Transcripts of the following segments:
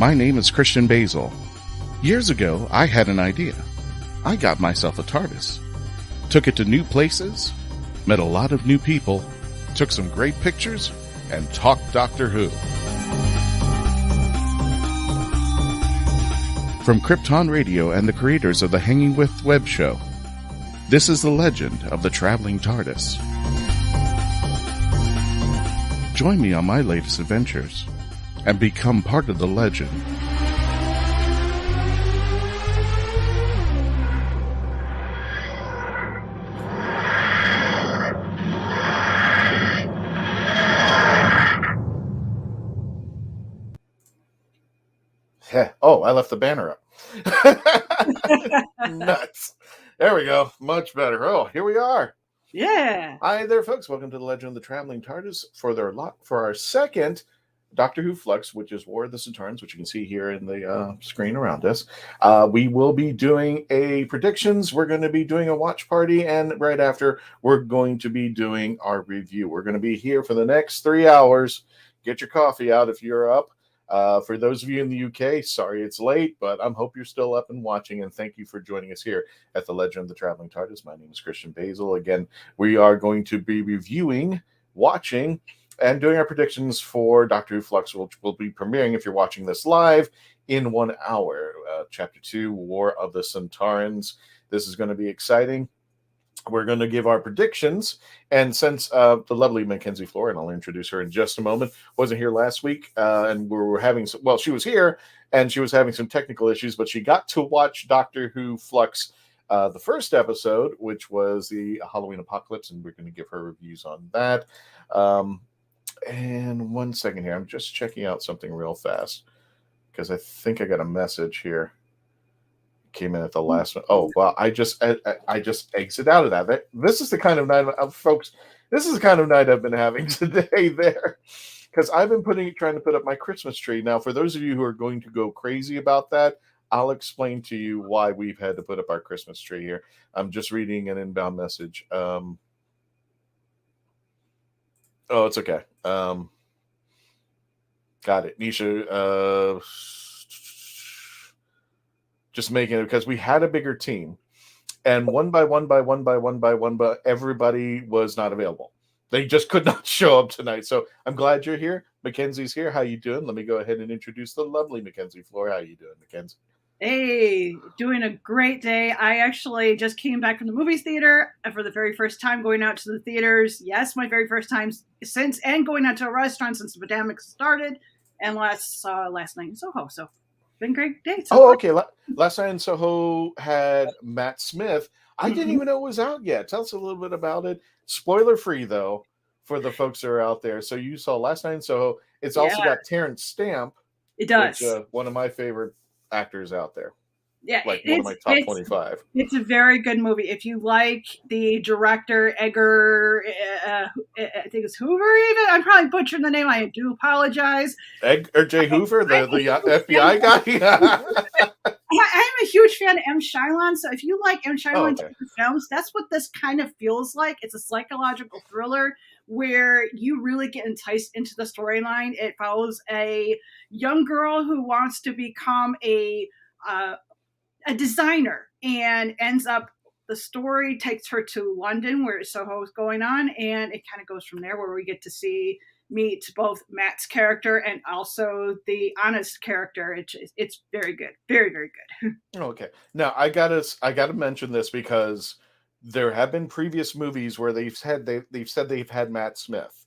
My name is Christian Basil. Years ago, I had an idea. I got myself a TARDIS. Took it to new places, met a lot of new people, took some great pictures, and talked Doctor Who. From Krypton Radio and the creators of the Hanging With web show, this is the legend of the Traveling TARDIS. Join me on my latest adventures and become part of the legend. Oh, I left the banner up. Nuts. There we go. Much better. Oh, here we are. Yeah. Hi there, folks. Welcome to the Legend of the Traveling TARDIS for our second Doctor Who Flux, which is War of the Sontarans, which you can see here in the screen around us. We will be doing a predictions. We're going to be doing a watch party, and right after, we're going to be doing our review. We're going to be here for the next 3 hours. Get your coffee out if you're up. For those of you in the UK, sorry it's late, but I hope you're still up and watching, and thank you for joining us here at the Legend of the Traveling TARDIS. My name is Christian Basil. Again, we are going to be reviewing, watching, and doing our predictions for Doctor Who Flux, which will be premiering, if you're watching this live, in 1 hour. Chapter 2, War of the Sontarans. This is going to be exciting. We're going to give our predictions, and since the lovely Mackenzie Floor, and I'll introduce her in just a moment, wasn't here last week, and we were having some, well, she was here, and she was having some technical issues, but she got to watch Doctor Who Flux, the first episode, which was the Halloween Apocalypse, and we're going to give her reviews on that. And 1 second here, I'm just checking out something real fast, because I think I got a message here. Came in at the last one. Oh, well, I just exit out of that. This is the kind of night, folks. This is the kind of night I've been having today there, because I've been trying to put up my Christmas tree. Now, for those of you who are going to go crazy about that, I'll explain to you why we've had to put up our Christmas tree here. I'm just reading an inbound message. Oh, it's okay. Got it, Nisha. Just making it because we had a bigger team, and one by one, everybody was not available. They just could not show up tonight. So I'm glad you're here. Mackenzie's here. How you doing? Let me go ahead and introduce the lovely Mackenzie Floor. How you doing, Mackenzie? Hey, doing a great day. I actually just came back from the movie theater for the very first time, going out to the theaters. Yes, my very first time since, and going out to a restaurant since the pandemic started, and last night in Soho. So been a great day. So okay. Last night in Soho had Matt Smith. I didn't even know it was out yet. Tell us a little bit about it. Spoiler free, though, for the folks that are out there. So you saw Last Night in Soho. It's also got Terrence Stamp. It does. Which, one of my favorite actors out there. Yeah, like one of my top 25. It's a very good movie. If you like the director, Edgar, I think it's Hoover even. I'm probably butchering the name. I do apologize. Edgar J. Hoover, the FBI guy? I'm a huge fan of M. Shyamalan, so if you like M. Shyamalan films, that's what this kind of feels like. It's a psychological thriller where you really get enticed into the storyline. It follows a young girl who wants to become a designer, and ends up, the story takes her to London where Soho is going on, and it kind of goes from there, where we get to meet both Matt's character and also the Honest character. It's very good, very, very good. Okay, now I gotta mention this because there have been previous movies where they've said they've had Matt Smith,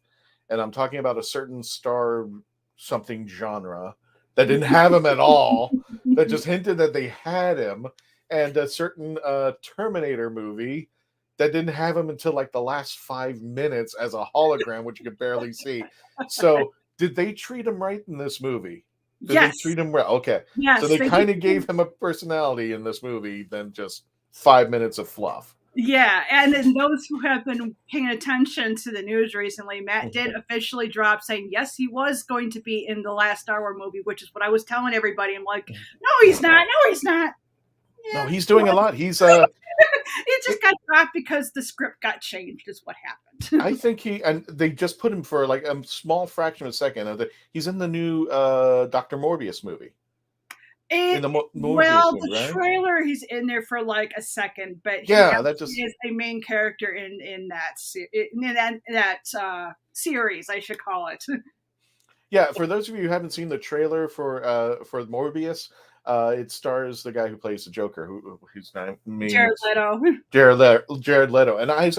and I'm talking about a certain star something genre that didn't have him at all, that just hinted that they had him, and a certain Terminator movie that didn't have him until like the last 5 minutes as a hologram, which you could barely see. So did they treat him right in this movie? Did they treat him right? Okay. Yes, so they kind of gave him a personality in this movie than just 5 minutes of fluff. Yeah, and then those who have been paying attention to the news recently, Matt did officially drop saying, yes, he was going to be in the last Star Wars movie, which is what I was telling everybody. I'm like, no, he's not. No, he's not. Yeah, no, he's doing a lot. He's it just got dropped because the script got changed is what happened. I think they just put him for like a small fraction of a second. He's in the new Dr. Morbius movie. in the Morbius Well, movie, the right? trailer, he's in there for like a second, but he is a main character in that series, I should call it. Yeah, for those of you who haven't seen the trailer for Morbius, it stars the guy who plays the Joker, whose name Jared Leto. Jared Leto, and I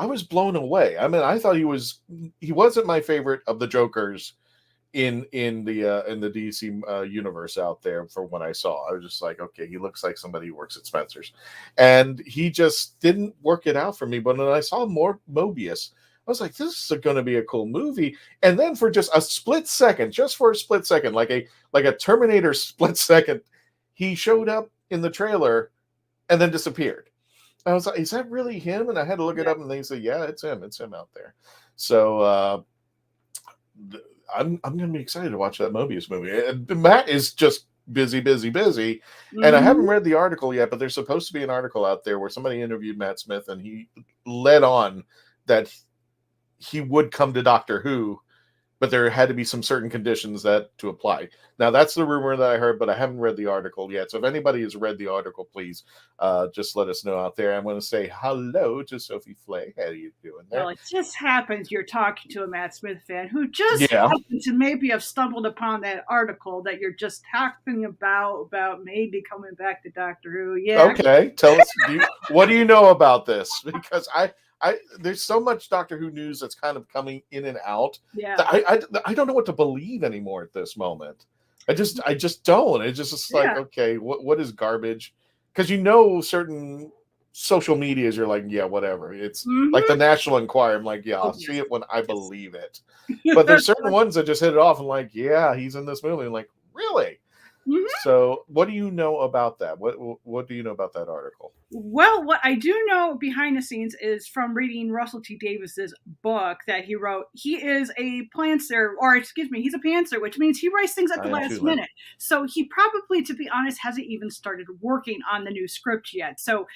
was blown away. I mean, I thought he wasn't my favorite of the Jokers in the DC universe out there. For what I saw, I was just like, okay, he looks like somebody who works at Spencer's, and he just didn't work it out for me. But when I saw Mobius, I was like, this is going to be a cool movie. And then for just a split second, like a Terminator split second, he showed up in the trailer and then disappeared. I was like, is that really him? And I had to look it up, and they said, yeah, it's him. It's him out there. So I'm going to be excited to watch that Mobius movie. And Matt is just busy. Mm-hmm. And I haven't read the article yet, but there's supposed to be an article out there where somebody interviewed Matt Smith, and he led on that he would come to Doctor Who, but there had to be some certain conditions that to apply. Now, that's the rumor that I heard, but I haven't read the article yet. So if anybody has read the article, please just let us know out there. I'm going to say hello to Sophie Flay. How are you doing there? Well, it just happens you're talking to a Matt Smith fan who just happened to maybe have stumbled upon that article that you're just talking about maybe coming back to Doctor Who. Yeah. Okay. Tell us, what do you know about this? Because there's so much Doctor Who news that's kind of coming in and out. Yeah. I don't know what to believe anymore at this moment. I just don't. It's just like, okay, what is garbage? Because certain social medias, you're like, yeah, whatever. It's like the National Enquirer. I'm like, yeah, I'll see it when I believe it. But there's certain ones that just hit it off and like, yeah, he's in this movie. I'm like, really? Mm-hmm. So what do you know about that? What do you know about that article? Well, what I do know behind the scenes is from reading Russell T Davis's book that he wrote. He is a pantser, he's a pantser, which means he writes things at the last minute. So he probably, to be honest, hasn't even started working on the new script yet. So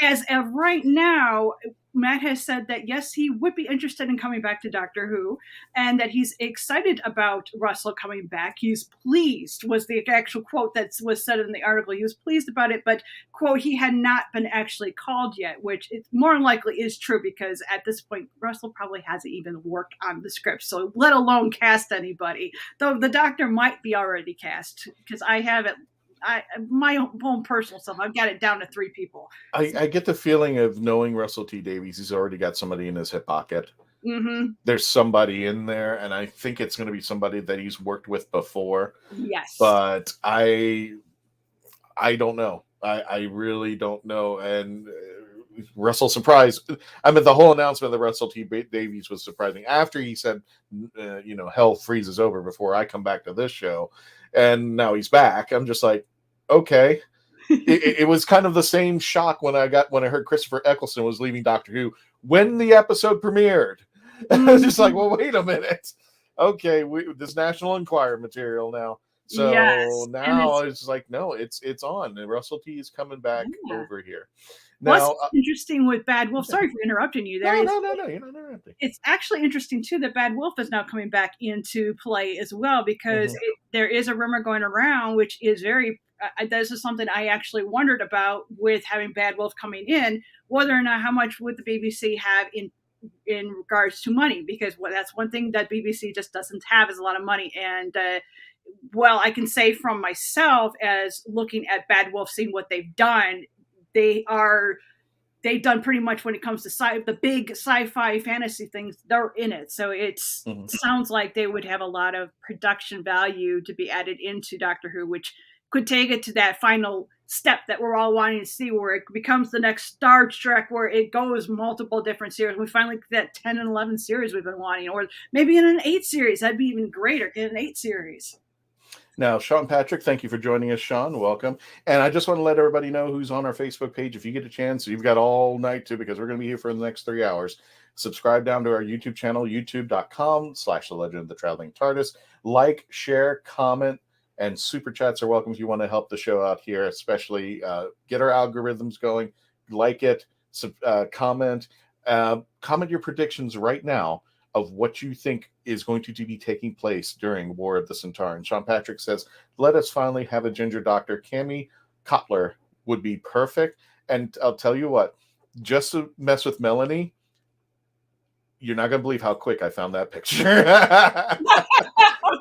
as of right now, Matt has said that, yes, he would be interested in coming back to Doctor Who, and that he's excited about Russell coming back. He's pleased, was the actual quote that was said in the article. He was pleased about it, but, quote, he had not been actually called yet, which it more likely is true, because at this point, Russell probably hasn't even worked on the script, so let alone cast anybody. Though the Doctor might be already cast, because I have it. My own personal self, I've got it down to 3 people. I get the feeling of knowing Russell T Davies, he's already got somebody in his hip pocket. Mm-hmm. There's somebody in there, and I think it's going to be somebody that he's worked with before. Yes, but I don't know. I really don't know. And Russell surprised. I mean, the whole announcement of Russell T Davies was surprising. After he said, hell freezes over before I come back to this show. And now he's back. I'm just like, okay. it was kind of the same shock when I heard Christopher Eccleston was leaving Doctor Who when the episode premiered. I was just like, well, wait a minute. Okay, this National Enquirer material now. So now it's like, no, it's on. And Russell T is coming back over here. Now, what's interesting with Bad Wolf, sorry for interrupting you there. No, you're not interrupting. It's actually interesting, too, that Bad Wolf is now coming back into play as well, because there is a rumor going around, which is this is something I actually wondered about with having Bad Wolf coming in, whether or not how much would the BBC have in regards to money, because that's one thing that BBC just doesn't have is a lot of money. And I can say from myself, as looking at Bad Wolf, seeing what they've done, they've done pretty much when it comes to the big sci-fi fantasy things, they're in it. So it sounds like they would have a lot of production value to be added into Doctor Who, which could take it to that final step that we're all wanting to see, where it becomes the next Star Trek, where it goes multiple different series. We finally get that 10 and 11 series we've been wanting, or maybe in an 8 series. That'd be even greater, get an 8 series. Now, Sean Patrick, thank you for joining us, Sean. Welcome. And I just want to let everybody know who's on our Facebook page. If you get a chance, you've got all night too, because we're going to be here for the next 3 hours. Subscribe down to our YouTube channel, youtube.com/The Legend of the Traveling TARDIS. Like, share, comment, and super chats are welcome if you want to help the show out here, especially get our algorithms going. Like it, comment your predictions right now of what you think is going to be taking place during War of the Sontarans. Sean Patrick says, let us finally have a ginger doctor. Cammy Cotler would be perfect. And I'll tell you what, just to mess with Melanie, you're not going to believe how quick I found that picture.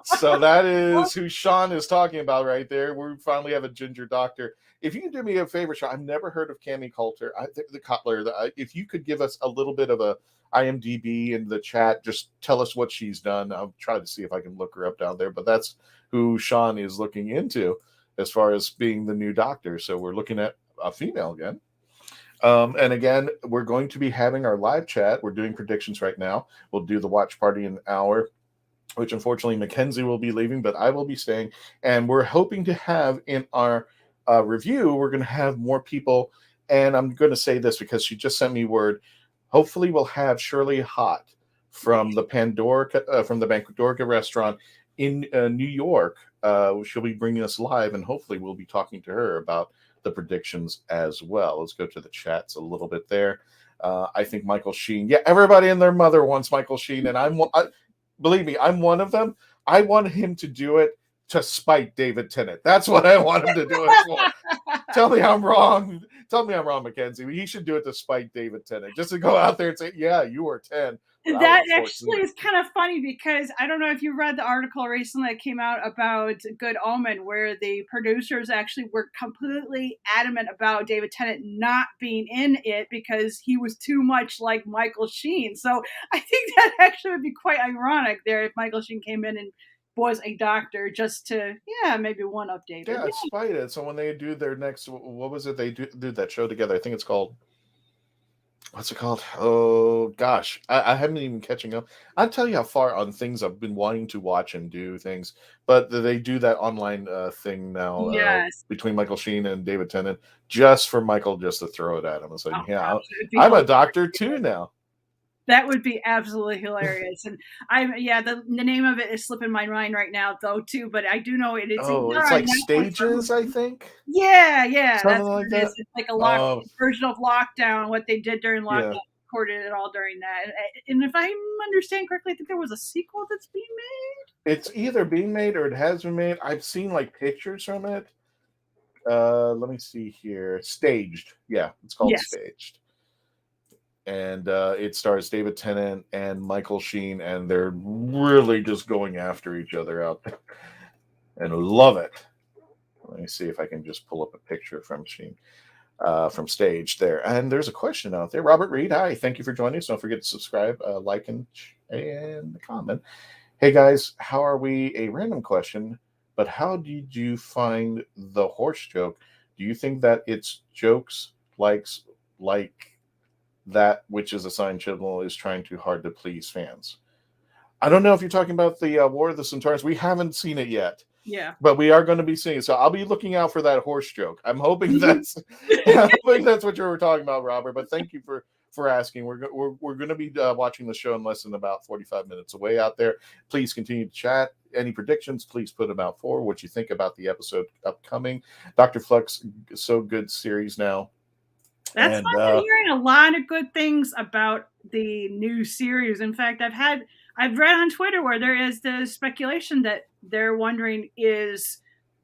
So that is who Sean is talking about right there. We finally have a ginger doctor. If you can do me a favor, Sean, I've never heard of Cammy Coulter. The Cotler. If you could give us a little bit of a IMDb in the chat, just tell us what she's done. I'll try to see if I can look her up down there. But that's who Sean is looking into as far as being the new doctor. So we're looking at a female again. And again, we're going to be having our live chat. We're doing predictions right now. We'll do the watch party in an hour, which unfortunately Mackenzie will be leaving, but I will be staying. And we're hoping to have in our review, we're going to have more people. And I'm going to say this because she just sent me word. Hopefully we'll have Shirley Hott from the Pandorica restaurant in New York. She'll be bringing us live, and hopefully we'll be talking to her about the predictions as well. Let's go to the chats a little bit there. I think Michael Sheen. Yeah, everybody and their mother wants Michael Sheen, and believe me, I'm one of them. I want him to do it to spite David Tennant. That's what I want him to do it for. Tell me I'm wrong. Tell me I'm wrong, Mackenzie. He should do it to spite David Tennant. Just to go out there and say, yeah, you were 10. That actually is kind of funny because I don't know if you read the article recently that came out about Good Omen, where the producers actually were completely adamant about David Tennant not being in it because he was too much like Michael Sheen. So I think that actually would be quite ironic there if Michael Sheen came in and was a doctor just to, maybe one up David. Yeah, spite it. So when they do their next, what was it? They do that show together. I think it's called, what's it called? Oh, gosh. I haven't even catching up. I'll tell you how far on things I've been wanting to watch and do things. But they do that online thing now between Michael Sheen and David Tennant just for Michael just to throw it at him. It's like, I'm a doctor too now. That would be absolutely hilarious. And the name of it is slipping my mind right now though too, but I do know it is. Oh, it's like Stages, I think. Yeah. Something like that. It's like a version of Lockdown, what they did during Lockdown, recorded it all during that. And if I understand correctly, I think there was a sequel that's being made. It's either being made or it has been made. I've seen like pictures from it. Let me see here. Staged. Yeah, it's called Staged. And it stars David Tennant and Michael Sheen, and they're really just going after each other out there. And love it. Let me see if I can just pull up a picture from Sheen, from Stage there. And there's a question out there. Robert Reed, hi. Thank you for joining us. Don't forget to subscribe, like, and comment. Hey, guys, how are we? A random question, but how did you find the horse joke? Do you think that it's jokes like that which is assigned Chibnall is trying too hard to please fans? I don't know if you're talking about the War of the Sontarans. We haven't seen it yet. Yeah. But we are going to be seeing it. So I'll be looking out for that horse joke. I'm hoping that's what you were talking about, Robert. But thank you for asking. We're going to be watching the show in less than about 45 minutes away out there. Please continue to chat. Any predictions, please put them out for what you think about the episode upcoming. Dr. Flux, so good series now. That's fun. I'm hearing a lot of good things about the new series. In fact, I've read on Twitter where there is the speculation that they're wondering, is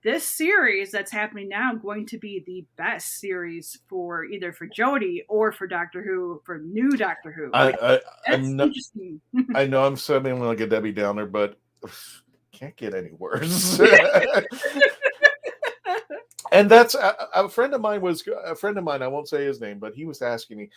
this series that's happening now going to be the best series for either for Jodie or for Doctor Who, for new Doctor Who? I'm not, interesting. I know I'm sounding like a Debbie Downer, but can't get any worse. And that's a friend of mine. I won't say his name, but he was asking me,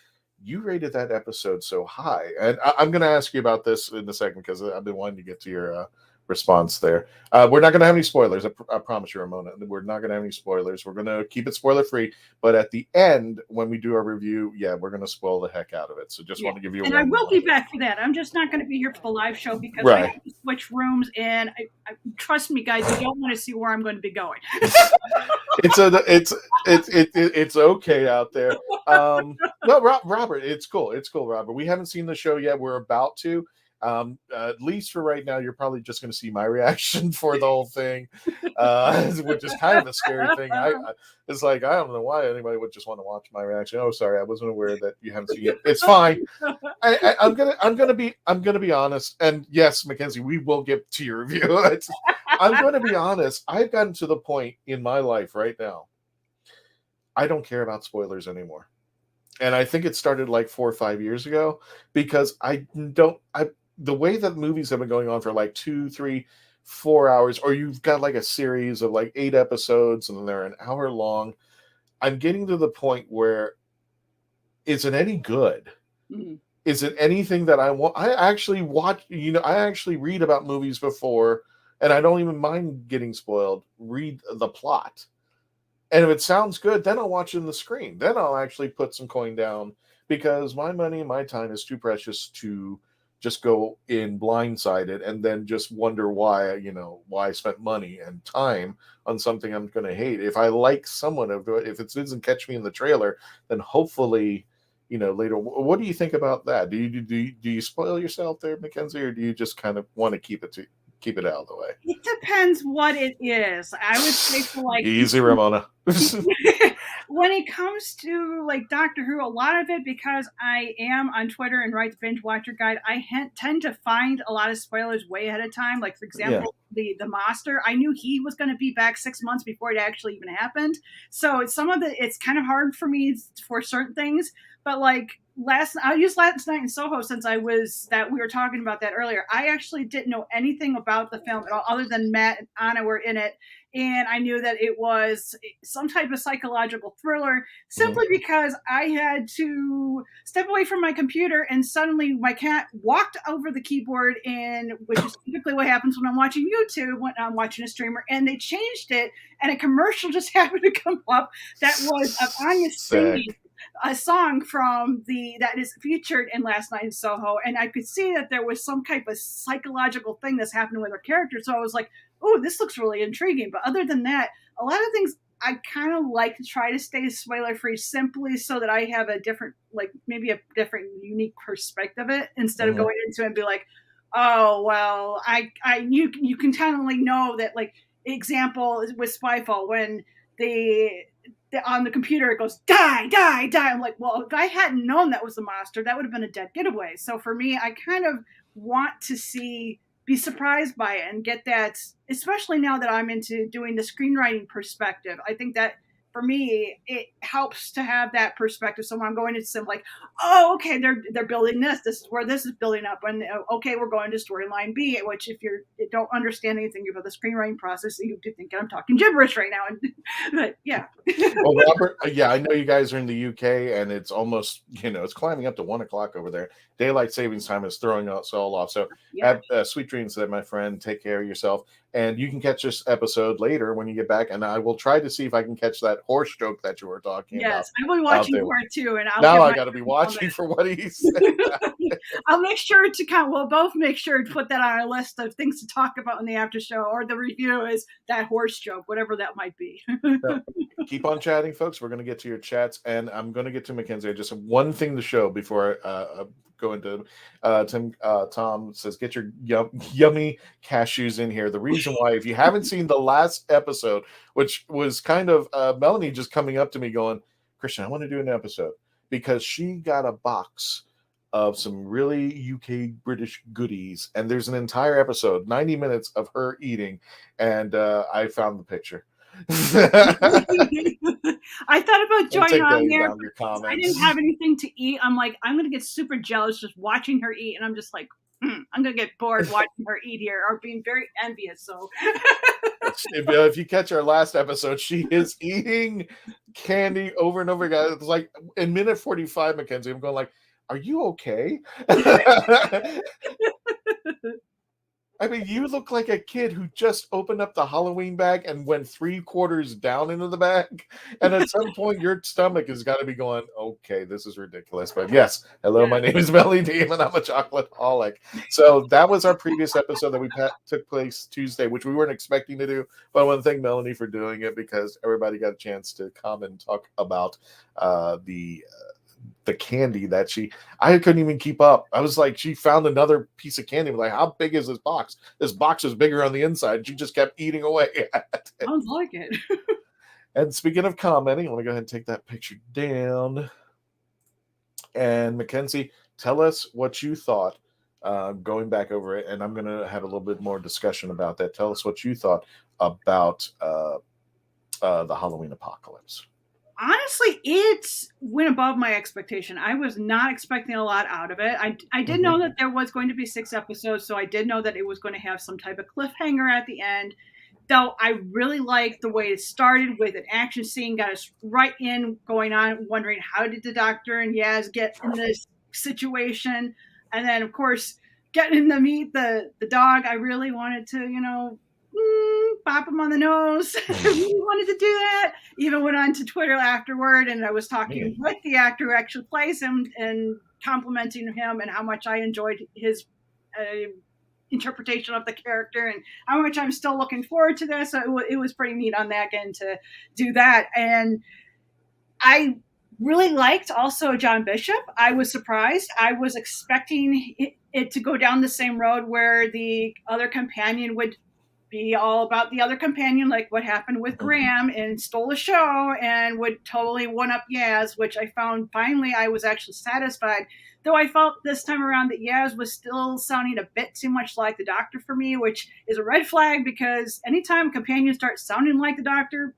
you rated that episode so high. And I'm going to ask you about this in a second because I've been wanting to get to your response there. We're not going to have any spoilers. I promise you, Ramona. We're not going to have any spoilers. We're going to keep it spoiler free. But at the end, when we do our review, we're going to spoil the heck out of it. So just want to give you a warning. And I will be back for that. I'm just not going to be here for the live show because I have to switch rooms. And trust me, guys, you don't want to see where I'm going to be going. It's okay out there. No, Robert, it's cool. It's cool, Robert. We haven't seen the show yet. We're about to. At least for right now, you're probably just going to see my reaction for the whole thing, which is kind of a scary thing. It's like, I don't know why anybody would just want to watch my reaction. Oh, sorry, I wasn't aware that you haven't seen it. It's fine. I'm gonna be honest. And yes, Mackenzie, we will get to your review. I'm going to be honest. I've gotten to the point in my life right now. I don't care about spoilers anymore. And I think it started like 4 or 5 years ago, because the way that movies have been going on for like 2, 3, 4 hours, or you've got like a series of like 8 episodes and they're an hour long. I'm getting to the point where, is it any good? Mm-hmm. Is it anything that I want? I actually watch, I actually read about movies before, and I don't even mind getting spoiled. Read the plot. And if it sounds good, then I'll watch it on the screen. Then I'll actually put some coin down, because my money and my time is too precious to just go in blindsided and then just wonder why I spent money and time on something I'm going to hate. If I like someone, if it doesn't catch me in the trailer, then hopefully, later. What do you think about that? Do you spoil yourself there, Mackenzie, or do you just kind of want to keep it out of the way? It depends what it is. I would say for like easy, Ramona. When it comes to like Doctor Who, a lot of it, because I am on Twitter and write the Binge Watcher Guide, I tend to find a lot of spoilers way ahead of time. Like, for example, the Master, I knew he was going to be back 6 months before it actually even happened. So it's kind of hard for me for certain things. But like I'll use Last Night in Soho, since we were talking about that earlier. I actually didn't know anything about the film at all, other than Matt and Anna were in it. And I knew that it was some type of psychological thriller, simply because I had to step away from my computer, and suddenly my cat walked over the keyboard, which is typically what happens when I'm watching YouTube, when I'm watching a streamer, and they changed it, and a commercial just happened to come up that was of Anya singing a song that is featured in Last Night in Soho, and I could see that there was some type of psychological thing that's happening with her character. So I was like, oh, this looks really intriguing. But other than that, a lot of things I kind of like to try to stay spoiler free, simply so that I have a different, like maybe a different, unique perspective of it, instead of going into it and be like, oh, well, you can totally know that, like, example with Spyfall, when on the computer it goes die. I'm like, well, if I hadn't known that was the Master, that would have been a dead giveaway. So for me, I kind of want to be surprised by it and get that, especially now that I'm into doing the screenwriting perspective. I think that for me, it helps to have that perspective. So when I'm going into some, like, oh, okay, they're building this. This is where this is building up. And okay, we're going to storyline B, which if you don't understand anything about the screenwriting process, you do think I'm talking gibberish right now. But yeah. Well, Robert, I know you guys are in the UK, and it's almost, it's climbing up to 1 o'clock over there. Daylight savings time is throwing us all off. So have sweet dreams there, my friend. Take care of yourself. And you can catch this episode later when you get back, and I will try to see if I can catch that horse joke that you were talking about. Yes, I will be watching for it too. And I got to be watching for what he said. I'll make sure to we'll both make sure to put that on our list of things to talk about in the after show, or the review is that horse joke, whatever that might be. So, keep on chatting, folks. We're going to get to your chats, and I'm going to get to Mackenzie. I just have one thing to show before I go into Tom says, get your yummy cashews in here. The reason why, if you haven't seen the last episode, which was kind of Melanie just coming up to me going, Christian, I want to do an episode, because she got a box of some really UK British goodies, and there's an entire episode, 90 minutes of her eating, and I found the picture. I thought about joining on there. I didn't have anything to eat. I'm like, I'm going to get super jealous just watching her eat. And I'm just like, I'm going to get bored watching her eat here, or being very envious. So if you catch our last episode, she is eating candy over and over again. It's like in minute 45, Mackenzie, I'm going like, are you okay? I mean, you look like a kid who just opened up the Halloween bag and went 3/4 down into the bag. And at some point, your stomach has got to be going, okay, this is ridiculous. But yes, hello, my name is Melly Deem, and I'm a chocoholic. So that was our previous episode that took place Tuesday, which we weren't expecting to do. But I want to thank Melanie for doing it, because everybody got a chance to come and talk about the the candy that I couldn't even keep up. I was like, she found another piece of candy. I'm like, how big is this box? This box is bigger on the inside. She just kept eating away at it. Sounds like it. And speaking of commenting, let me go ahead and take that picture down. And Mackenzie, tell us what you thought going back over it. And I'm going to have a little bit more discussion about that. Tell us what you thought about the Halloween Apocalypse. Honestly, it went above my expectation. I was not expecting a lot out of it. I did know that there was going to be 6 episodes, so I did know that it was going to have some type of cliffhanger at the end. Though I really liked the way it started with an action scene, got us right in, going on, wondering how did the Doctor and Yaz get in this situation. And then, of course, getting to meet the dog. I really wanted to, bop him on the nose. I really wanted to do that. Even went on to Twitter afterward, and I was talking with the actor who actually plays him and complimenting him and how much I enjoyed his interpretation of the character and how much I'm still looking forward to this. So it was pretty neat on that end to do that. And I really liked also John Bishop. I was surprised. I was expecting it to go down the same road where the other companion would be all about the other companion, like what happened with Graham, and stole a show and would totally one-up Yaz, which I found finally I was actually satisfied. Though I felt this time around that Yaz was still sounding a bit too much like the Doctor for me, which is a red flag because anytime companions start sounding like the Doctor,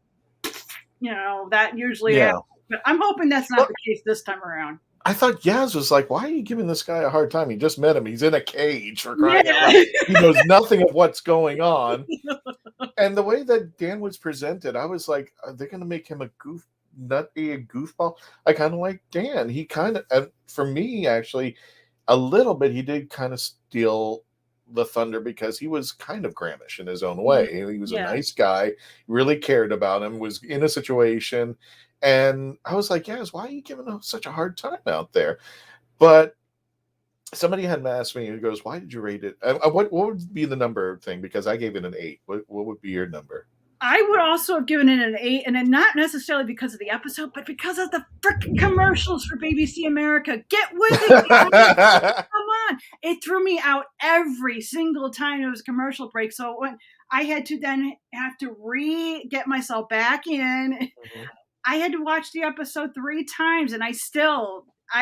that usually happens. But I'm hoping that's not the case this time around. I thought Yaz was like, why are you giving this guy a hard time? He just met him. He's in a cage for crying out loud. He knows nothing of what's going on. And the way that Dan was presented, I was like, are they going to make him a goofball? I kind of like Dan. He kind of, for me, actually, a little bit, he did kind of steal the thunder because he was kind of Grahamish in his own way. He was a nice guy, really cared about him, was in a situation. And I was like, yes, why are you giving him such a hard time out there? But somebody had asked me, who goes, why did you rate it? What would be the number thing? Because I gave it an 8. What would be your number? I would also have given it an 8, and then not necessarily because of the episode, but because of the freaking commercials for BBC America. Get with it. Come on. It threw me out every single time it was a commercial break. So when I had to then have to get myself back in, I had to watch the episode 3 times, and I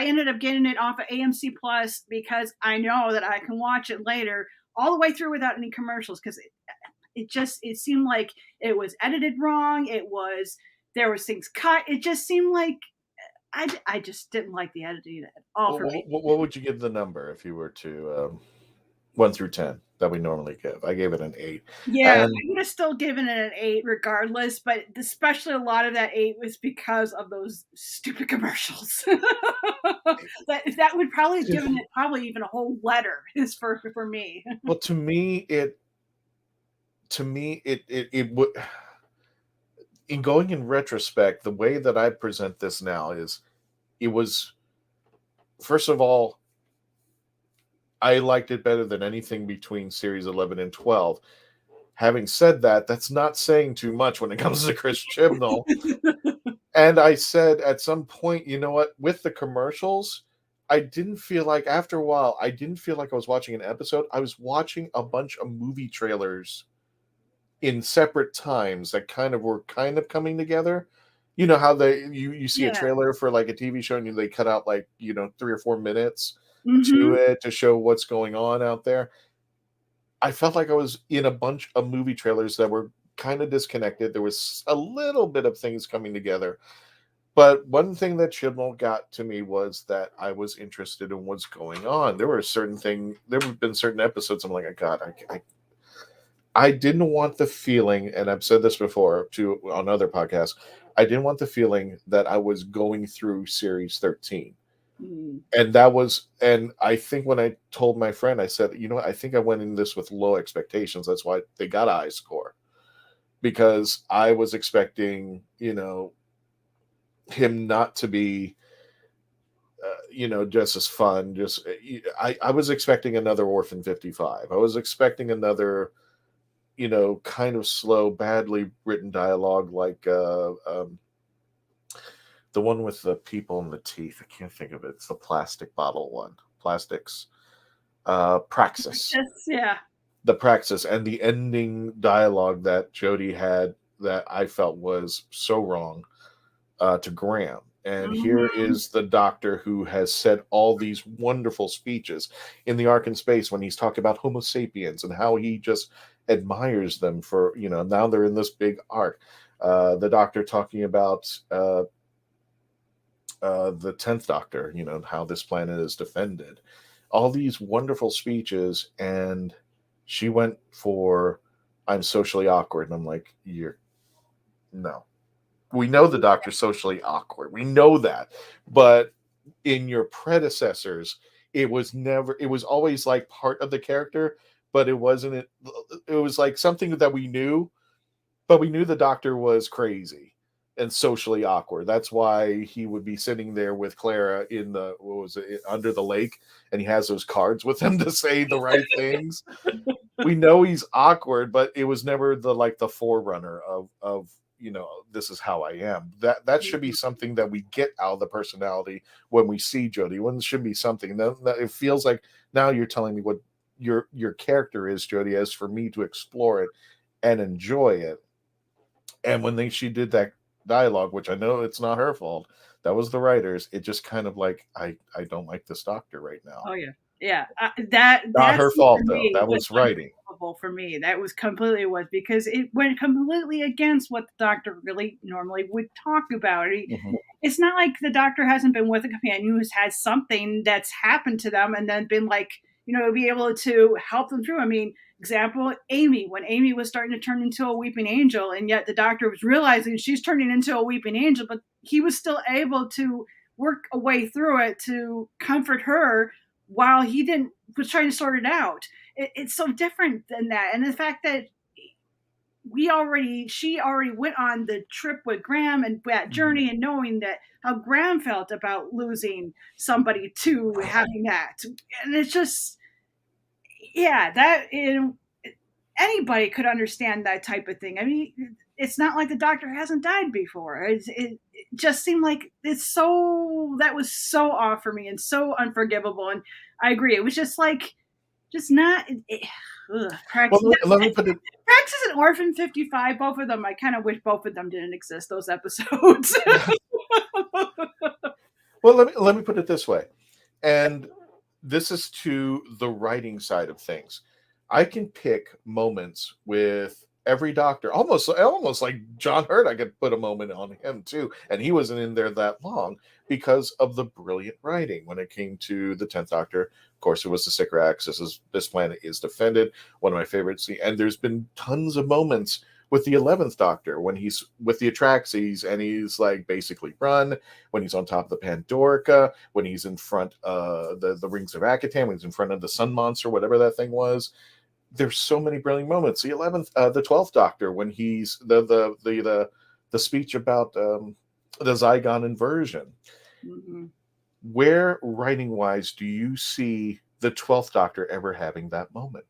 ended up getting it off of AMC Plus because I know that I can watch it later all the way through without any commercials because it seemed like it was edited wrong. There was things cut. It just seemed like I just didn't like the editing at all. What would you give the number if you were to 1 through 10 that we normally give? I gave it an 8. Yeah, I would have still given it an 8 regardless, but especially a lot of that 8 was because of those stupid commercials. that would probably have given it probably even a whole letter is for me. Well, to me it would, in going in retrospect, the way that I present this now is it was, first of all, I liked it better than anything between series 11 and 12. Having said that, that's not saying too much when it comes to Chris Chibnall. And I said at some point, you know what, with the commercials, I didn't feel like, after a while, I didn't feel like I was watching an episode. I was watching a bunch of movie trailers in separate times that were coming together. You know how you see a trailer for like a TV show and they cut out 3 or 4 minutes to it to show what's going on out there. I felt like I was in a bunch of movie trailers that were kind of disconnected. There was a little bit of things coming together. But one thing that Chibnall got to me was that I was interested in what's going on. There have been certain episodes I'm like, God, I didn't want the feeling, and I've said this before on other podcasts, I didn't want the feeling that I was going through series 13. And I think when I told my friend, I said, you know what, I think I went in this with low expectations. That's why they got a high score. Because I was expecting, him not to be, just as fun. I was expecting another Orphan 55. I was expecting another, kind of slow, badly written dialogue like the one with the people and the teeth. I can't think of it. It's the plastic bottle one. Plastics. Praxis. Yeah. The Praxis, and the ending dialogue that Jodie had that I felt was so wrong to Graham. And here is the Doctor who has said all these wonderful speeches in the Ark in Space when he's talking about Homo sapiens and how he just admires them for, now they're in this big arc. The Doctor talking about the 10th Doctor, how this planet is defended. All these wonderful speeches, and she went for, I'm socially awkward. And I'm like, no. We know the Doctor's socially awkward. We know that. But in your predecessors, it was always like part of the character, but it wasn't, it was like something that we knew, but we knew the Doctor was crazy and socially awkward. That's why he would be sitting there with Clara in under the lake, and he has those cards with him to say the right things. We know he's awkward, but it was never the forerunner of this is how I am. That should be something that we get out of the personality when we see Jodie. When it should be something that it feels like now you're telling me what your character is, Jodie, as for me to explore it and enjoy it. And when she did that dialogue, which I know it's not her fault, that was the writers, it just kind of like, I don't like this Doctor right now. Oh yeah. That's not her fault though. That was writing for me. That was completely because it went completely against what the Doctor really normally would talk about. It's not like the Doctor hasn't been with a companion who's had something that's happened to them and then been like, be able to help them through. I mean, example, Amy, when Amy was starting to turn into a weeping angel, and yet the Doctor was realizing she's turning into a weeping angel, but he was still able to work a way through it to comfort her while he was trying to sort it out. It's so different than that. And the fact that she already went on the trip with Graham and that journey, and knowing that how Graham felt about losing somebody to having that. And it's just, that anybody could understand that type of thing. I mean, it's not like the Doctor hasn't died before. It just seemed like that was so off for me and so unforgivable. And I agree. It was just not. Praxis, let me put it. Praxis and Orphan 55, both of them. I kind of wish both of them didn't exist. Those episodes. Well, let me put it this way, and this is to the writing side of things. I can pick moments with every Doctor, almost like John Hurt. I could put a moment on him too, and he wasn't in there that long because of the brilliant writing. When it came to the 10th Doctor, of course, it was the Sycorax. This planet is defended. One of my favorites, and there's been tons of moments with the 11th Doctor when he's with the Atraxes and he's like basically run, when he's on top of the Pandorica, when he's in front of the Rings of Akatam, when he's in front of the Sun Monster, whatever that thing was. There's so many brilliant moments. The 12th Doctor, when he's the speech about the Zygon inversion. Where writing wise do you see the 12th Doctor ever having that moment?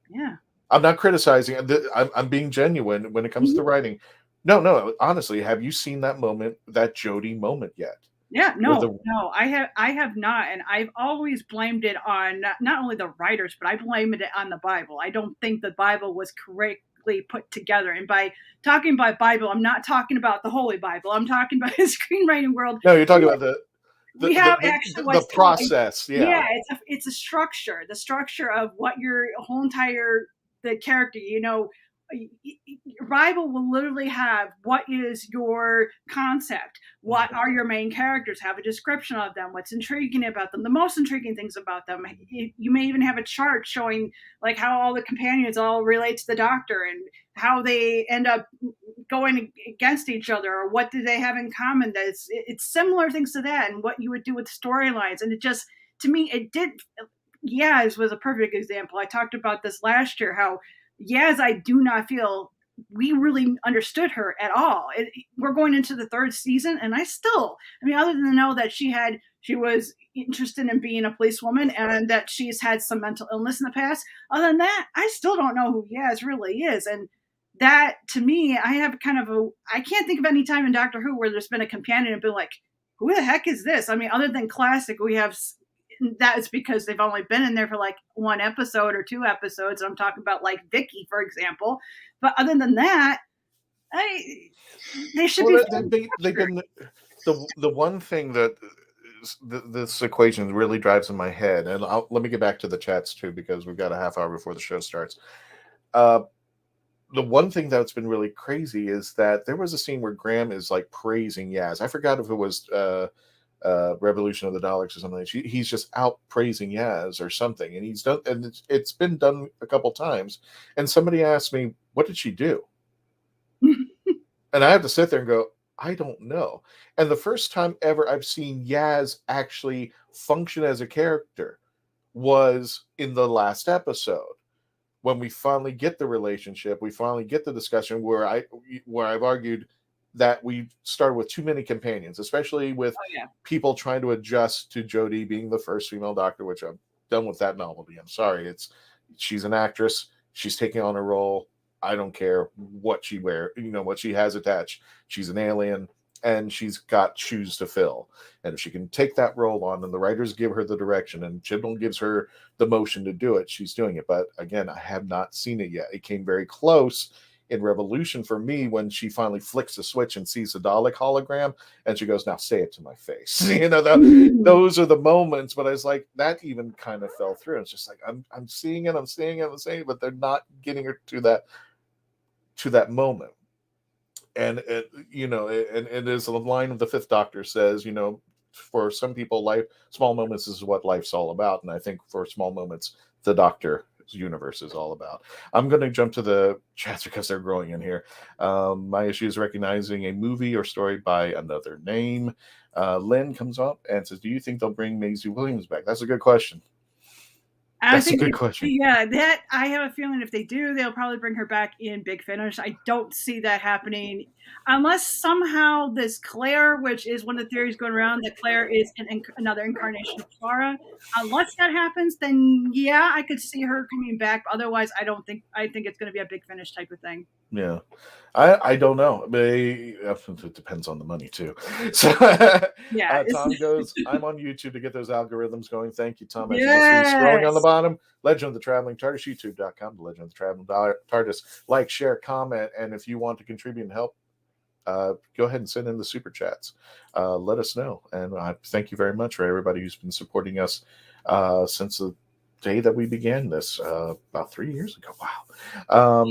Yeah. I'm not criticizing. I'm being genuine when it comes to writing. No. Honestly, have you seen that moment, that Jodie moment yet? Yeah, no, I have not, and I've always blamed it on not only the writers, but I blamed it on the Bible. I don't think the Bible was correctly put together, and by talking about Bible, I'm not talking about the Holy Bible. I'm talking about the screenwriting world. No, you're talking about the process. Yeah, it's a structure. The structure of what your whole entire the character. Bible will literally have what is your concept, what are your main characters, have a description of them, what's intriguing about them, the most intriguing things about them. You may even have a chart showing like how all the companions all relate to the Doctor and how they end up going against each other, or what do they have in common. It's similar things to that, and what you would do with storylines. And it just, to me, it did. Yaz was a perfect example. I talked about this last year, how Yaz, I do not feel we really understood her at all. We're going into the third season, and other than to know that she was interested in being a policewoman and that she's had some mental illness in the past, other than that, I still don't know who Yaz really is. And that to me, I have kind of I can't think of any time in Doctor Who where there's been a companion and been like, who the heck is this? I mean, other than classic, we have that is because they've only been in there for like 1 episode or 2 episodes. I'm talking about like Vicky, for example. But other than that, they should be. They've been the one thing that this equation really drives in my head, and let me get back to the chats too, because we've got a half hour before the show starts. The one thing that's been really crazy is that there was a scene where Graham is like praising Yaz. I forgot if it was Revolution of the Daleks or something. He's just out praising Yaz or something, and he's done, and it's been done a couple times. And somebody asked me, "What did she do?" And I have to sit there and go, I don't know. And the first time ever I've seen Yaz actually function as a character was in the last episode, when we finally get the relationship, we finally get the discussion where I've argued that we started with too many companions, especially with people trying to adjust to Jodie being the first female Doctor, which I'm done with that novelty. I'm sorry. She's an actress. She's taking on a role. I don't care what she wears, what she has attached. She's an alien and she's got shoes to fill. And if she can take that role on and the writers give her the direction and Chibnall gives her the motion to do it, she's doing it. But again, I have not seen it yet. It came very close in Revolution for me when she finally flicks the switch and sees the Dalek hologram and she goes, now say it to my face. Those are the moments. But I was like, that even kind of fell through. It's just like, I'm seeing it, but they're not getting her to that moment. And and as the line of the Fifth Doctor says, for some people, small moments is what life's all about. And I think for small moments, the Doctor's universe is all about. I'm going to jump to the chats because they're growing in here. My issue is recognizing a movie or story by another name. Lynn comes up and says, do you think they'll bring Maisie Williams back? That's a good question. That's a good question. Yeah, that I have a feeling if they do, they'll probably bring her back in Big Finish. I don't see that happening unless somehow this Claire, which is one of the theories going around, that Claire is another incarnation of Clara. Unless that happens, then yeah, I could see her coming back. Otherwise, I think it's going to be a Big Finish type of thing. Yeah, I don't know. It depends on the money too. So yeah, Tom goes, I'm on YouTube to get those algorithms going. Thank you, Tom. As you can see, scrolling on the bottom, Legend of the Traveling TARDIS, youtube.com, the Legend of the Traveling TARDIS. Like, share, comment, and if you want to contribute and help, go ahead and send in the super chats. Let us know. And I thank you very much for everybody who's been supporting us since the day that we began this about 3 years ago. Wow.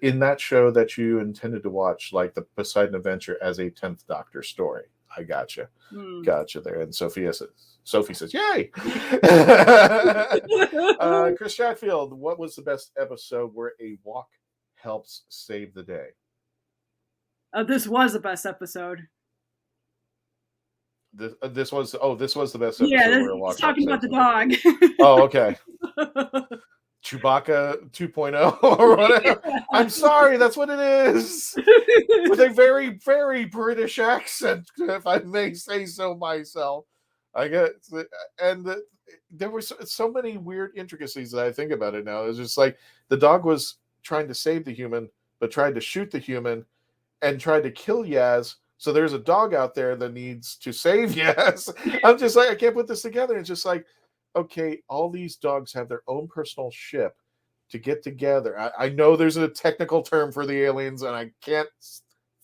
In that show that you intended to watch, like the Poseidon Adventure as a 10th Doctor story. I gotcha. Gotcha there. And Sophie says, yay. Chris Chatfield, what was the best episode where a walk helps save the day? This was the best episode. This was the best episode. Yeah, he's talking about the dog. Oh, okay. Chewbacca 2.0 or whatever. I'm sorry, that's what it is. With a very, very British accent, if I may say so myself. I get, and there were so many weird intricacies that I think about it now. It's just like the dog was trying to save the human, but tried to shoot the human and tried to kill Yaz. So there's a dog out there that needs to save Yaz. I'm just like, I can't put this together. It's just like, okay, all these dogs have their own personal ship to get together. I know there's a technical term for the aliens, and I can't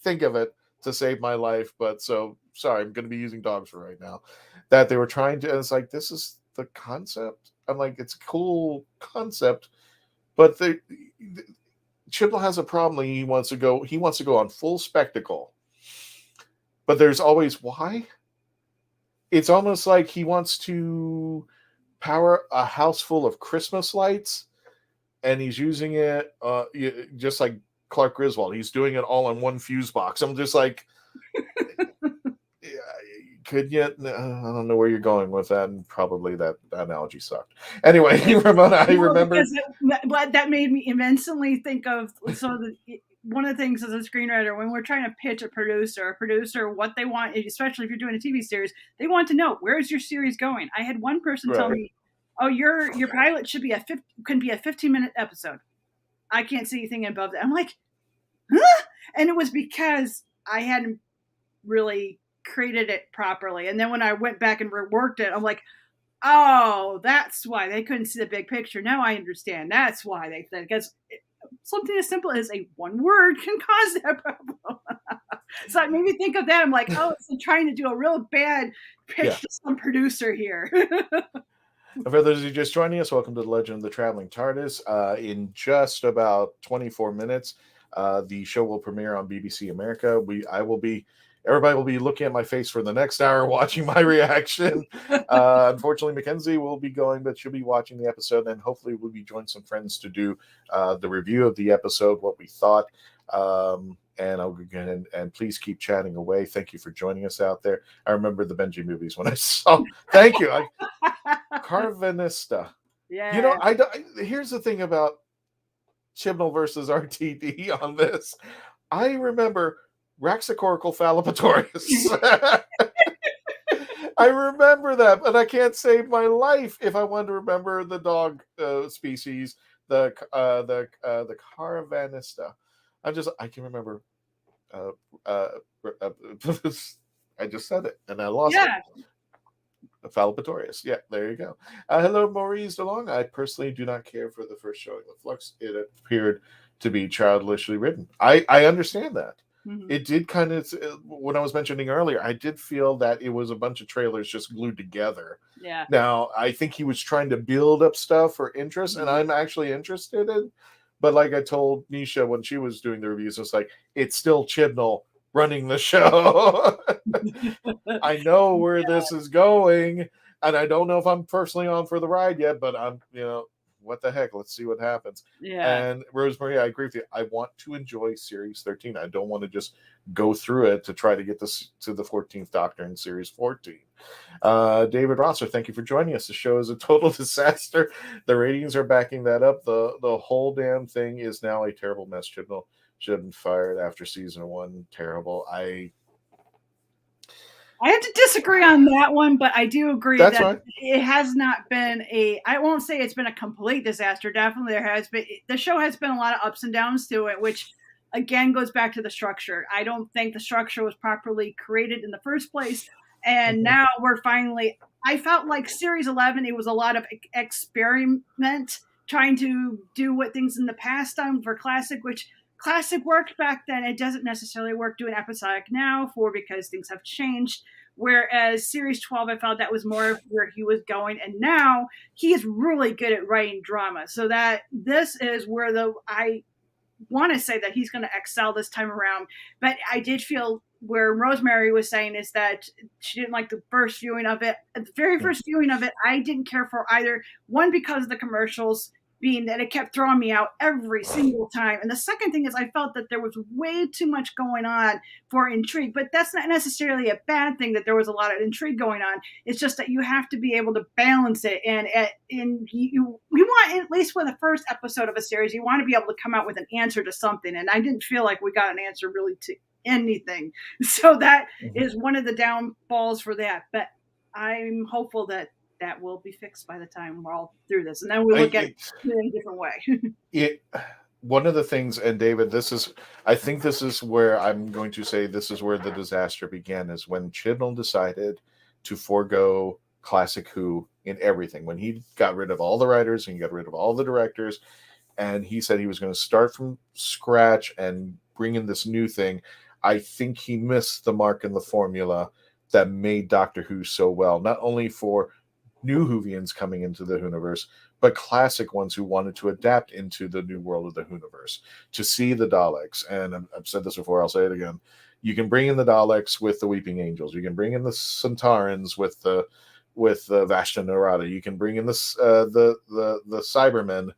think of it to save my life. But so sorry, I'm going to be using dogs for right now. That they were trying to, and it's like, this is the concept. I'm like, it's a cool concept, but Chibnall has a problem. He wants to go on full spectacle. But there's always why. It's almost like he wants to power a house full of Christmas lights, and he's using it just like Clark Griswold. He's doing it all on one fuse box. I'm just like, could you? I don't know where you're going with that, and probably that analogy sucked. Anyway, Ramona, I remember. But that made me immensely think of one of the things as a screenwriter, when we're trying to pitch a producer, what they want, especially if you're doing a TV series, they want to know, where's your series going? I had one person tell me, oh, your pilot can be a 15-minute episode. I can't see anything above that. I'm like, huh? And it was because I hadn't really created it properly. And then when I went back and reworked it, I'm like, oh, that's why they couldn't see the big picture. Now I understand. That's why they said, because something as simple as a one word can cause that problem. So it made me think of that. I'm like, oh, it's trying to do a real bad pitch to some producer here. For those of you just joining us, welcome to the Legend of the Traveling TARDIS. In just about 24 minutes, the show will premiere on BBC America. Everybody will be looking at my face for the next hour, watching my reaction. Unfortunately, Mackenzie will be going, but she'll be watching the episode, and hopefully we'll be joining some friends to do the review of the episode, what we thought. And I'll begin, and please keep chatting away. Thank you for joining us out there. I remember the Benji movies when I saw. Thank you, Carvanista. Yeah. You know, here's the thing about Chibnall versus RTD on this. I remember Raxacorical Fallopatorius. I remember that, but I can't save my life if I want to remember the dog species, the Caravanista. I can remember. I just said it and I lost it. Fallopatorius. Yeah, there you go. Hello, Maurice DeLong. I personally do not care for the first showing of Flux. It appeared to be childishly written. I understand that. Mm-hmm. It did kind of, when I was mentioning earlier, I did feel that it was a bunch of trailers just glued together. Yeah. Now, I think he was trying to build up stuff for interest, and I'm actually interested in. But like I told Nisha when she was doing the reviews, it's like, it's still Chibnall running the show. I know where this is going, and I don't know if I'm personally on for the ride yet, but I'm, what the heck? Let's see what happens. Yeah. And Rosemary, I agree with you. I want to enjoy Series 13. I don't want to just go through it to try to get this to the 14th Doctor in Series 14. David Rosser, thank you for joining us. The show is a total disaster. The ratings are backing that up. The whole damn thing is now a terrible mess. Chibnall should have been fired after season 1. Terrible. I have to disagree on that one, but I do agree that right. It has not been I won't say it's been a complete disaster. Definitely there has been. The show has been a lot of ups and downs to it, which again goes back to the structure. I don't think the structure was properly created in the first place. And now we're finally, I felt like Series 11, it was a lot of experiment, trying to do what things in the past done for Classic, which Classic worked back then. It doesn't necessarily work doing episodic now because things have changed. Whereas Series 12, I felt that was more where he was going. And now he is really good at writing drama. So that this is where I want to say that he's going to excel this time around. But I did feel where Rosemary was saying is that she didn't like the first viewing of it. At the very first viewing of it, I didn't care for either. One, because of the commercials, being that it kept throwing me out every single time. And the second thing is I felt that there was way too much going on for intrigue, but that's not necessarily a bad thing that there was a lot of intrigue going on. It's just that you have to be able to balance it. And you want, at least with the first episode of a series, you want to be able to come out with an answer to something. And I didn't feel like we got an answer really to anything. So that is one of the downfalls for that. But I'm hopeful that will be fixed by the time we're all through this. And then we look at it in a different way. One of the things, and David, I think this is where I'm going to say this is where the disaster began, is when Chibnall decided to forego Classic Who in everything. When he got rid of all the writers and he got rid of all the directors, and he said he was going to start from scratch and bring in this new thing, I think he missed the mark in the formula that made Doctor Who so well, not only for new Whovians coming into the Whoniverse, but classic ones who wanted to adapt into the new world of the Whoniverse, to see the Daleks. And I've said this before, I'll say it again. You can bring in the Daleks with the Weeping Angels. You can bring in the Sontarans with the Vashta Nerada. You can bring in the Cybermen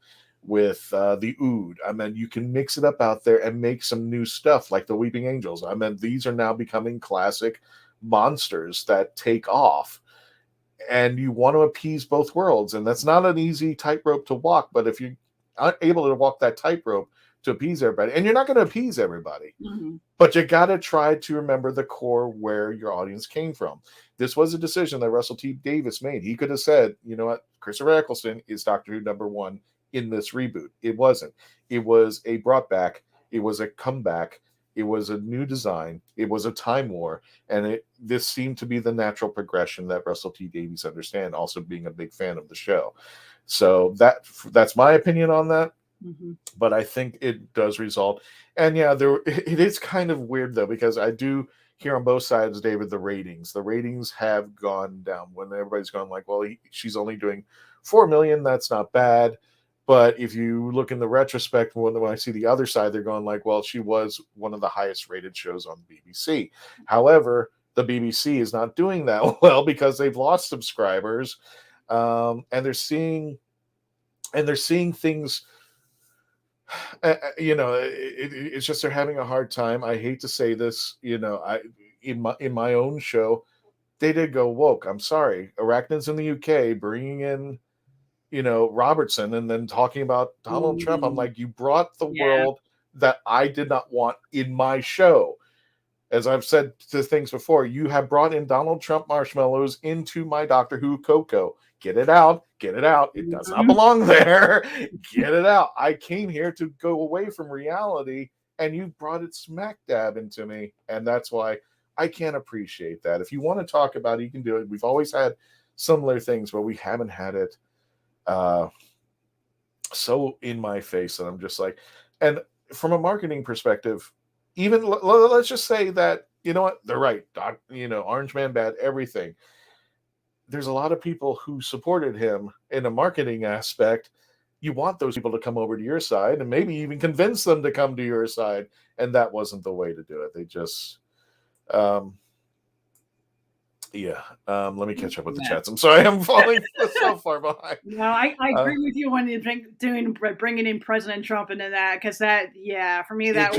with the Ood. I mean, you can mix it up out there and make some new stuff like the Weeping Angels. I mean, these are now becoming classic monsters that take off. And you want to appease both worlds. And that's not an easy tightrope to walk. But if you aren't able to walk that tightrope to appease everybody, and you're not going to appease everybody, but you got to try to remember the core where your audience came from. This was a decision that Russell T. Davies made. He could have said, you know what, Christopher Eccleston is Doctor Who #1 in this reboot. It wasn't. It was a brought back, It was a comeback. It was a new design. It was a time war, and this seemed to be the natural progression that Russell T Davies understand. Also, being a big fan of the show, so that's my opinion on that. Mm-hmm. But I think it does result, and yeah, it is kind of weird though, because I do hear on both sides, David, the ratings have gone down when everybody's gone like, well, she's only doing 4 million. That's not bad. But if you look in the retrospect, when I see the other side, they're going like, well, she was one of the highest rated shows on the BBC. However, the BBC is not doing that well because they've lost subscribers, and they're seeing things. It's just they're having a hard time. I hate to say this, in my own show, they did go woke. I'm sorry, Arachnids in the UK bringing in Robertson and then talking about Donald Trump. I'm like, you brought the world that I did not want in my show. As I've said to things before, you have brought in Donald Trump marshmallows into my Doctor Who cocoa. Get it out. Get it out. It does not belong there. Get it out. I came here to go away from reality, and you brought it smack dab into me. And that's why I can't appreciate that. If you want to talk about it, you can do it. We've always had similar things, but we haven't had it so in my face that I'm just like, and from a marketing perspective, even let's just say that, you know what, they're right. Orange Man bad, everything. There's a lot of people who supported him in a marketing aspect. You want those people to come over to your side and maybe even convince them to come to your side. And that wasn't the way to do it. They just, let me catch up with the chats. I'm sorry, I'm falling so far behind. No, I agree with you when you're bringing in President Trump into that, because for me, that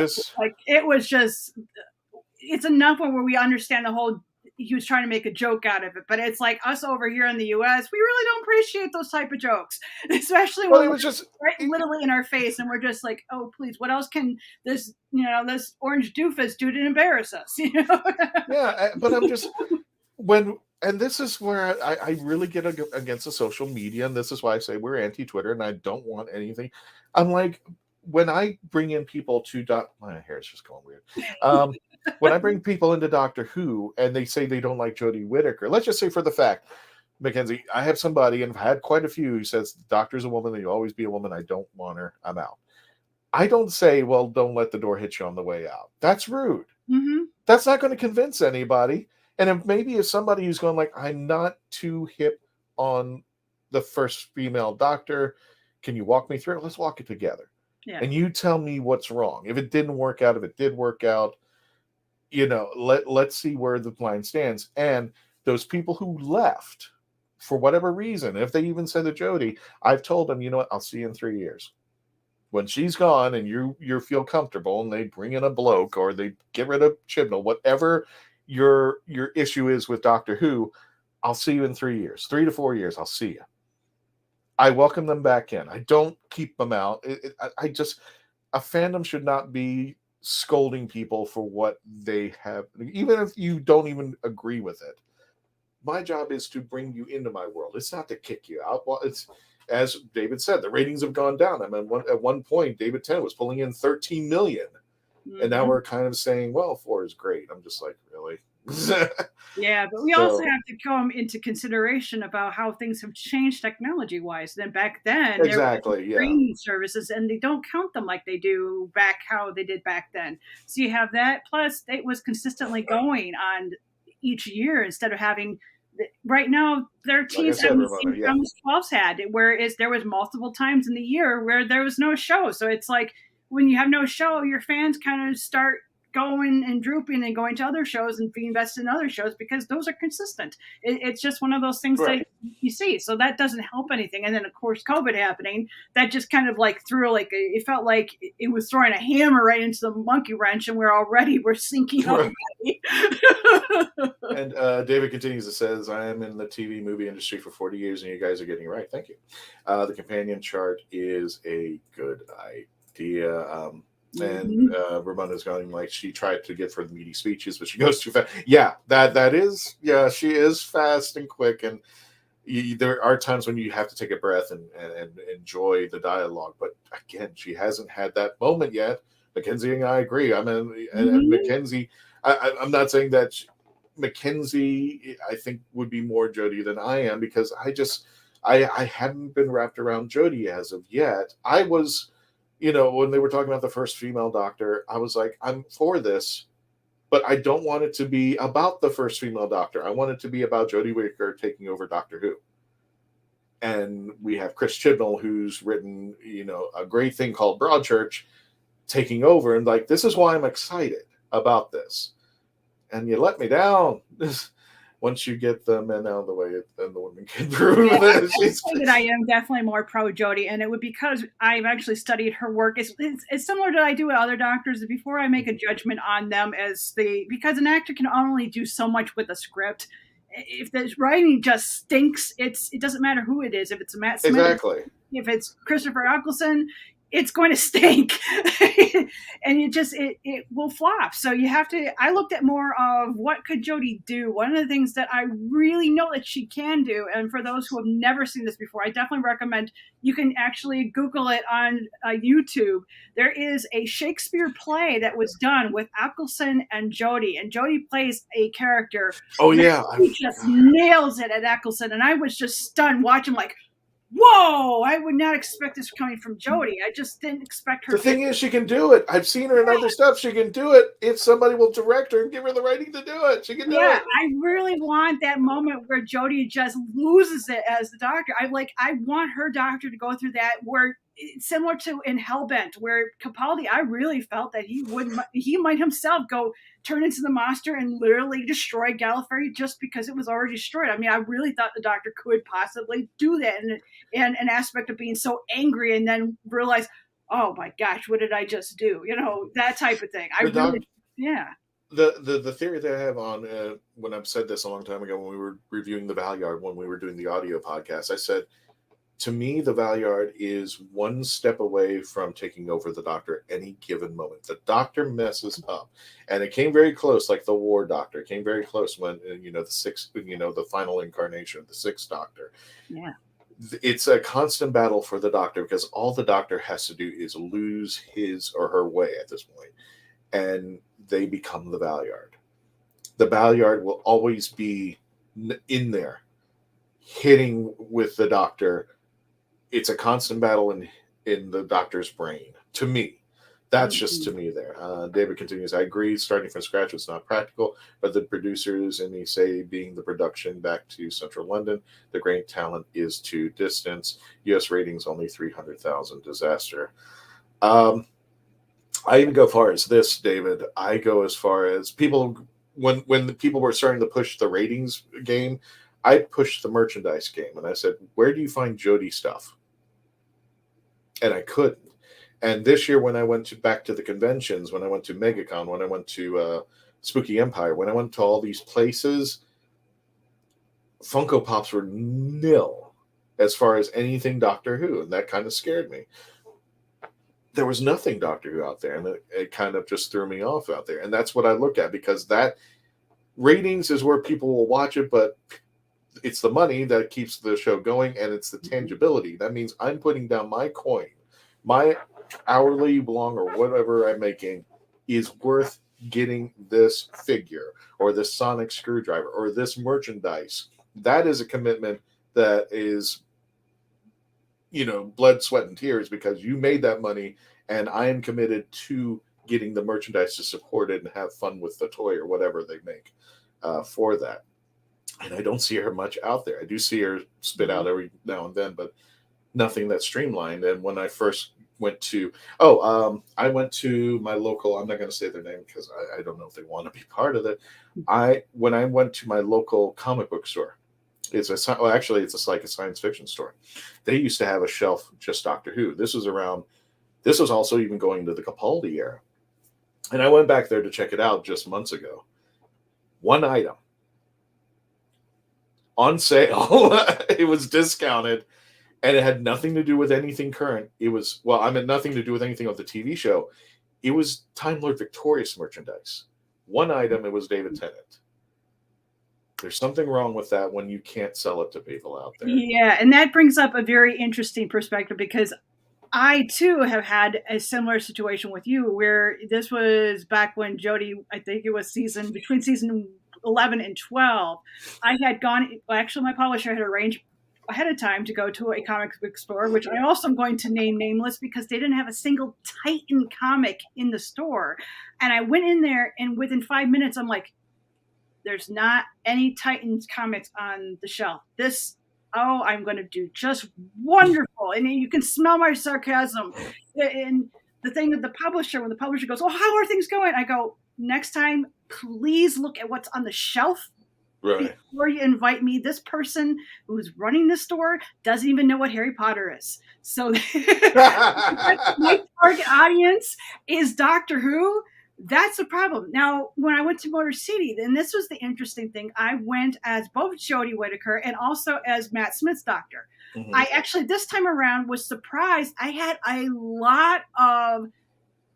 it's enough where we understand the whole. He was trying to make a joke out of it, but it's like us over here in the U.S., we really don't appreciate those type of jokes, especially when it was just literally in our face, and we're just like, oh, please, what else can this orange doofus do to embarrass us? Yeah, but I'm just and this is where I really get against the social media, and this is why I say we're anti-Twitter, and I don't want anything. I'm like, when I bring in people my hair is just going weird. When I bring people into Doctor Who and they say they don't like Jodie Whittaker, let's just say for the fact, Mackenzie, I have somebody, and I've had quite a few, who says the Doctor's a woman, you'll always be a woman, I don't want her, I'm out. I don't say, well, don't let the door hit you on the way out. That's rude. Mm-hmm. That's not going to convince anybody. And if somebody who's going like, I'm not too hip on the first female Doctor, can you walk me through it? Let's walk it together. Yeah. And you tell me what's wrong. If it didn't work out, if it did work out, let's see where the line stands. And those people who left for whatever reason, if they even said to Jodie, I've told them, you know what, I'll see you in 3 years. When she's gone and you feel comfortable, and they bring in a bloke or they get rid of Chibnall, whatever your issue is with Doctor Who, I'll see you in 3 years, 3 to 4 years. I'll see you. I welcome them back in. I don't keep them out. A fandom should not be scolding people for what they have, even if you don't even agree with it. My job is to bring you into my world. It's not to kick you out. Well, it's, as David said, the ratings have gone down. I mean, at one point, David Tennant was pulling in 13 million. Mm-hmm. And now we're kind of saying, well, 4 is great. I'm just like, really? Yeah, but we also have to come into consideration about how things have changed technology-wise. Then back then, exactly, there were streaming services, and they don't count them like they do how they did back then. So you have that. Plus, it was consistently going on each year instead of having. Right now, 13th and the same time as 12's had, whereas there was multiple times in the year where there was no show. So it's like when you have no show, your fans kind of start going and drooping and going to other shows and being invested in other shows because those are consistent. It's just one of those things that you see. So that doesn't help anything. And then, of course, COVID happening, that just kind of like threw it felt like it was throwing a hammer right into the monkey wrench, and we're sinking up. And David continues and says, I am in the TV movie industry for 40 years and you guys are getting it right. Thank you. The companion chart is a good idea. And Ramona's going like she tried to get for the meaty speeches, but she goes too fast. Yeah, that is. Yeah, she is fast and quick, and there are times when you have to take a breath and enjoy the dialogue. But again, she hasn't had that moment yet. Mackenzie and I agree. I mean, and Mhm. Mackenzie, I'm not saying that Mackenzie, I think, would be more Jodie than I am, because I hadn't been wrapped around Jodie as of yet. I was, when they were talking about the first female Doctor, I was like, I'm for this, but I don't want it to be about the first female Doctor. I want it to be about Jodie Whittaker taking over Doctor Who. And we have Chris Chibnall, who's written, a great thing called Broadchurch, taking over. And like, this is why I'm excited about this. And you let me down. Once you get the men out of the way, then the women can prove that I am definitely more pro Jodie, and it would because I've actually studied her work. It's similar to what I do with other doctors. Before I make a judgment on them, because an actor can only do so much with a script. If the writing just stinks, it doesn't matter who it is. If it's Matt Smith, exactly. If it's Christopher Eccleston, it's going to stink. And it will flop. So you have to, I looked at more of what could Jodie do. One of the things that I really know that she can do, and for those who have never seen this before, I definitely recommend you can actually Google it on YouTube. There is a Shakespeare play that was done with Eccleston and Jodie plays a character. Oh yeah. He just nails it at Eccleston. And I was just stunned watching, like, whoa, I would not expect this coming from Jodie. I just didn't expect her. The thing is, she can do it. I've seen her in other stuff. She can do it if somebody will direct her and give her the writing to do it. She can do it. I really want that moment where Jodie just loses it as the Doctor. I want her Doctor to go through that, where similar to in Hellbent, where Capaldi, I really felt that he might himself go turn into the monster and literally destroy Gallifrey just because it was already destroyed. I mean, I really thought the Doctor could possibly do that, and an aspect of being so angry and then realize, oh my gosh, what did I just do? That type of thing. The theory that I have on when I've said this a long time ago when we were reviewing the Valyard, when we were doing the audio podcast, I said, to me, the Valyard is one step away from taking over the Doctor at any given moment. The Doctor messes up, and it came very close, like the War Doctor came very close when the sixth, the final incarnation of the Sixth Doctor. Yeah, it's a constant battle for the Doctor, because all the Doctor has to do is lose his or her way at this point, and they become the Valyard. The Valyard will always be in there, hitting with the Doctor. It's a constant battle in the Doctor's brain. To me, that's just to me there. David continues, I agree, starting from scratch was not practical, but the producers, and he say being the production back to central London, the great talent is to distance. US ratings only 300,000. Disaster. I even go far as this, David. I go as far as people, when the people were starting to push the ratings game, I pushed the merchandise game, and I said, where do you find Jodie stuff? And I couldn't. And this year, when I went back to the conventions, when I went to MegaCon, when I went to Spooky Empire, when I went to all these places, Funko Pops were nil as far as anything Doctor Who, and that kind of scared me. There was nothing Doctor Who out there, and it kind of just threw me off out there. And that's what I look at, because that ratings is where people will watch it, but it's the money that keeps the show going, and it's the tangibility. That means I'm putting down my coin, my hourly belong or whatever I'm making is worth getting this figure or this sonic screwdriver or this merchandise. That is a commitment that is, blood, sweat, and tears, because you made that money, and I am committed to getting the merchandise to support it and have fun with the toy or whatever they make for that. And I don't see her much out there. I do see her spit out every now and then, but nothing that's streamlined. And when I first went to, I went to my local, I'm not going to say their name because I don't know if they want to be part of it. When I went to my local comic book store, it's like a science fiction store. They used to have a shelf just Doctor Who. This was also even going to the Capaldi era. And I went back there to check it out just months ago. One item on sale. It was discounted, and it had nothing to do with anything current. Nothing to do with anything of the TV show. It was Time Lord Victorious merchandise. One item, it was David Tennant. There's something wrong with that when you can't sell it to people out there. Yeah, and that brings up a very interesting perspective, because I too have had a similar situation with you, where this was back when Jodie, I think it was between season 11 and 12. I had gone. Well, actually, my publisher had arranged ahead of time to go to a comic book store, which I also am going to name nameless because they didn't have a single Titan comic in the store. And I went in there, and within 5 minutes, I'm like, "There's not any Titans comics on the shelf. I'm going to do just wonderful." And you can smell my sarcasm. And the thing with the publisher, when the publisher goes, "Oh, how are things going?" I go, "Next time, please look at what's on the shelf before you invite me. This person who's running the store doesn't even know what Harry Potter is." So my target audience is Doctor Who. That's a problem. Now, when I went to Motor City, and this was the interesting thing, I went as both Jodie Whittaker and also as Matt Smith's doctor. Mm-hmm. I actually, this time around, was surprised. I had a lot of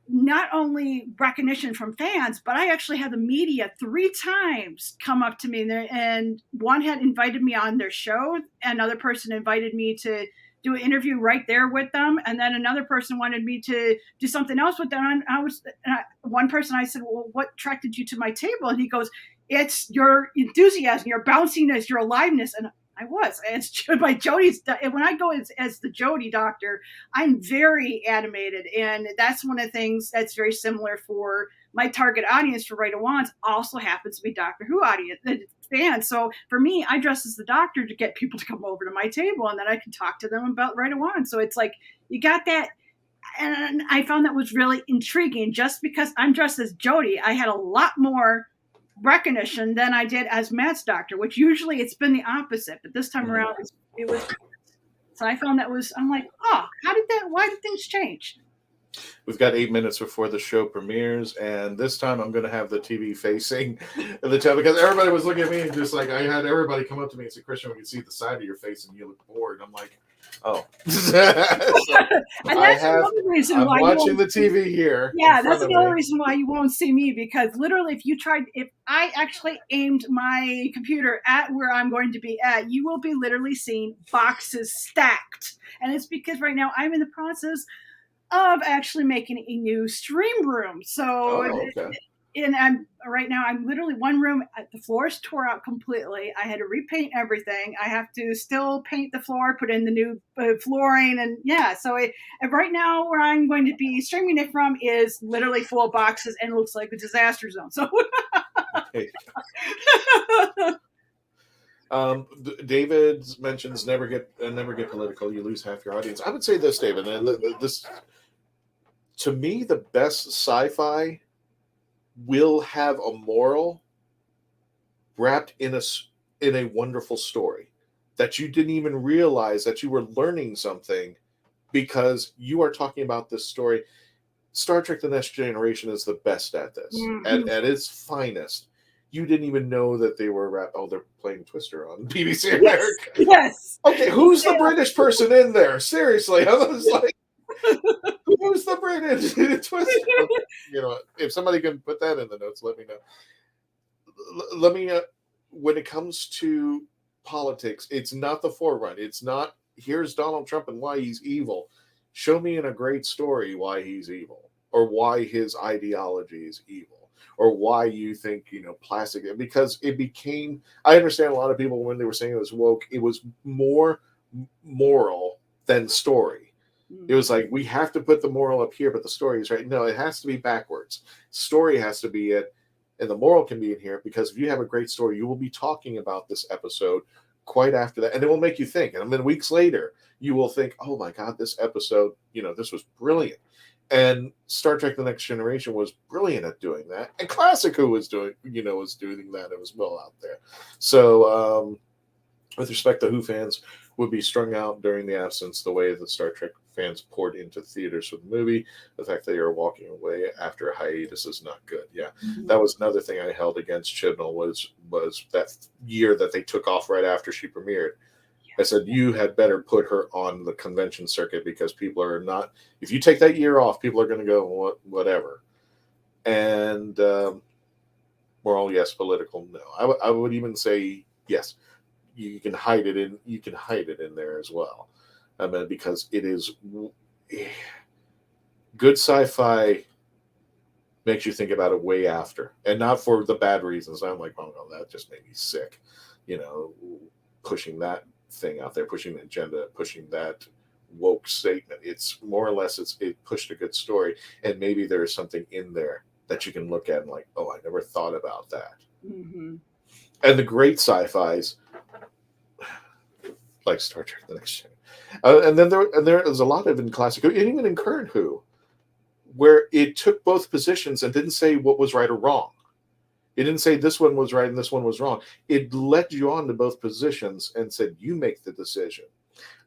not only recognition from fans, but I actually had the media 3 times come up to me, and one had invited me on their show. Another person invited me to do an interview right there with them, and then another person wanted me to do something else with them. One person, I said, "Well, what attracted you to my table?" And he goes, "It's your enthusiasm, your bounciness, your aliveness." And I was. It's by Jodie's. And when I go as the Jodie doctor, I'm very animated, and that's one of the things that's very similar for my target audience for Right of Wands. Also happens to be Doctor Who audience fans. So for me, I dress as the doctor to get people to come over to my table, and then I can talk to them about Right of Wands. So it's like you got that. And I found that was really intriguing. Just because I'm dressed as Jodie, I had a lot more recognition than I did as Matt's doctor, which usually it's been the opposite, but this time around it was. So I found I'm like, oh, why did things change? We've got 8 minutes before the show premieres, and this time I'm going to have the TV facing the top, because everybody was looking at me and just like, I had everybody come up to me and say, "Christian, we can see the side of your face and you look bored." I'm like, oh. So and that's another reason I'm why watching the TV here. Yeah, that's another reason why you won't see me, because literally if I actually aimed my computer at where I'm going to be at, you will be literally seeing boxes stacked. And it's because right now I'm in the process of actually making a new stream room. So, and I'm literally one room, the floor is tore out completely. I had to repaint everything. I have to still paint the floor, put in the new flooring, and so right now where I'm going to be streaming it from is literally full of boxes and looks like a disaster zone. So. David mentions never get political. You lose half your audience. I would say this, David, and this, to me, the best sci-fi will have a moral wrapped in a wonderful story that you didn't even realize that you were learning something because you are talking about this story. Star Trek: The Next Generation is the best at this, at its finest. You didn't even know that they were they're playing Twister on BBC America. Yes. Okay, who's the British person in there? Seriously, I was like, who's the British Twister? If somebody can put that in the notes, let me know. Let me. When it comes to politics, it's not the forerun. It's not here's Donald Trump and why he's evil. Show me in a great story why he's evil, or why his ideology is evil, or why you think, plastic, because it became, I understand a lot of people when they were saying it was woke, it was more moral than story. It was like, we have to put the moral up here, but the story is right. No, it has to be backwards. Story has to be it, and the moral can be in here, because if you have a great story, you will be talking about this episode quite after that, and it will make you think. And then weeks later, you will think, oh my God, this episode, this was brilliant. And Star Trek: The Next Generation was brilliant at doing that. And Classic Who was doing that as well out there. So with respect to Who fans would be strung out during the absence, the way that Star Trek fans poured into theaters for the movie, the fact that they are walking away after a hiatus is not good. Yeah, that was another thing I held against Chibnall was that year that they took off right after she premiered. I said, you had better put her on the convention circuit, because people are not, if you take that year off, people are going to go, whatever. And moral, yes. Political, no. I would even say, yes, you can hide it in there as well. I mean, because good sci-fi makes you think about it way after, and not for the bad reasons. I'm like, oh no, that just made me sick. Pushing that thing out there, pushing the agenda, pushing that woke statement. It's more or less it pushed a good story, and maybe there is something in there that you can look at and like, oh, I never thought about that. Mm-hmm. And the great sci-fis like Star Trek: The Next Generation, and then there is a lot of in classic, and even in current Who, where it took both positions and didn't say what was right or wrong. It didn't say this one was right and this one was wrong. It led you on to both positions and said, you make the decision.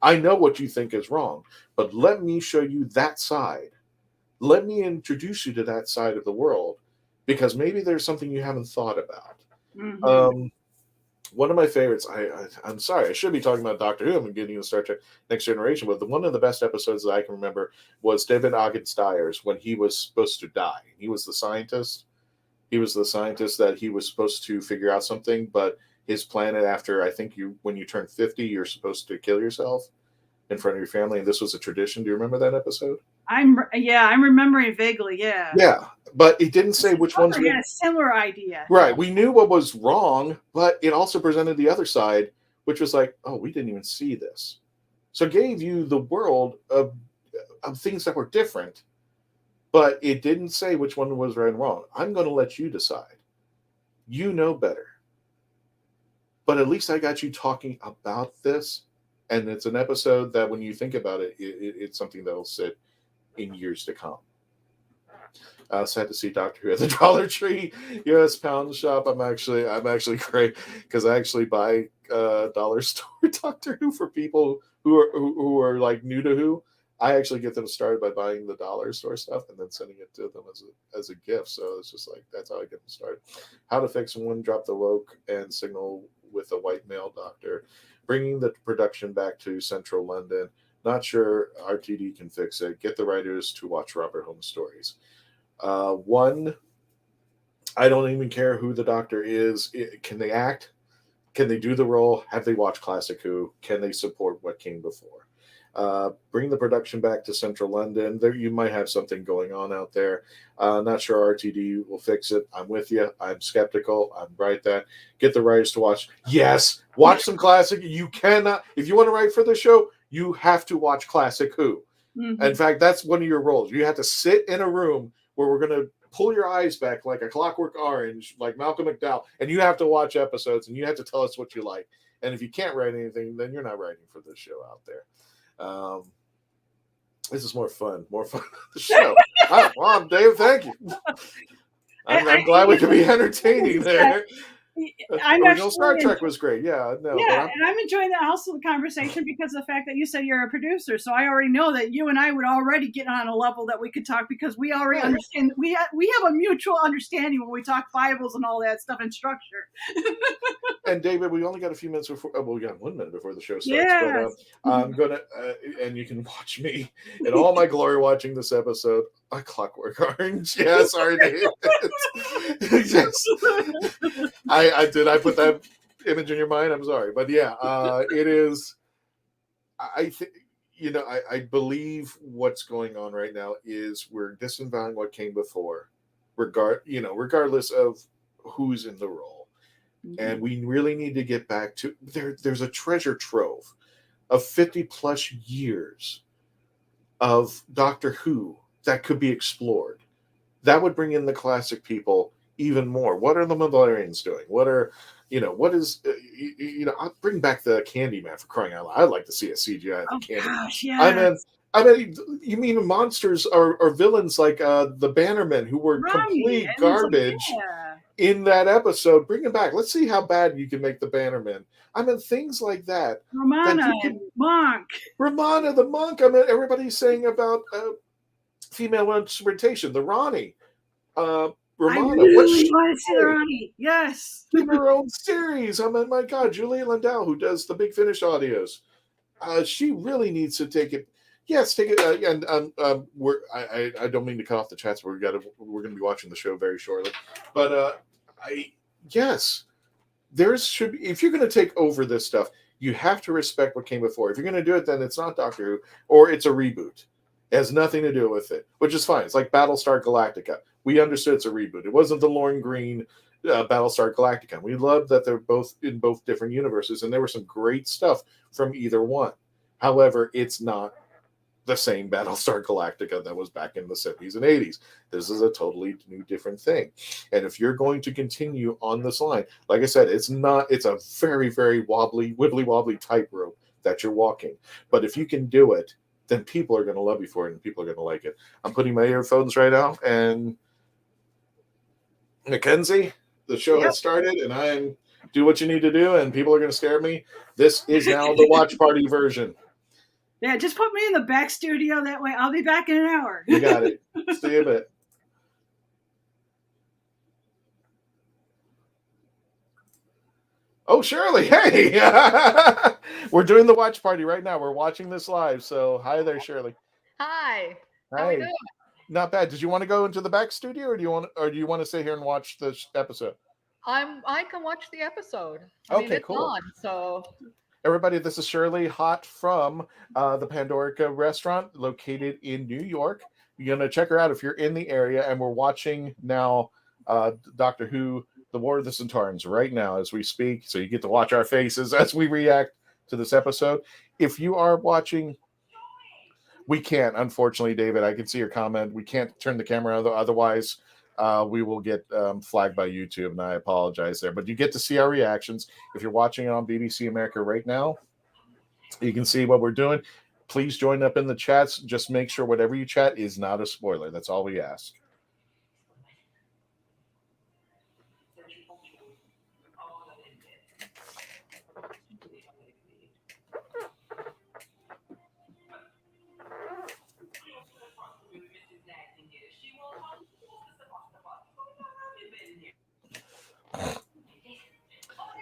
I know what you think is wrong, but let me show you that side. Let me introduce you to that side of the world, because maybe there's something you haven't thought about. Mm-hmm. One of my favorites, I'm sorry, I should be talking about Doctor Who. I'm getting into Star Trek Next Generation, but one of the best episodes that I can remember was David Ogden Stiers when he was supposed to die. He was the scientist. He was the scientist that he was supposed to figure out something, but his planet, after, I think when you turn 50, you're supposed to kill yourself in front of your family, and this was a tradition. Do you remember that episode? I'm remembering vaguely. Yeah. Yeah, but it didn't say which ones. We had a similar idea. Right, we knew what was wrong, but it also presented the other side, which was like, oh, we didn't even see this. So it gave you the world of things that were different, but it didn't say which one was right and wrong. I'm going to let you decide. You know better. But at least I got you talking about this, and it's an episode that when you think about it, it's something that will sit in years to come. Sad to see Doctor Who at the Dollar Tree U.S. Pound Shop. I'm actually great because I actually buy dollar store Doctor Who for people who are like new to Who. I actually get them started by buying the dollar store stuff and then sending it to them as a gift. So it's just like, that's how I get them started. How to fix one, drop the woke and signal with a white male doctor, bringing the production back to central London. Not sure RTD can fix it. Get the writers to watch Robert Holmes stories. One, I don't even care who the doctor is. Can they act? Can they do the role? Have they watched classic Who? Can they support what came before? Bring the production back to central London. There, you might have something going on out there. Not sure RTD will fix it. I'm with you. I'm skeptical. I'm right that. Get the writers to watch. Yes, watch some classic. You cannot, if you want to write for the show, you have to watch classic Who. Mm-hmm. In fact, that's one of your roles. You have to sit in a room where we're going to pull your eyes back like a Clockwork Orange, like Malcolm McDowell, and you have to watch episodes and you have to tell us what you like. And if you can't write anything, then you're not writing for this show out there. This is more fun than the show. Well, Dave, thank you. I'm glad we can be entertaining there. Original Star Trek was great. Yeah, no. Yeah, and I'm enjoying that also the conversation because of the fact that you said you're a producer. So I already know that you and I would already get on a level that we could talk because we already understand. We have a mutual understanding when we talk Bibles and all that stuff and structure. And David, we only got a few minutes before. We got 1 minute before the show starts. Yes. But I'm gonna, and you can watch me in all my glory watching this episode. A Clockwork Orange. Yeah, sorry, Dave. Yes. I put that image in your mind? I'm sorry, but yeah, it is. I think I believe what's going on right now is we're disavowing what came before, regardless of who's in the role, and we really need to get back to There's a treasure trove of 50 plus years of Doctor Who that could be explored. That would bring in the classic people even more. What are the Valerians doing? What I'll bring back the Candyman for crying out loud. I'd like to see a CGI of the Candyman. Gosh, yes. I mean, you mean monsters or villains like the Bannermen who were complete garbage in that episode. Bring them back. Let's see how bad you can make the Bannermen. I mean, things like that. Romana the monk. I mean, everybody's saying about female interpretation. The Ronnie. Romana, I really want to see the Ronnie. Yes. In her own series. I mean, my God, Julia Landau, who does the Big Finish audios, she really needs to take it. Yes, take it. And I don't mean to cut off the chats. We're going to be watching the show very shortly. But there should be. If you're going to take over this stuff, you have to respect what came before. If you're going to do it, then it's not Doctor Who or it's a reboot. It has nothing to do with it, which is fine. It's like Battlestar Galactica. We understood it's a reboot. It wasn't the Lorne Green Battlestar Galactica. We loved that they're both in both different universes, and there was some great stuff from either one. However, it's not the same Battlestar Galactica that was back in the 70s and 80s. This is a totally new, different thing. And if you're going to continue on this line, like I said, it's a very, very wobbly, wibbly wobbly tightrope that you're walking. But if you can do it, then people are going to love you for it and people are going to like it. I'm putting my earphones right now, and Mackenzie, the show has started, and I'm do what you need to do, and people are going to scare me. This is now the watch party version. Yeah, just put me in the back studio. That way I'll be back in an hour. You got it. See you a bit. Oh, Shirley. Hey. We're doing the watch party right now. We're watching this live. So hi there, Shirley. Hi. How are you doing? Not bad. Did you want to go into the back studio, or do you want to sit here and watch this episode? I can watch the episode. I Okay, mean, it's cool. on, so everybody, this is Shirley, hot from the Pandorica restaurant located in New York. You're going to check her out if you're in the area. And we're watching now Doctor Who, The War of the Sontarans right now as we speak. So you get to watch our faces as we react to this episode. If you are watching, we can't, unfortunately, David, I can see your comment. We can't turn the camera, otherwise we will get flagged by YouTube, and I apologize there. But you get to see our reactions. If you're watching it on BBC America right now, you can see what we're doing. Please join up in the chats. Just make sure whatever you chat is not a spoiler. That's all we ask.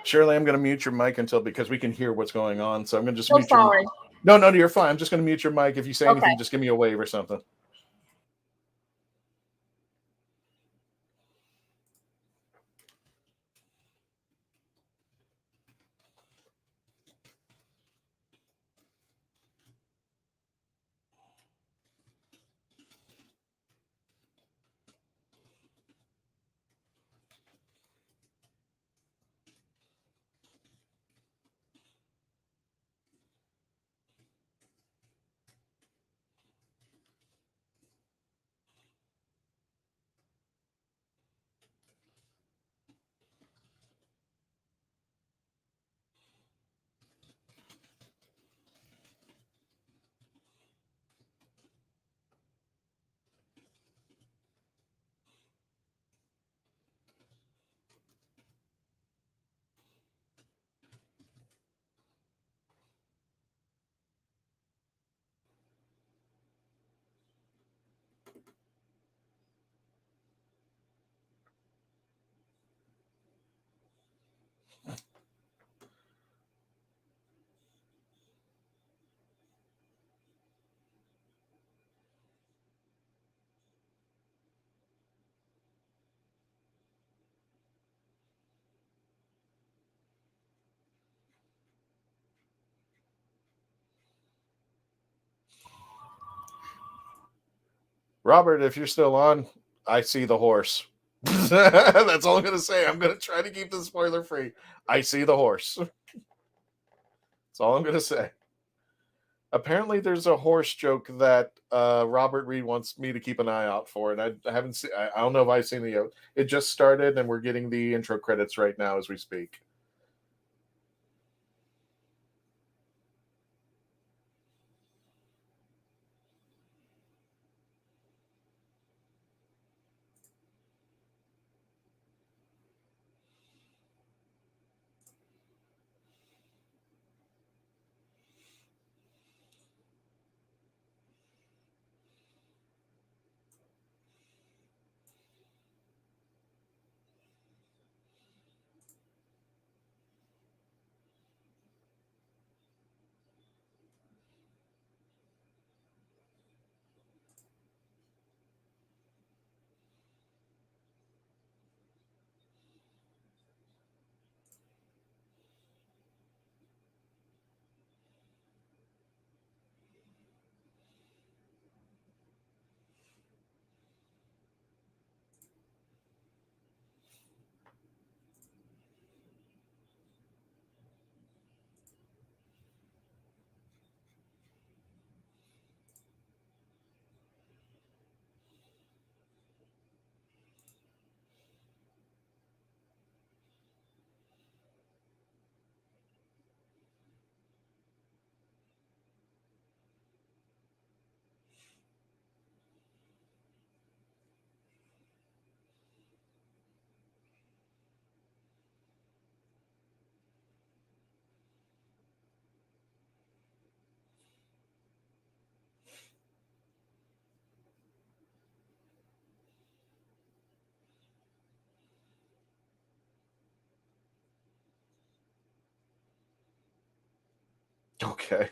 Shirley, I'm going to mute your mic because we can hear what's going on. So I'm going to just mute sorry. your No, you're fine. I'm just going to mute your mic. If you say anything, just give me a wave or something. Robert, if you're still on, I see the horse. That's all I'm going to say. I'm going to try to keep this spoiler free. I see the horse. That's all I'm going to say. Apparently, there's a horse joke that Robert Reed wants me to keep an eye out for, and I haven't seen. I don't know if I've seen it. It just started, and we're getting the intro credits right now as we speak. Okay.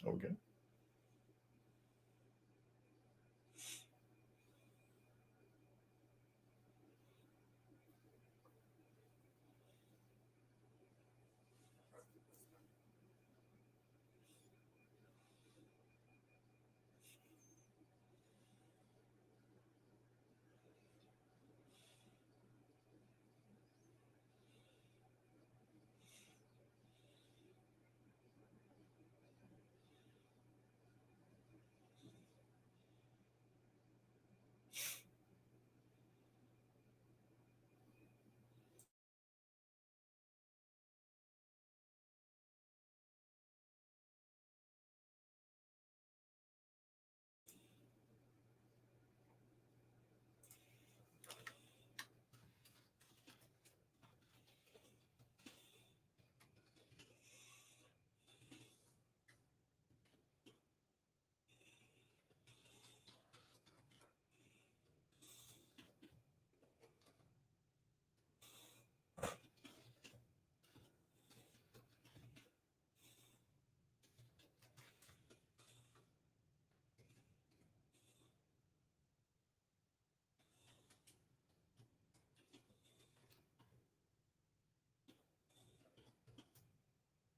Okay.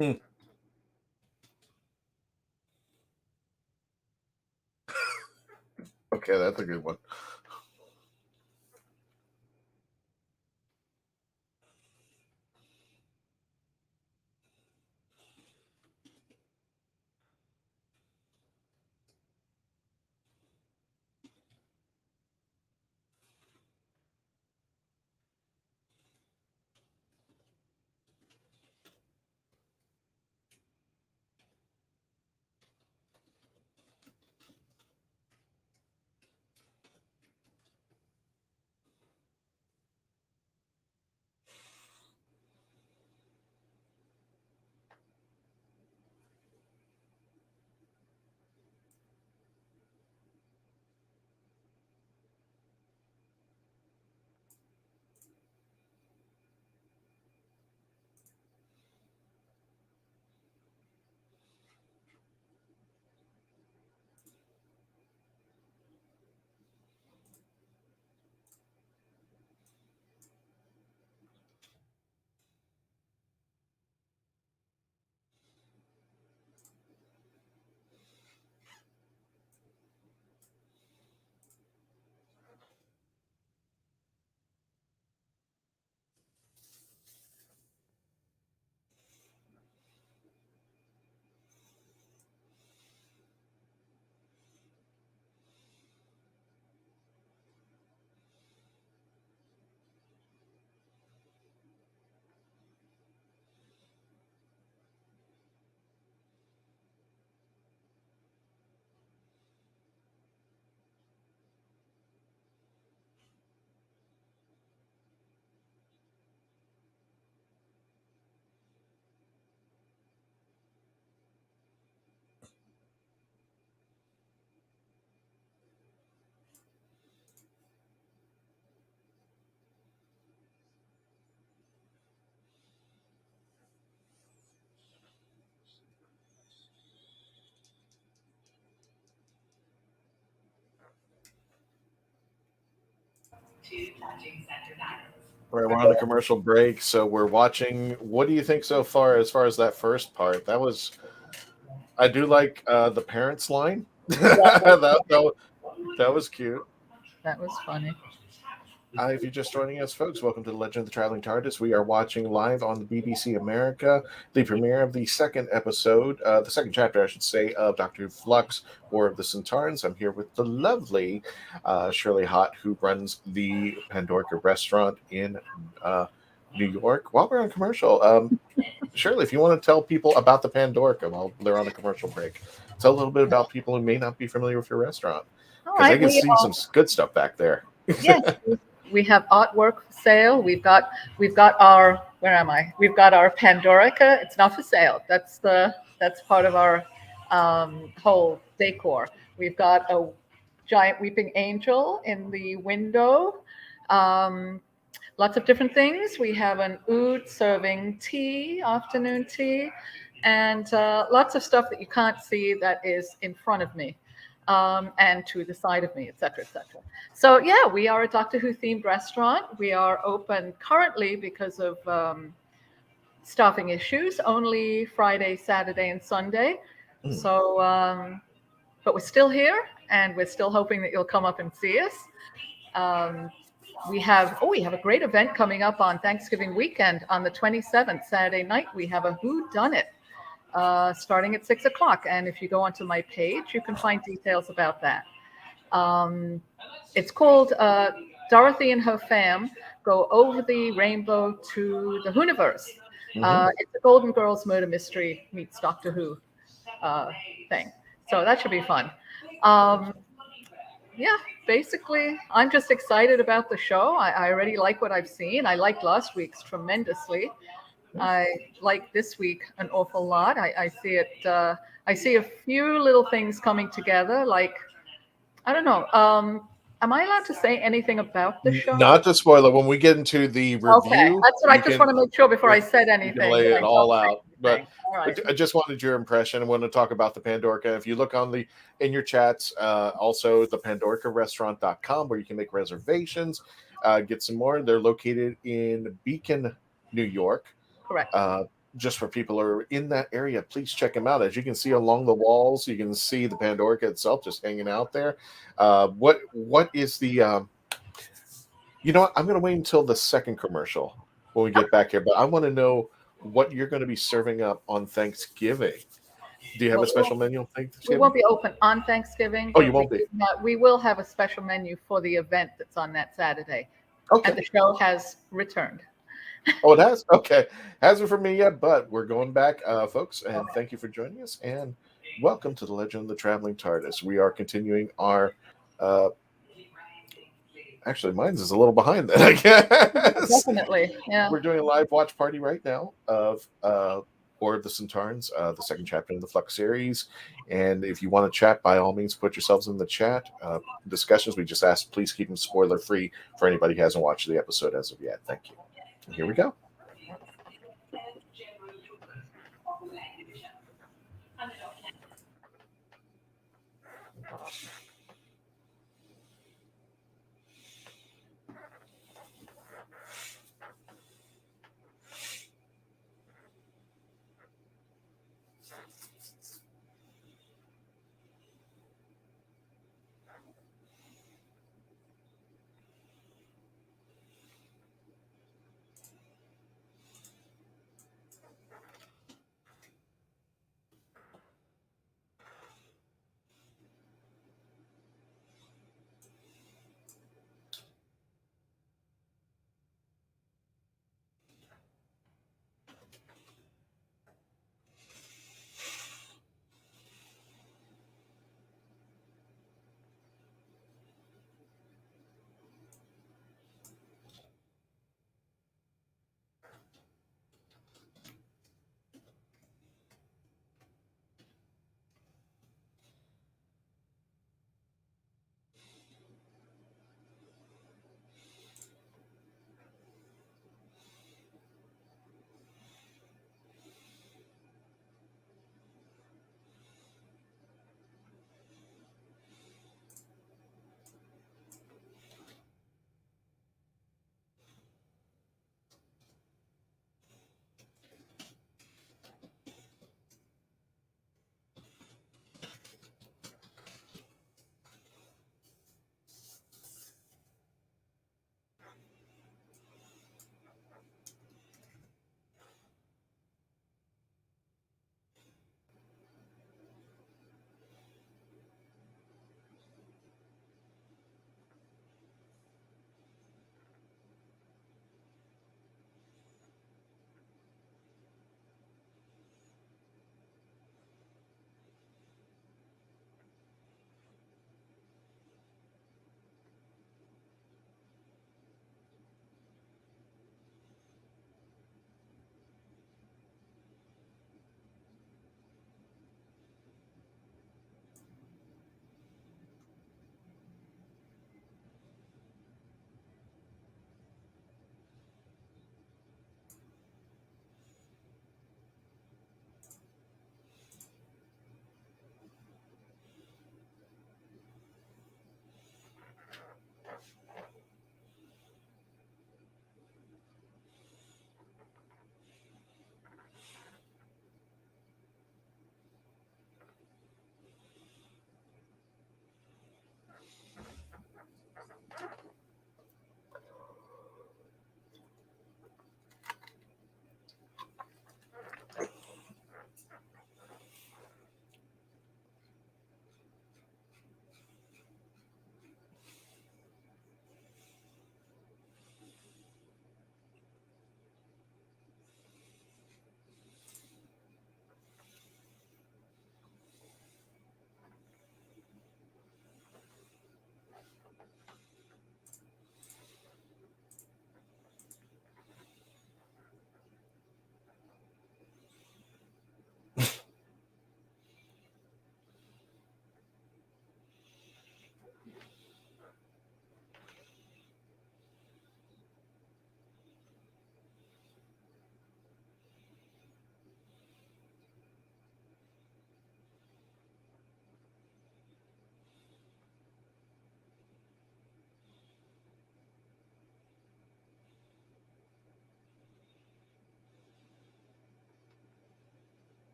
Hmm. Okay, that's a good one. All right, we're on a commercial break, so we're watching. What do you think so far as that first part? I do like the parents line. That was cute. That was funny. If you're just joining us, folks, welcome to the Legend of the Traveling TARDIS. We are watching live on the BBC America the premiere of the second episode, the second chapter, I should say, of Doctor Who Flux, War of the Sontarans. I'm here with the lovely Shirley Hott, who runs the Pandorica restaurant in New York. While we're on commercial, Shirley, if you want to tell people about the Pandorica while they're on a commercial break, tell a little bit about people who may not be familiar with your restaurant. Because I can see some good stuff back there. Yes, we have artwork for sale. We've got our, where am I? We've got our Pandorica. It's not for sale. That's part of our whole decor. We've got a giant weeping angel in the window. Lots of different things. We have an oud serving tea, afternoon tea, and lots of stuff that you can't see that is in front of me. And to the side of me, et cetera, et cetera. So yeah, we are a Doctor Who themed restaurant. We are open currently because of staffing issues, only Friday, Saturday, and Sunday. So, but we're still here, and we're still hoping that you'll come up and see us. We have a great event coming up on Thanksgiving weekend on the 27th, Saturday night. We have a Who Done It. Starting at 6 o'clock. And if you go onto my page, you can find details about that. It's called Dorothy and Her Fam Go Over the Rainbow to the WHOniverse. It's a Golden Girls murder mystery meets Doctor Who thing. So that should be fun. Yeah, basically, I'm just excited about the show. I already like what I've seen. I liked last week's tremendously. I like this week an awful lot. I see it. I see a few little things coming together. Like, I don't know. Am I allowed to say anything about the show? Not to spoil it. When we get into the review, okay, that's what I just want to make sure before I said anything. You can lay it all out. But right. I just wanted your impression. I want to talk about the Pandorica. If you look in your chats, also the PandoricaRestaurant.com, where you can make reservations, get some more. They're located in Beacon, New York. Correct. Just for people who are in that area, please check them out. As you can see along the walls, you can see the Pandorica itself just hanging out there. What is the? You know what? I'm going to wait until the second commercial when we get back here. But I want to know what you're going to be serving up on Thanksgiving. Do you have a special menu on Thanksgiving? We won't be open on Thanksgiving. Oh, you won't be? We will have a special menu for the event that's on that Saturday. Okay. And the show has returned. Oh, it has? Okay. Hasn't for me yet, but we're going back, folks. And thank you for joining us. And welcome to the Legend of the Traveling TARDIS. We are continuing our... actually, mine's is a little behind that, I guess. Definitely, yeah. We're doing a live watch party right now of War of the Sontarans, the second chapter in the Flux series. And if you want to chat, by all means, put yourselves in the chat. Discussions, we just ask, please keep them spoiler-free for anybody who hasn't watched the episode as of yet. Thank you. And here we go.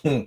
Hmm.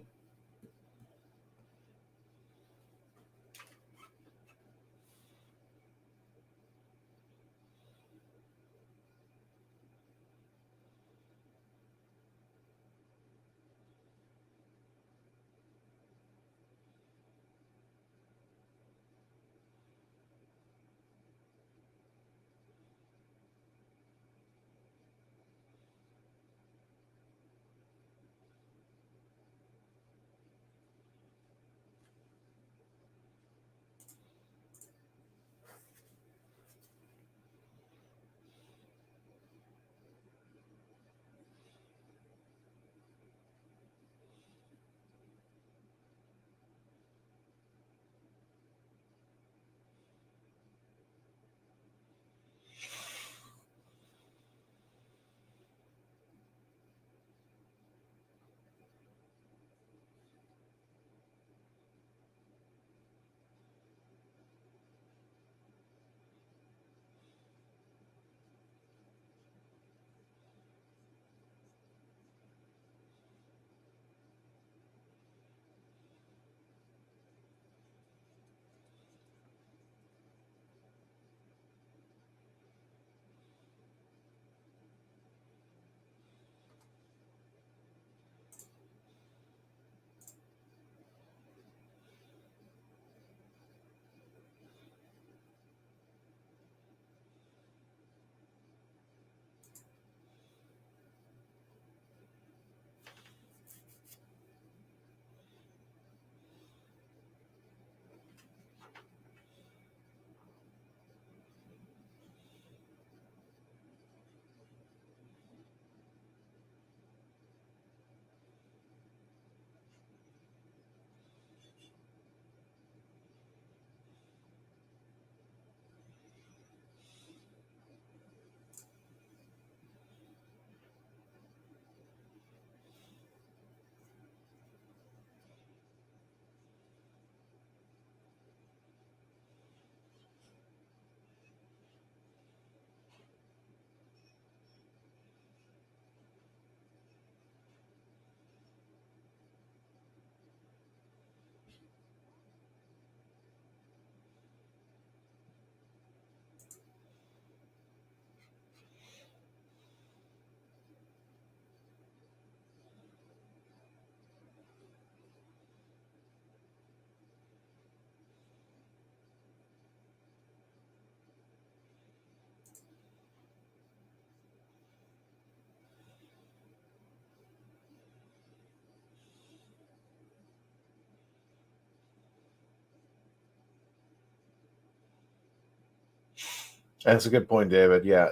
That's a good point, David. Yeah,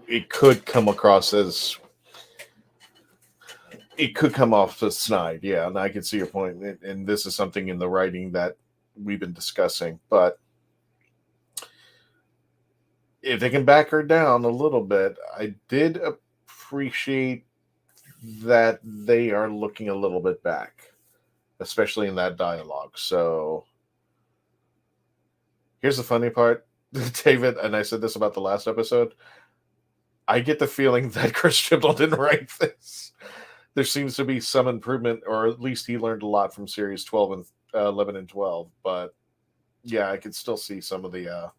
it could come across as it could come off as snide. Yeah, and I can see your point. And this is something in the writing that we've been discussing. But if they can back her down a little bit, I did appreciate that they are looking a little bit back, especially in that dialogue. So here's the funny part, David, and I said this about the last episode. I get the feeling that Chris Chibnall didn't write this. There seems to be some improvement, or at least he learned a lot from series 12 and 11 and 12. But yeah, I could still see some of the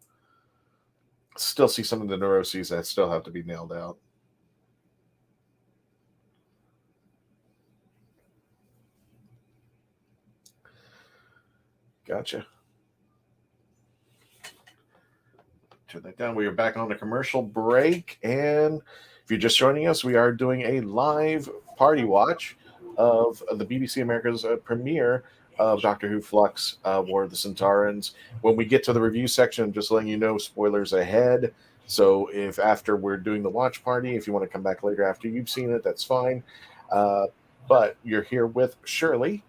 neuroses that still have to be nailed out. Gotcha. Turn that down. We are back on the commercial break, and if you're just joining us, we are doing a live party watch of the BBC America's premiere of Doctor Who Flux, War of the Sontarans. When we get to the review section, I'm just letting you know, spoilers ahead. So if after we're doing the watch party, if you want to come back later after you've seen it, that's fine. But you're here with Shirley.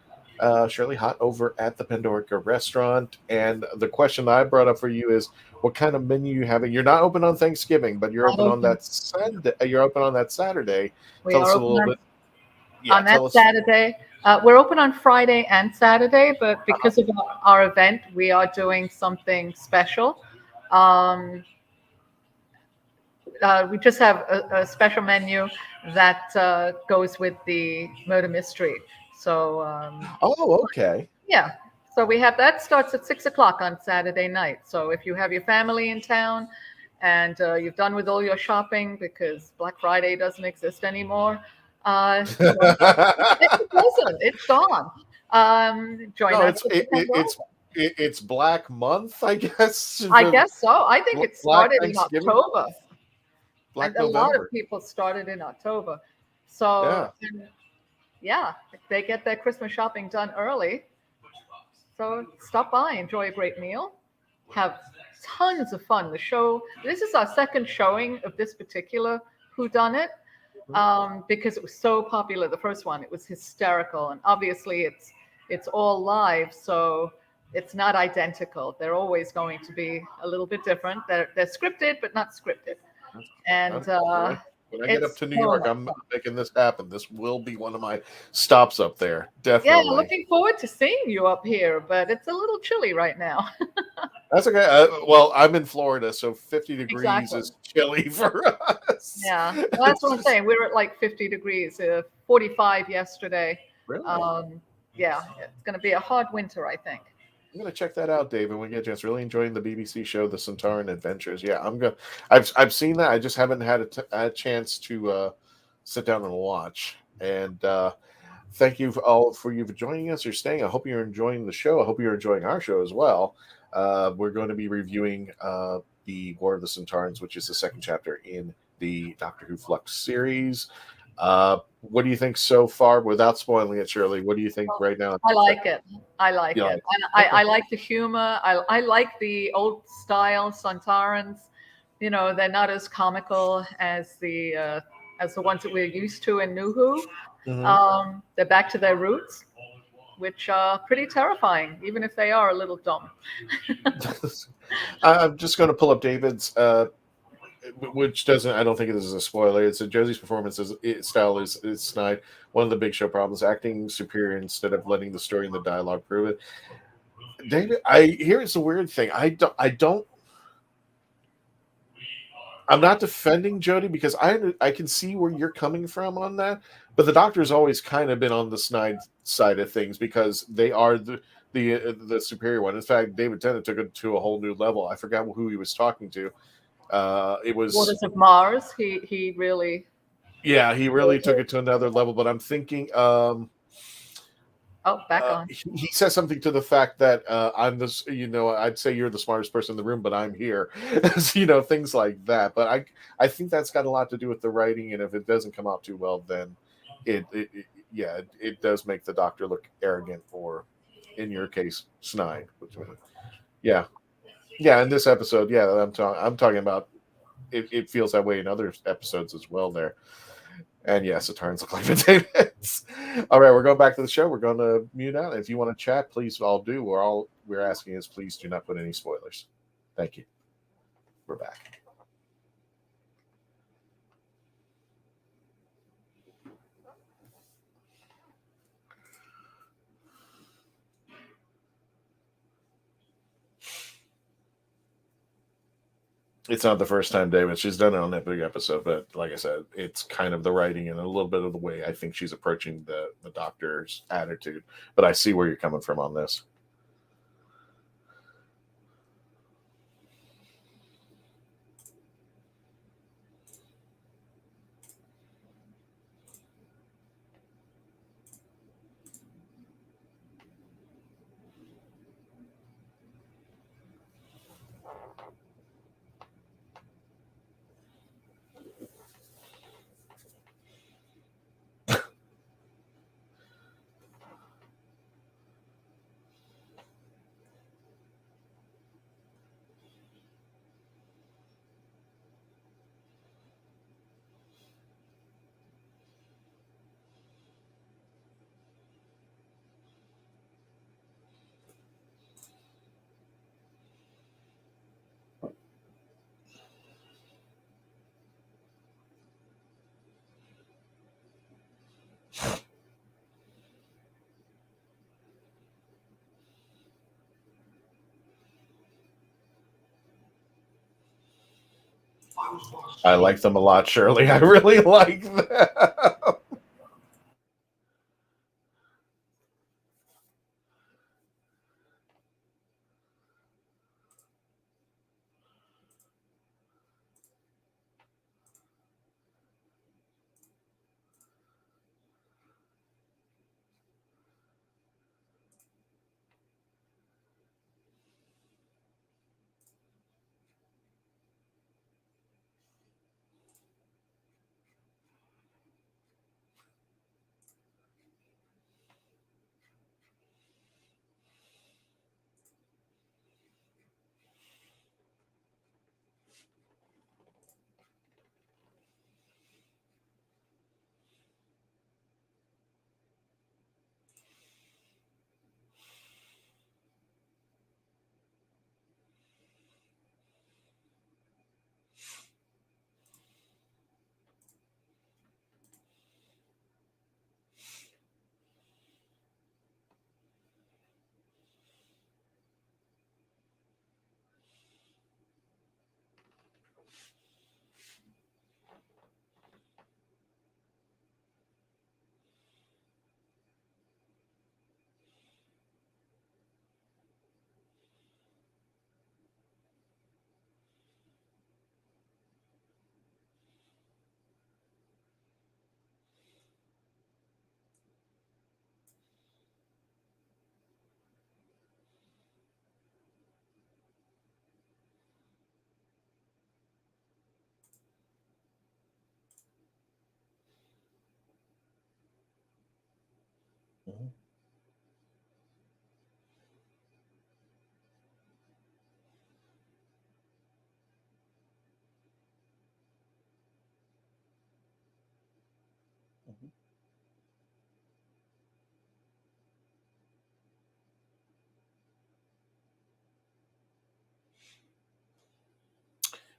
Shirley Hot over at the Pandorica restaurant. And the question I brought up for you is, what kind of menu you having? You're not open on Thanksgiving, but you're open on that Sunday. You're open on that Saturday. Tell us a little bit. Yeah, on that Saturday. We're open on Friday and Saturday, but because of our event, we are doing something special. We just have a special menu that goes with the murder mystery. So Oh, okay. yeah. So we have that starts at 6 o'clock on Saturday night. So if you have your family in town and you've done with all your shopping because Black Friday doesn't exist anymore, it doesn't. It's gone. Join No, us. it's Black Month, I guess. I guess so. I think it Black started in Thanksgiving, October. Black And a lot of November. people started in October. So yeah, they get their Christmas shopping done early. So stop by, enjoy a great meal, have tons of fun. The show, this is our second showing of this particular whodunit, because it was so popular. The first one, it was hysterical. And obviously it's all live, so it's not identical. They're always going to be a little bit different. They're scripted, but not scripted. And when I get up to New York, I'm making this happen. This will be one of my stops up there. Definitely. Yeah, looking forward to seeing you up here, but it's a little chilly right now. That's okay. Well, I'm in Florida, so 50 degrees is chilly for us. Yeah, well, that's what I'm saying. We're at like 50 degrees, 45 yesterday. Really? Yeah, it's going to be a hard winter, I think. I'm gonna check that out, Dave, when we get a chance. Really enjoying the BBC show, The Sontaran Adventures. Yeah, I'm gonna. I've seen that. I just haven't had a chance to sit down and watch. And thank you all for joining us or staying. I hope you're enjoying the show. I hope you're enjoying our show as well. We're going to be reviewing the War of the Sontarans, which is the second chapter in the Doctor Who Flux series. What do you think so far, without spoiling it, Shirley? What do you think right now? I like it. I like it. I like the humor. I like the old style Sontarans. You know, they're not as comical as the ones that we're used to in New Who. Mm-hmm. They're back to their roots, which are pretty terrifying, even if they are a little dumb. I'm just going to pull up David's, which doesn't, I don't think this is a spoiler. It's Jodie's performance style is snide. One of the big show problems, acting superior instead of letting the story and the dialogue prove it. David, here's the weird thing. I'm not defending Jodie because I can see where you're coming from on that, but the Doctor's always kind of been on the snide side of things because they are the superior one. In fact, David Tennant took it to a whole new level. I forgot who he was talking to. It was Waters of Mars. He really. Yeah, he really took it to another level. But I'm thinking. Back on. He says something to the fact that I'm this. I'd say you're the smartest person in the room, but I'm here. Things like that. But I think that's got a lot to do with the writing, and if it doesn't come out too well, then it does make the Doctor look arrogant, or in your case, snide. Yeah. In this episode, I'm talking about. It feels that way in other episodes as well. There. And yes, Sontarans look like potatoes. All right, we're going back to the show. We're going to mute out. If you want to chat, please all do. We're asking is please do not put any spoilers. Thank you. We're back. It's not the first time, David. She's done it on that big episode, but like I said, it's kind of the writing and a little bit of the way I think she's approaching the Doctor's attitude. But I see where you're coming from on this. I like them a lot, Shirley. I really like them. Mhm. Mhm.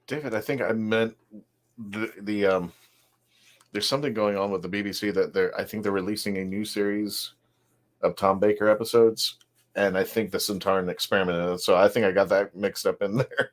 David, I think I meant the there's something going on with the BBC that I think they're releasing a new series of Tom Baker episodes, and I think the Sontaran experiment in it. So I think I got that mixed up in there.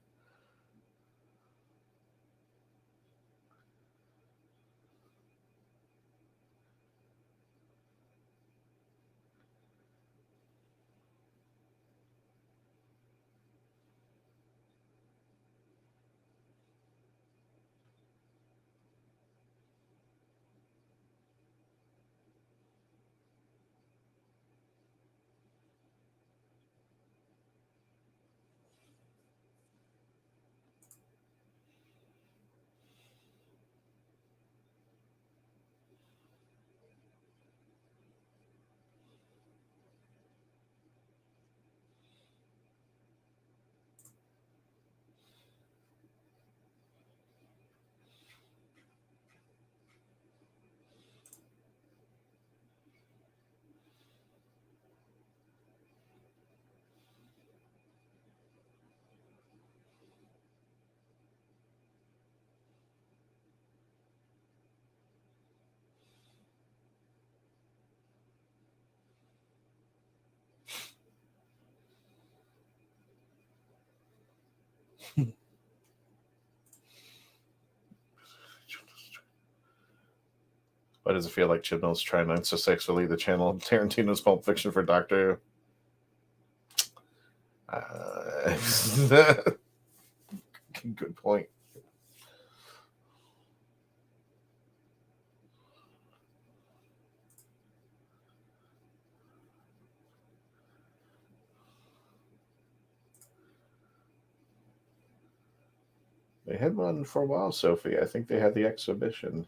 Why does it feel like Chibnall's trying to unsuccessfully the channel of Tarantino's Pulp Fiction for Doctor Who? Good point. They had one for a while, Sophie. I think they had the exhibition.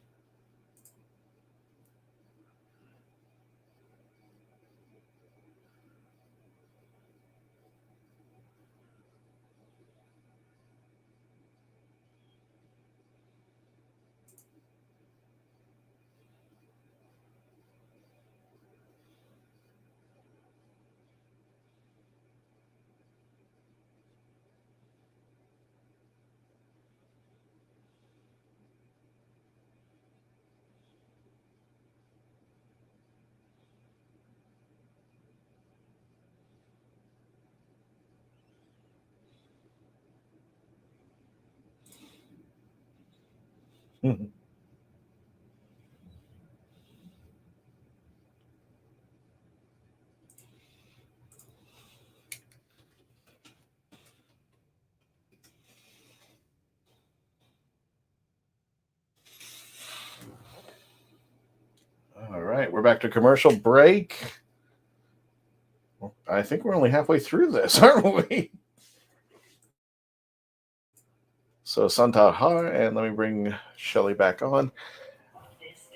All right, we're back to commercial break. I think we're only halfway through this, aren't we? So Santar, and let me bring Shelley back on.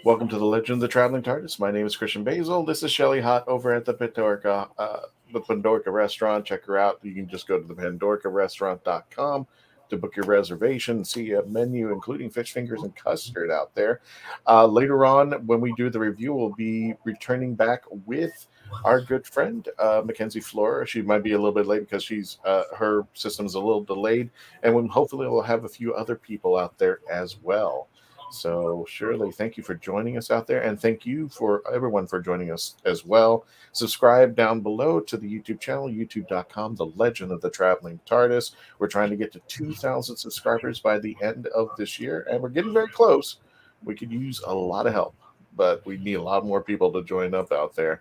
Welcome to the Legend of the Traveling TARDIS. My name is Christian Basil. This is Shelley Hott over at the Pandorica restaurant. Check her out. You can just go to the PandoricaRestaurant.com to book your reservation, see a menu including fish fingers and custard out there. Later on, when we do the review, we'll be returning back with our good friend Mackenzie Flora. She might be a little bit late because she's her system's a little delayed, and hopefully we'll have a few other people out there as well. So Shirley, thank you for joining us out there, and thank you for everyone for joining us as well. Subscribe down below to the YouTube channel, youtube.com, The Legend of the Traveling TARDIS. We're trying to get to 2,000 subscribers by the end of this year, and we're getting very close. We could use a lot of help, but we need a lot more people to join up out there.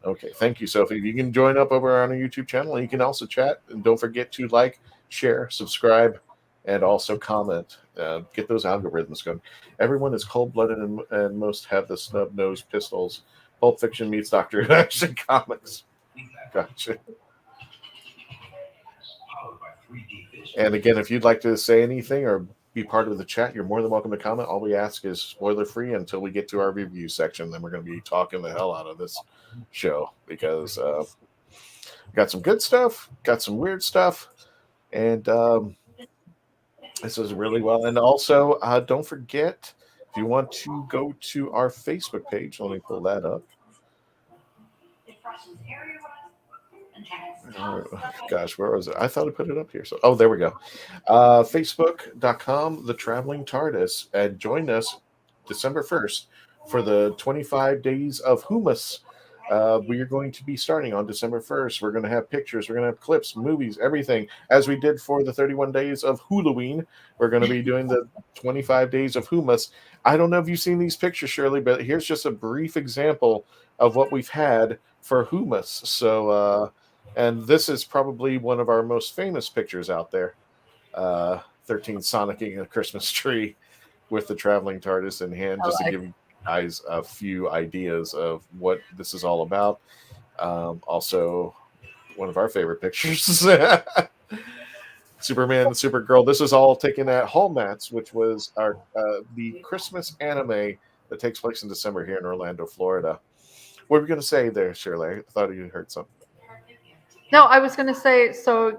Okay, thank you, Sophie. You can join up over on our YouTube channel, and you can also chat. And don't forget to like, share, subscribe, and also comment. Get those algorithms going. Everyone is cold-blooded, and most have the snub-nosed pistols. Pulp Fiction meets Doctor Who Action Comics. Gotcha. And again, if you'd like to say anything or be part of the chat, you're more than welcome to comment. All we ask is spoiler free until we get to our review section. Then we're going to be talking the hell out of this show because got some good stuff, got some weird stuff, and this is really well. And also, don't forget, if you want to go to our Facebook page, let me pull that up. Gosh, where was it? I thought I put it up here. So, there we go. Facebook.com, The Traveling TARDIS, and join us December 1st for the 25 days of Humus. We are going to be starting on December 1st. We're going to have pictures, we're going to have clips, movies, everything. As we did for the 31 days of Halloween, we're going to be doing the 25 days of Humus. I don't know if you've seen these pictures, Shirley, but here's just a brief example of what we've had for Humus. So, and this is probably one of our most famous pictures out there. 13 sonicking a Christmas tree with the Traveling TARDIS in hand, just to give you guys a few ideas of what this is all about. Also, one of our favorite pictures, Superman and Supergirl. This is all taken at Hallmats, which was our the Christmas anime that takes place in December here in Orlando, Florida. What were we going to say there, Shirley? I thought you heard something. No, I was going to say, so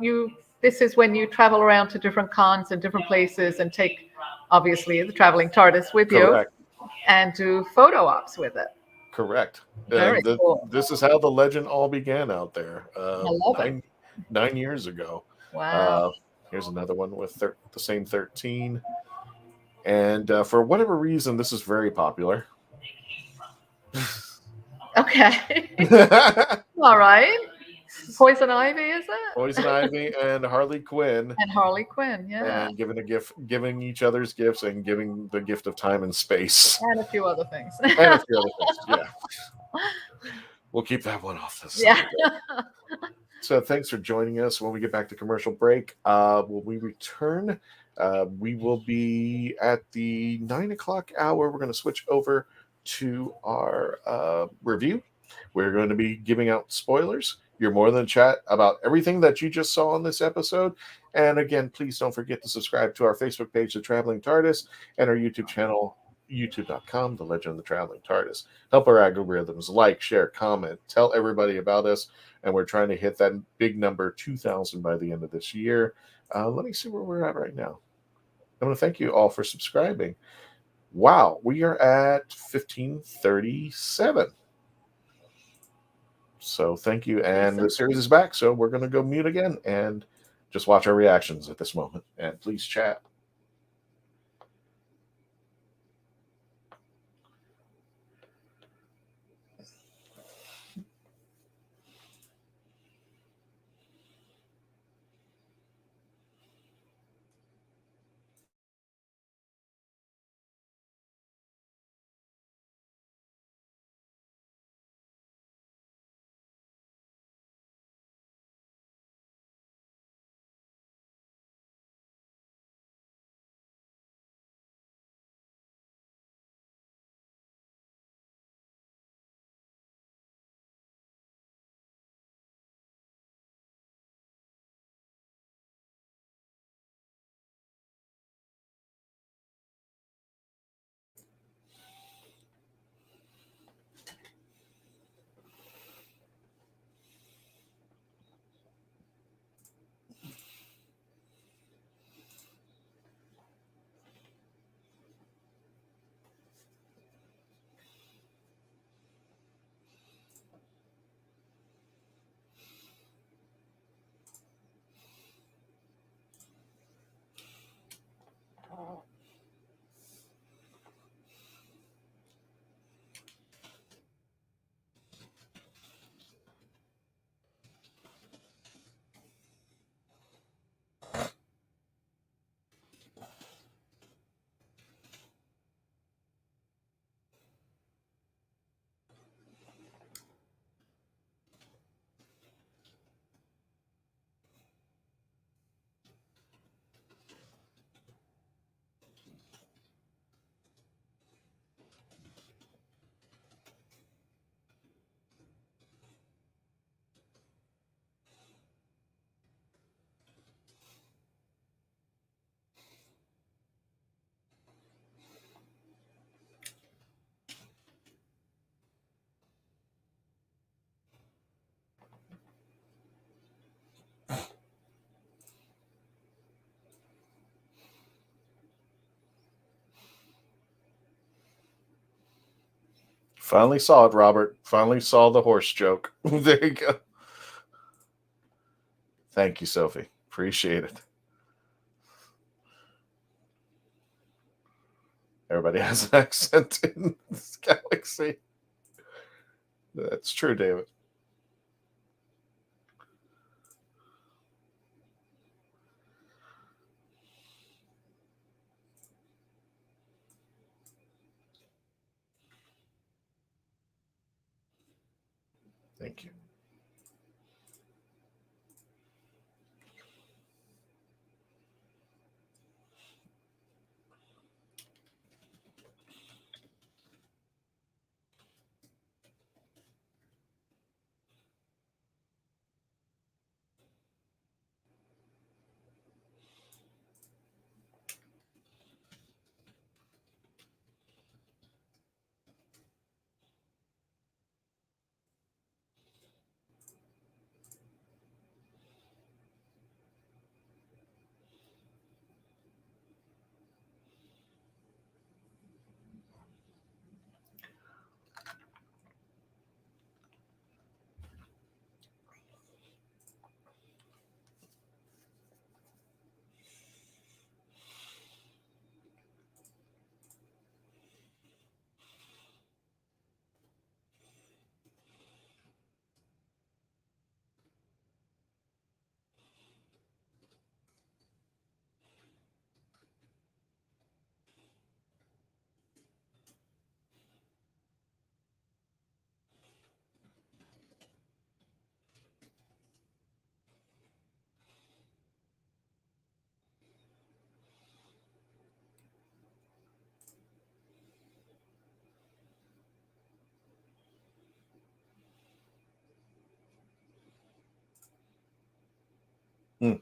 this is when you travel around to different cons and different places and take, obviously, the Traveling TARDIS with Correct. you and do photo ops with it. Correct. Very cool. This is how the legend all began out there. I love it. 9 years ago. Wow. Here's another one with the same 13. And for whatever reason, this is very popular. Okay. All right. Poison Ivy, is it? Poison Ivy and Harley Quinn. And Harley Quinn, yeah. And giving each other's gifts and giving the gift of time and space. And a few other things. Yeah. We'll keep that one off this. Yeah. So thanks for joining us. When we get back to commercial break, when we return, we will be at the 9 o'clock hour. We're going to switch over to our review. We're going to be giving out spoilers. You're more than chat about everything that you just saw on this episode. And again, please don't forget to subscribe to our Facebook page, The Traveling TARDIS, and our YouTube channel, youtube.com, The Legend of the Traveling TARDIS. Help our algorithms, like, share, comment, tell everybody about us. And we're trying to hit that big number, 2,000 by the end of this year. Let me see where we're at right now. I want to thank you all for subscribing. Wow, we are at 1537. So thank you. And the series is back. So we're going to go mute again and just watch our reactions at this moment. And please chat. Finally saw it, Robert. Finally saw the horse joke. There you go. Thank you, Sophie. Appreciate it. Everybody has an accent in this galaxy. That's true, David. Thank you. Hmm.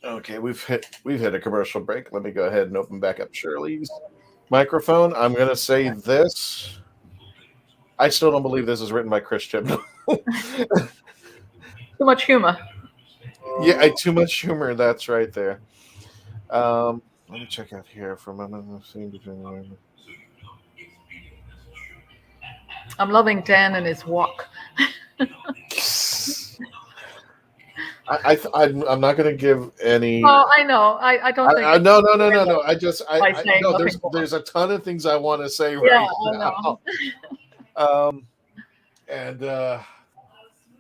Okay, we've hit a commercial break. Let me go ahead and open back up Shirley's microphone. I'm going to say this. I still don't believe this is written by Chris Chibnall. Too much humor. Yeah, too much humor. That's right there. Let me check out here for a moment. I'm loving Dan and his walk. I'm not going to give any. Oh, I know. I don't think. No. No. There's a ton of things I want to say right now. And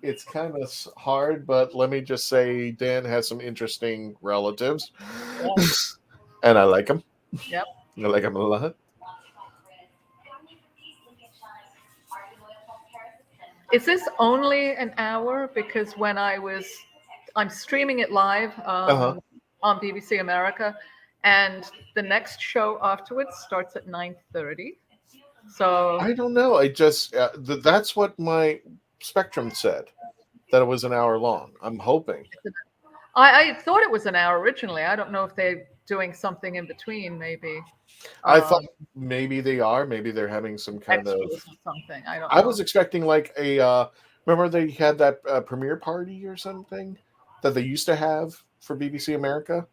it's kind of hard, but let me just say Dan has some interesting relatives, and I like him. Yep. I like him a lot. Is this only an hour? Because when I'm streaming it live on BBC America, and the next show afterwards starts at 9:30. So I don't know. I just that's what my Spectrum said, that it was an hour long. I'm hoping. I thought it was an hour originally. I don't know if they're doing something in between, maybe. I thought maybe they are. Maybe they're having some kind of extras or something. I don't I know. was expecting like a. Remember they had that premiere party or something that they used to have for BBC America.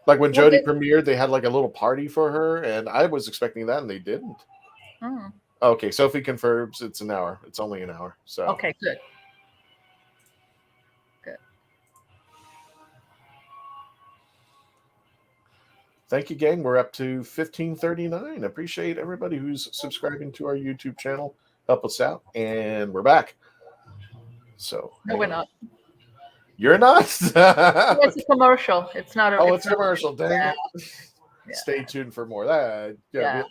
Like when Well, Jodie premiered, they had like a little party for her, and I was expecting that, and they didn't. Okay, Sophie confirms it's an hour. It's only an hour. So okay, good. Thank you, gang. We're up to 1539. Appreciate everybody who's subscribing to our YouTube channel. Help us out, and we're back. So no, we're not. You're not. It's a commercial. It's not a. Oh, it's commercial. Dang it. Yeah. Stay tuned for more. That. Yeah.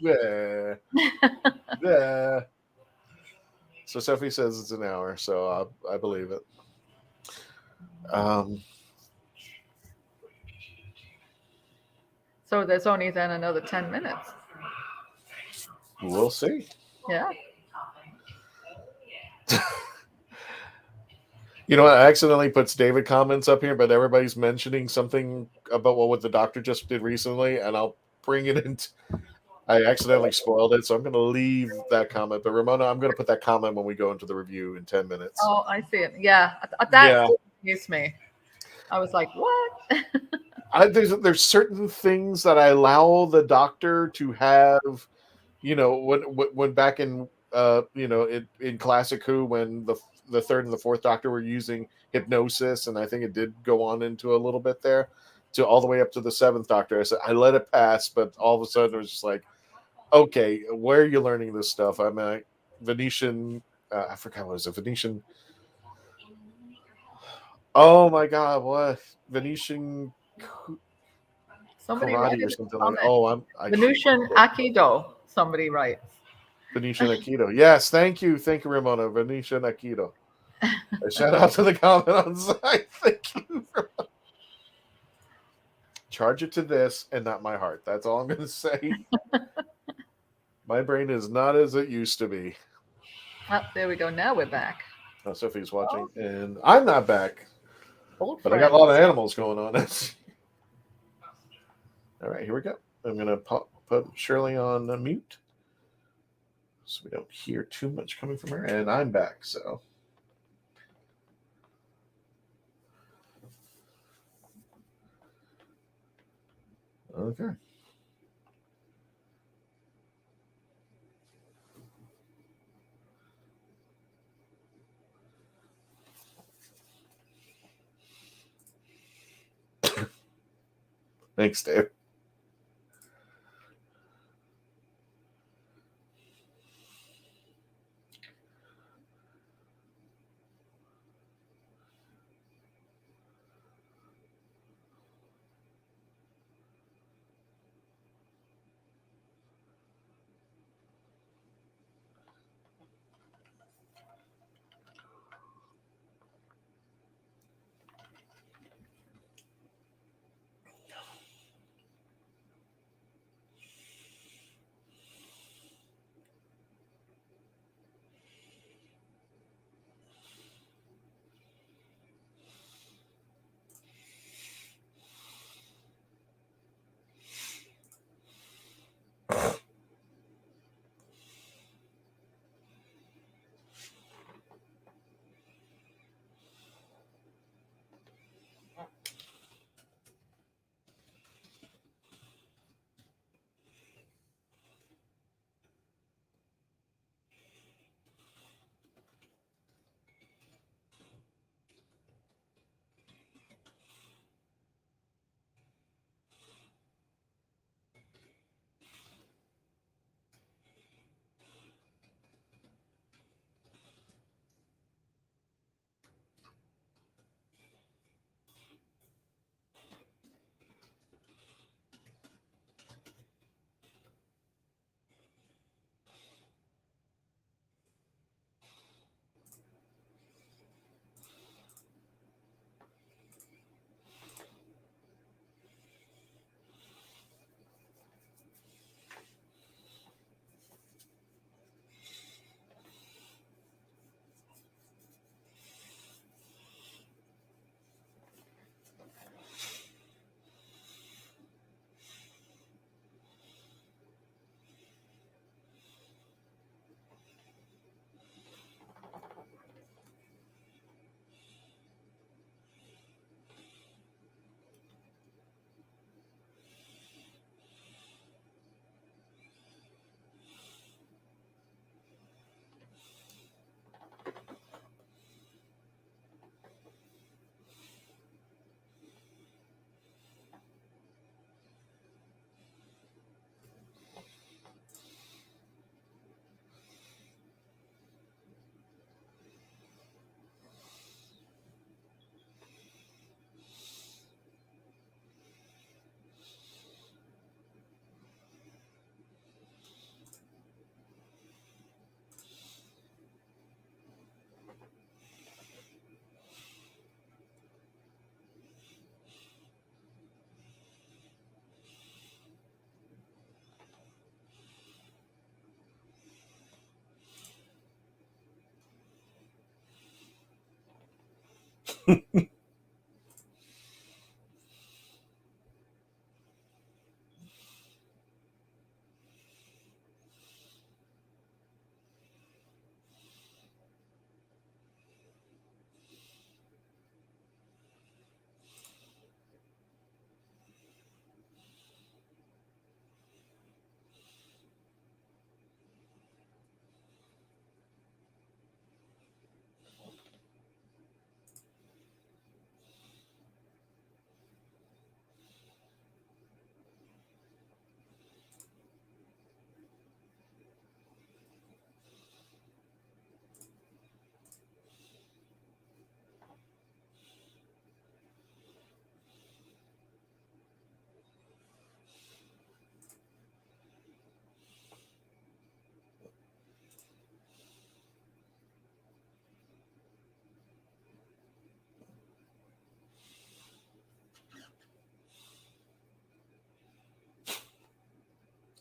Yeah. So Sophie says it's an hour, so I believe it. So there's only then another 10 minutes. We'll see. Yeah. You know what? I accidentally puts David comments up here, but everybody's mentioning something about what the doctor just did recently, and I'll bring it in. I accidentally spoiled it, so I'm going to leave that comment. But Ramona, I'm going to put that comment when we go into the review in 10 minutes. Oh, I see it. Yeah. That confused me. I was like, what? There's certain things that I allow the doctor to have, when back in in Classic Who, when the third and the fourth Doctor were using hypnosis, and I think it did go on into a little bit there, to all the way up to the seventh Doctor. I said I let it pass, but all of a sudden it was just like, okay, where are you learning this stuff? I'm a Venetian. I forgot what was it, Venetian. Oh my God, what Venetian? Somebody karate or something like that. Venetian Aikido. Somebody writes. Venetian Aikido. Yes, thank you, Ramona. Venetian Aikido. A shout out to the comment on site. Thank you. Charge it to this and not my heart. That's all I'm going to say. My brain is not as it used to be. Oh, there we go. Now we're back. Oh, Sophie's watching, and I'm not back. But I got a lot of animals going on. All right, here we go. I'm going to put Shirley on mute so we don't hear too much coming from her. And I'm back, so. Okay. Thanks, Dave.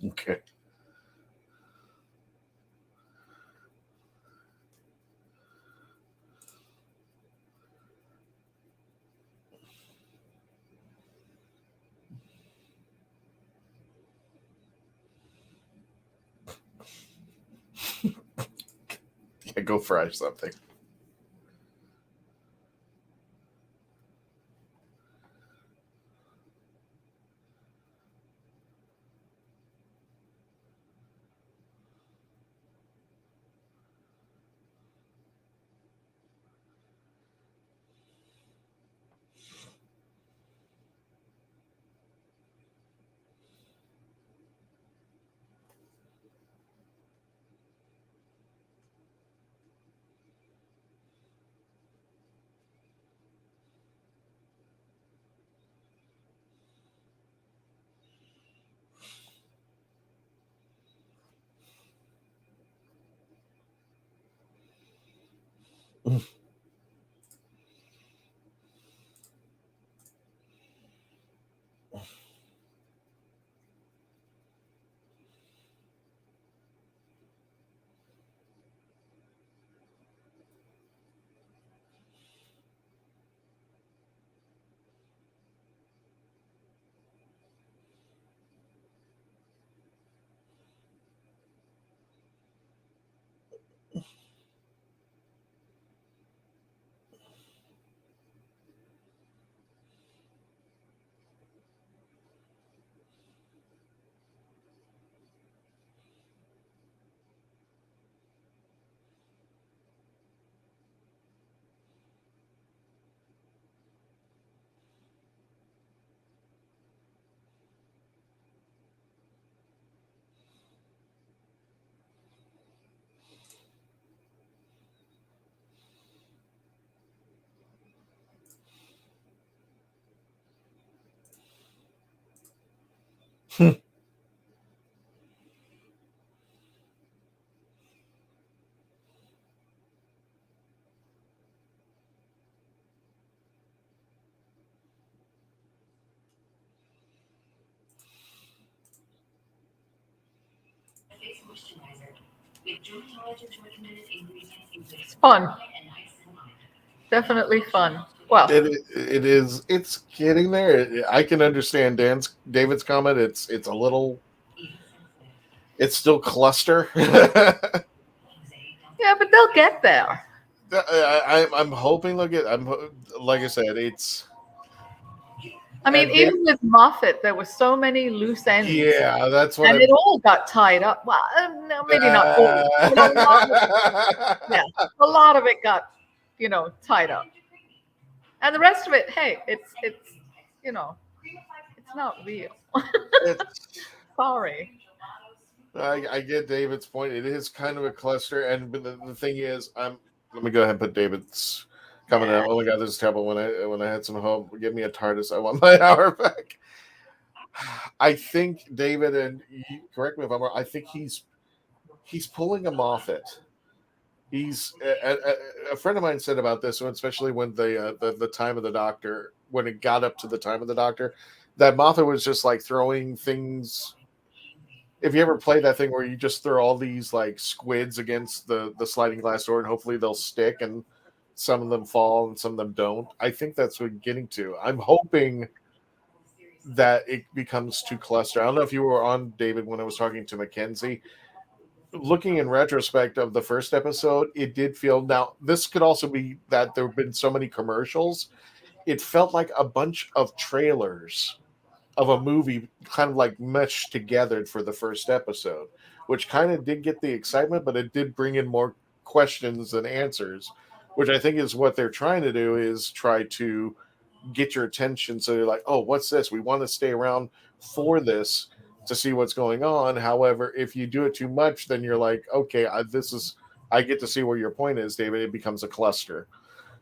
Okay. Yeah, go fry something. It's fun. Definitely fun. Well, It is. It's getting there. I can understand David's comment. It's a little. It's still cluster. yeah, but they'll get there. I'm hoping. Like I said, it's. I mean, even with Moffat, there were so many loose ends. Yeah, that's what. And it all got tied up. Well, no, maybe not all. But a lot of it got, tied up. And the rest of it, hey, it's not real. Sorry. I get David's point. It is kind of a cluster, and the thing is, let me go ahead and put David's comment out. Oh my god, this is terrible. When I had some hope, give me a TARDIS. I want my hour back. I think David, and correct me if I'm wrong, I think he's pulling a Moffat. He's a friend of mine said about this, especially when the time of the Doctor, when it got up to the time of the Doctor, that Moffat was just like throwing things. If you ever play that thing where you just throw all these like squids against the sliding glass door and hopefully they'll stick and some of them fall and some of them don't. I think that's what we're getting to. I'm hoping that it becomes too clustered. I don't know if you were on, David, when I was talking to Mackenzie. Looking in retrospect of the first episode, it did feel, now this could also be that there have been so many commercials. It felt like a bunch of trailers of a movie kind of like meshed together for the first episode, which kind of did get the excitement, but it did bring in more questions than answers, which I think is what they're trying to do, is try to get your attention. So you're like, oh, what's this? We want to stay around for this to see what's going on. However, if you do it too much, then you're like, okay, I get to see where your point is, David. It becomes a cluster.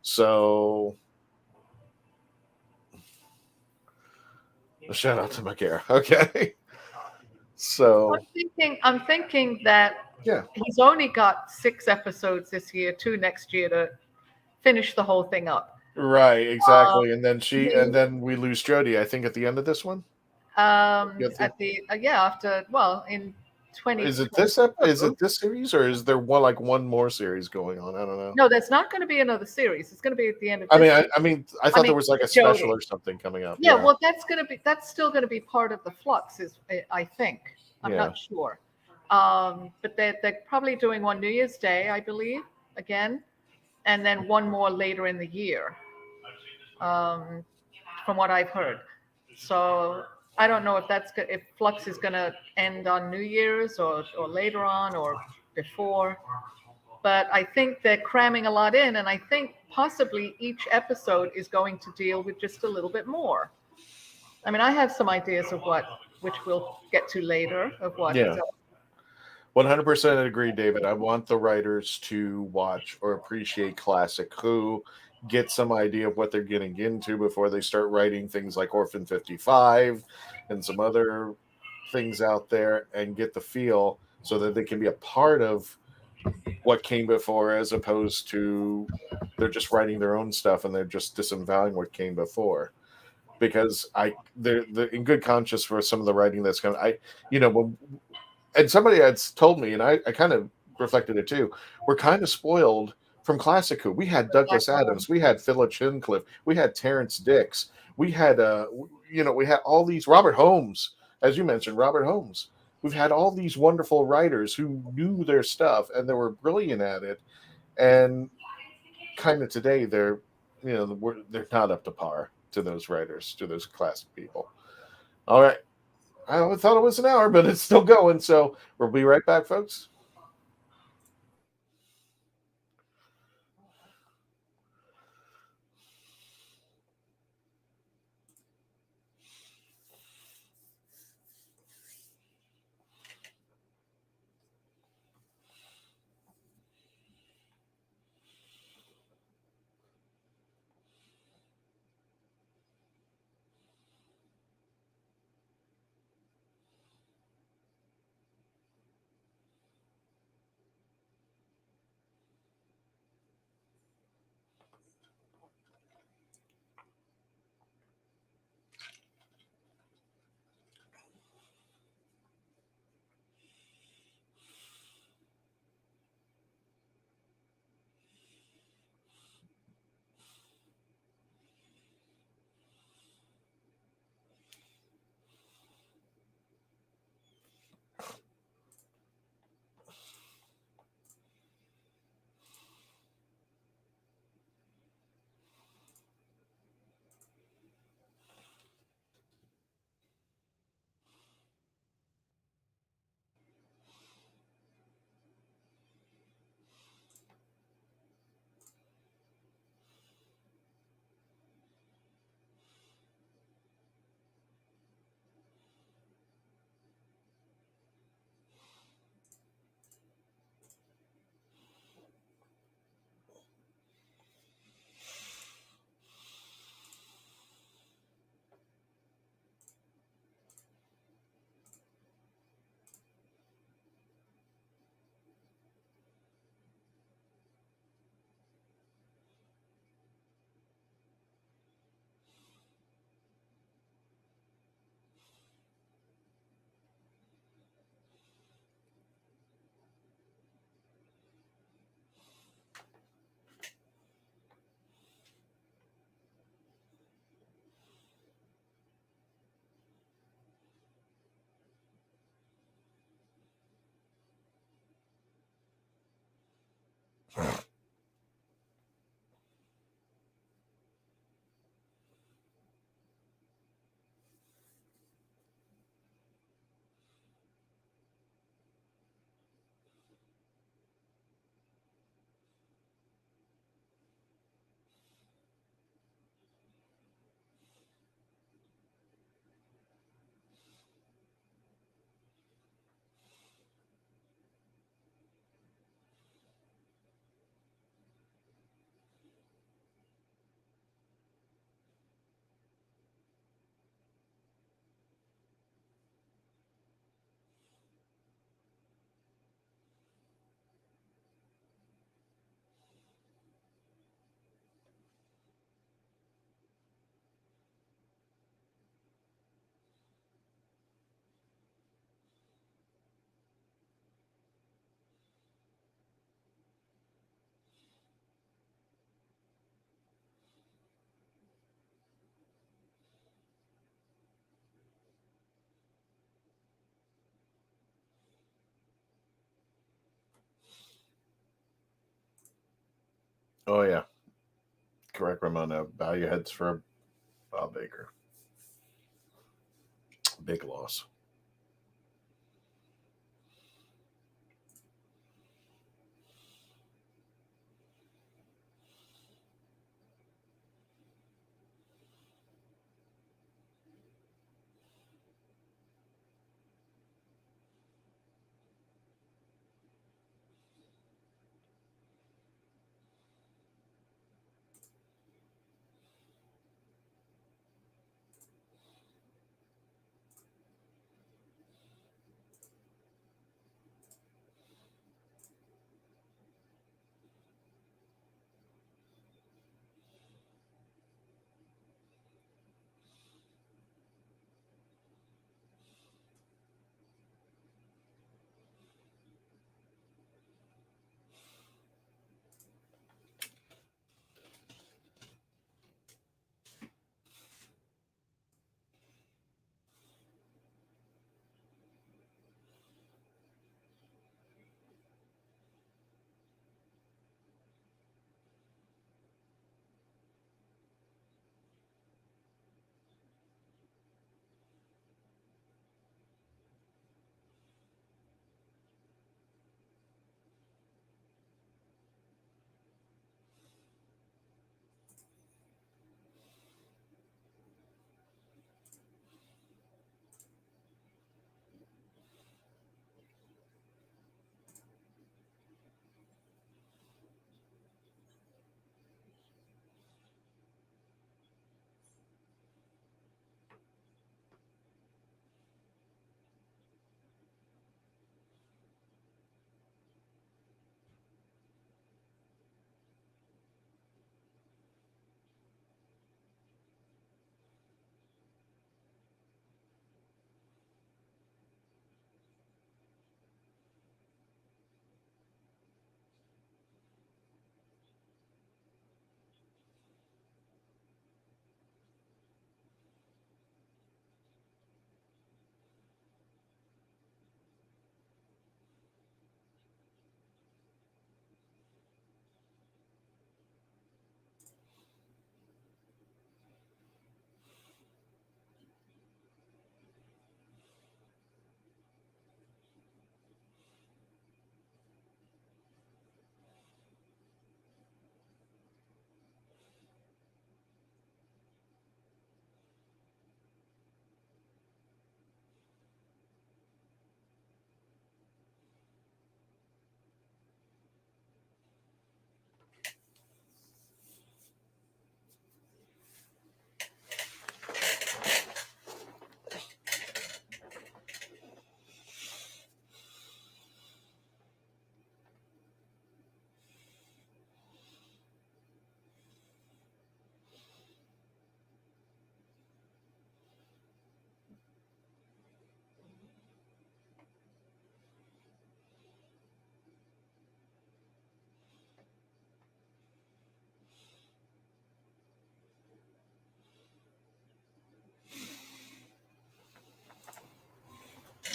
So a shout out to Makara. Okay. So I'm thinking that he's only got 6 episodes this year, 2 next year to finish the whole thing up. Right, exactly. And then we lose Jodie, I think, at the end of this one. In 20. Is it this series, or is there one more series going on? I don't know. No, there's not going to be another series. It's going to be at the end of. I thought there was like a special or something coming up. Yeah, well, that's still going to be part of the Flux. I think. I'm not sure. But they're probably doing one New Year's Day, I believe, again, and then one more later in the year. From what I've heard, so I don't know if Flux is going to end on New Year's or later on or before, but I think they're cramming a lot in, and I think possibly each episode is going to deal with just a little bit more. I mean, I have some ideas of which we'll get to later, of what. Yeah. 100% agree, David. I want the writers to watch or appreciate Classic Who, get some idea of what they're getting into before they start writing things like Orphan 55 and some other things out there, and get the feel so that they can be a part of what came before, as opposed to they're just writing their own stuff and they're just disavowing what came before. Because they're in good conscience for some of the writing that's coming. And somebody had told me, and I kind of reflected it too, we're kind of spoiled from Classic Who. We had Douglas Adams, we had Philip Chincliffe, we had Terrence Dix, we had we had all these, Robert Holmes, as you mentioned, Robert Holmes. We've had all these wonderful writers who knew their stuff and they were brilliant at it, and kind of today they're not up to par to those writers, to those classic people. All right. I thought it was an hour, but it's still going. So we'll be right back, folks. Oh yeah, correct, Ramona. Bow your heads for Bob Baker. Big loss.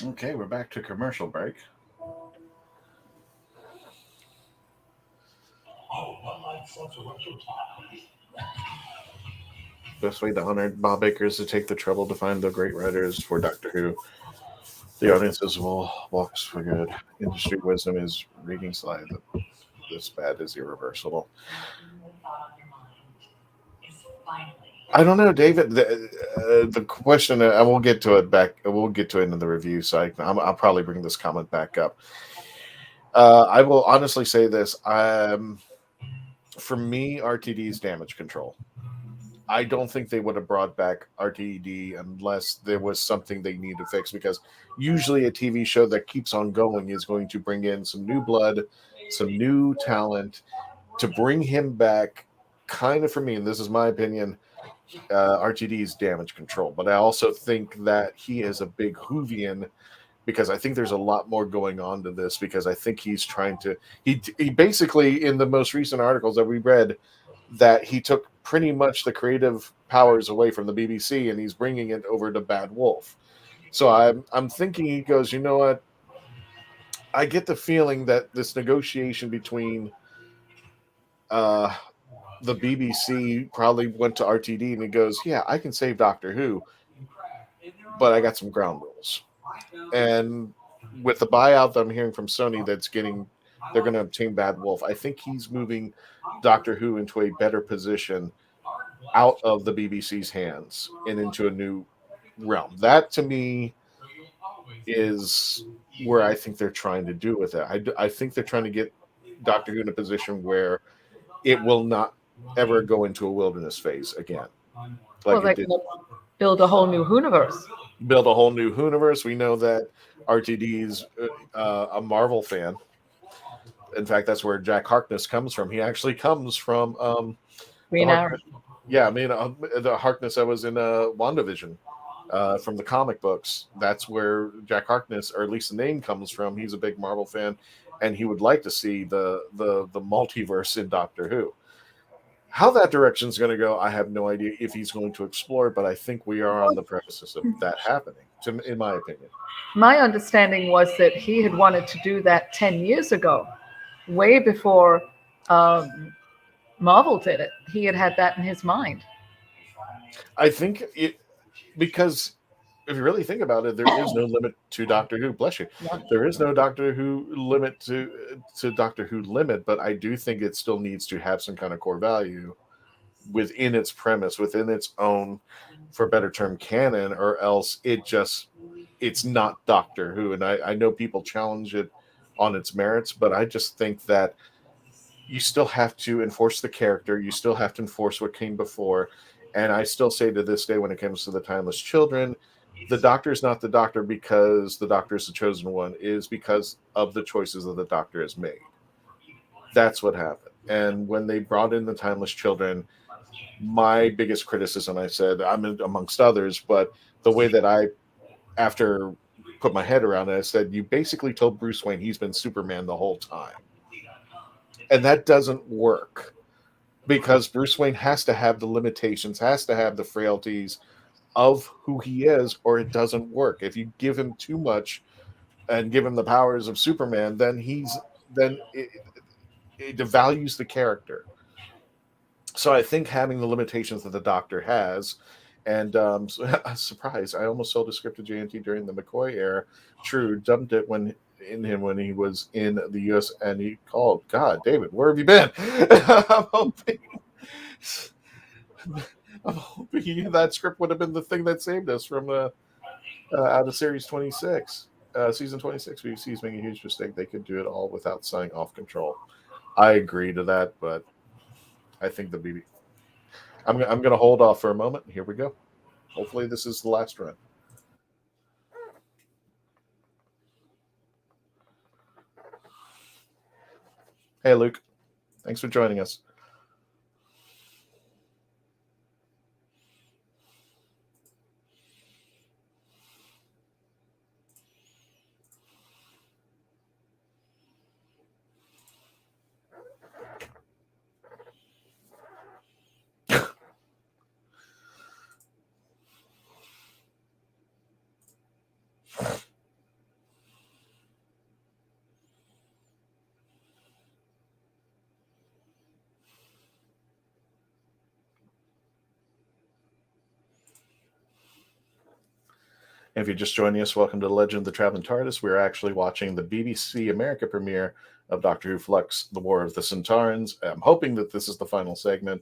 Okay, we're back to commercial break. Best way to honor Bob Baker is to take the trouble to find the great writers for Doctor Who. The audiences will walks for good. Industry wisdom is reading slide. This bad is irreversible. I don't know, David. The question I will get to it back. We'll get to it in the review, so I'll probably bring this comment back up. I will honestly say this. For me, RTD's damage control. I don't think they would have brought back RTD unless there was something they need to fix, because usually a TV show that keeps on going is going to bring in some new blood, some new talent to bring him back. Kind of, for me, and this is my opinion, RTD's damage control. But I also think that he is a big Whovian, because I think there's a lot more going on to this, because I think he's trying to he basically, in the most recent articles that we read, that he took pretty much the creative powers away from the BBC and he's bringing it over to Bad Wolf. So I'm thinking he goes, you know what? I get the feeling that this negotiation between the BBC probably went to RTD and he goes, yeah, I can save Doctor Who, but I got some ground rules. And with the buyout that I'm hearing from Sony, they're going to obtain Bad Wolf. I think he's moving Doctor Who into a better position out of the BBC's hands and into a new realm. That, to me, is where I think they're trying to do with it. I think they're trying to get Doctor Who in a position where it will not ever go into a wilderness phase again. Like build a whole new universe. Build a whole new universe. We know that RTD's a Marvel fan. In fact, that's where Jack Harkness comes from. He actually comes from Green Arrow. Yeah, I mean, the Harkness that was in WandaVision from the comic books. That's where Jack Harkness, or at least the name, comes from. He's a big Marvel fan, and he would like to see the multiverse in Doctor Who. How that direction is going to go, I have no idea if he's going to explore, but I think we are on the premises of that happening, in my opinion. My understanding was that he had wanted to do that 10 years ago, way before Marvel did it. He had that in his mind. I think because if you really think about it, there is no limit to Doctor Who. Bless you. There is no Doctor Who limit to Doctor Who limit, but I do think it still needs to have some kind of core value within its premise, within its own, for a better term, canon, or else it's not Doctor Who. And I know people challenge it on its merits, but I just think that you still have to enforce the character. You still have to enforce what came before. And I still say to this day, when it comes to the Timeless Children, the Doctor is not the Doctor because the Doctor is the chosen one, is because of the choices that the Doctor has made. That's what happened. And when they brought in the Timeless Children, my biggest criticism, I said, I'm amongst others, but the way that I, after put my head around it, I said, you basically told Bruce Wayne he's been Superman the whole time. And that doesn't work, because Bruce Wayne has to have the limitations, has to have the frailties of who he is, or it doesn't work. If you give him too much and give him the powers of Superman, then it devalues the character. So I think having the limitations that the Doctor has, and surprise, I almost sold a script to JNT during the McCoy era. True, dumped it when he was in the U.S. and he called, God, David, where have you been? I'm hoping that script would have been the thing that saved us from out of series 26, season 26. BBC's making a huge mistake. They could do it all without signing off control. I agree to that, but I think the BB. I'm going to hold off for a moment. Here we go. Hopefully, this is the last run. Hey, Luke. Thanks for joining us. If you're just joining us, welcome to The Legend of the Traveling TARDIS. We're actually watching the BBC America premiere of Doctor Who Flux, The War of the Sontarans. I'm hoping that this is the final segment,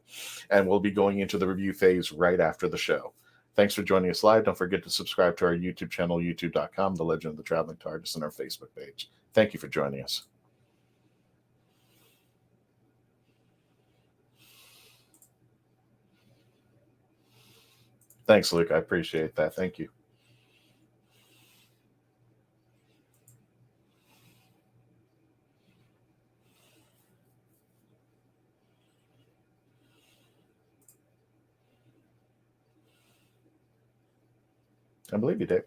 and we'll be going into the review phase right after the show. Thanks for joining us live. Don't forget to subscribe to our YouTube channel, youtube.com, The Legend of the Traveling TARDIS, and our Facebook page. Thank you for joining us. Thanks, Luke. I appreciate that. Thank you. I believe you, Dave.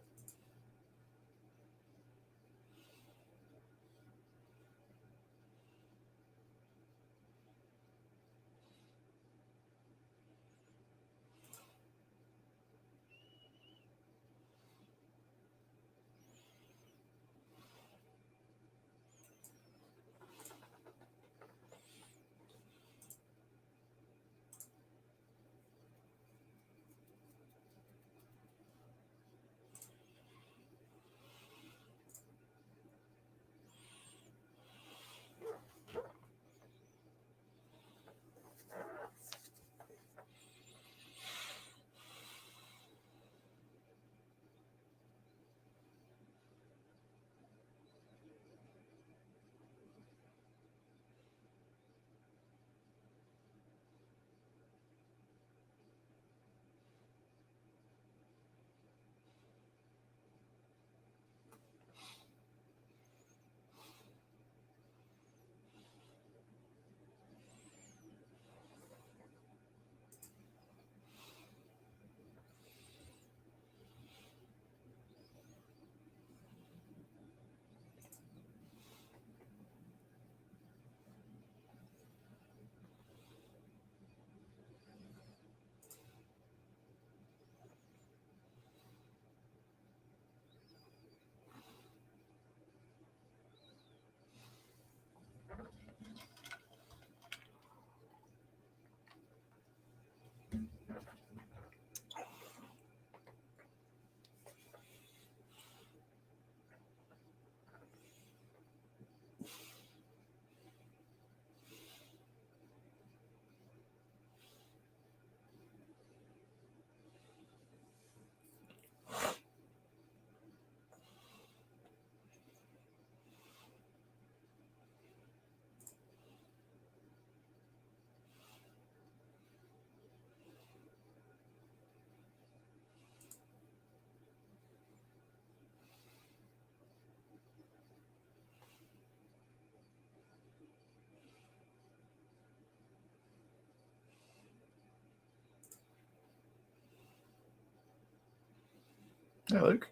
Hey, Luke.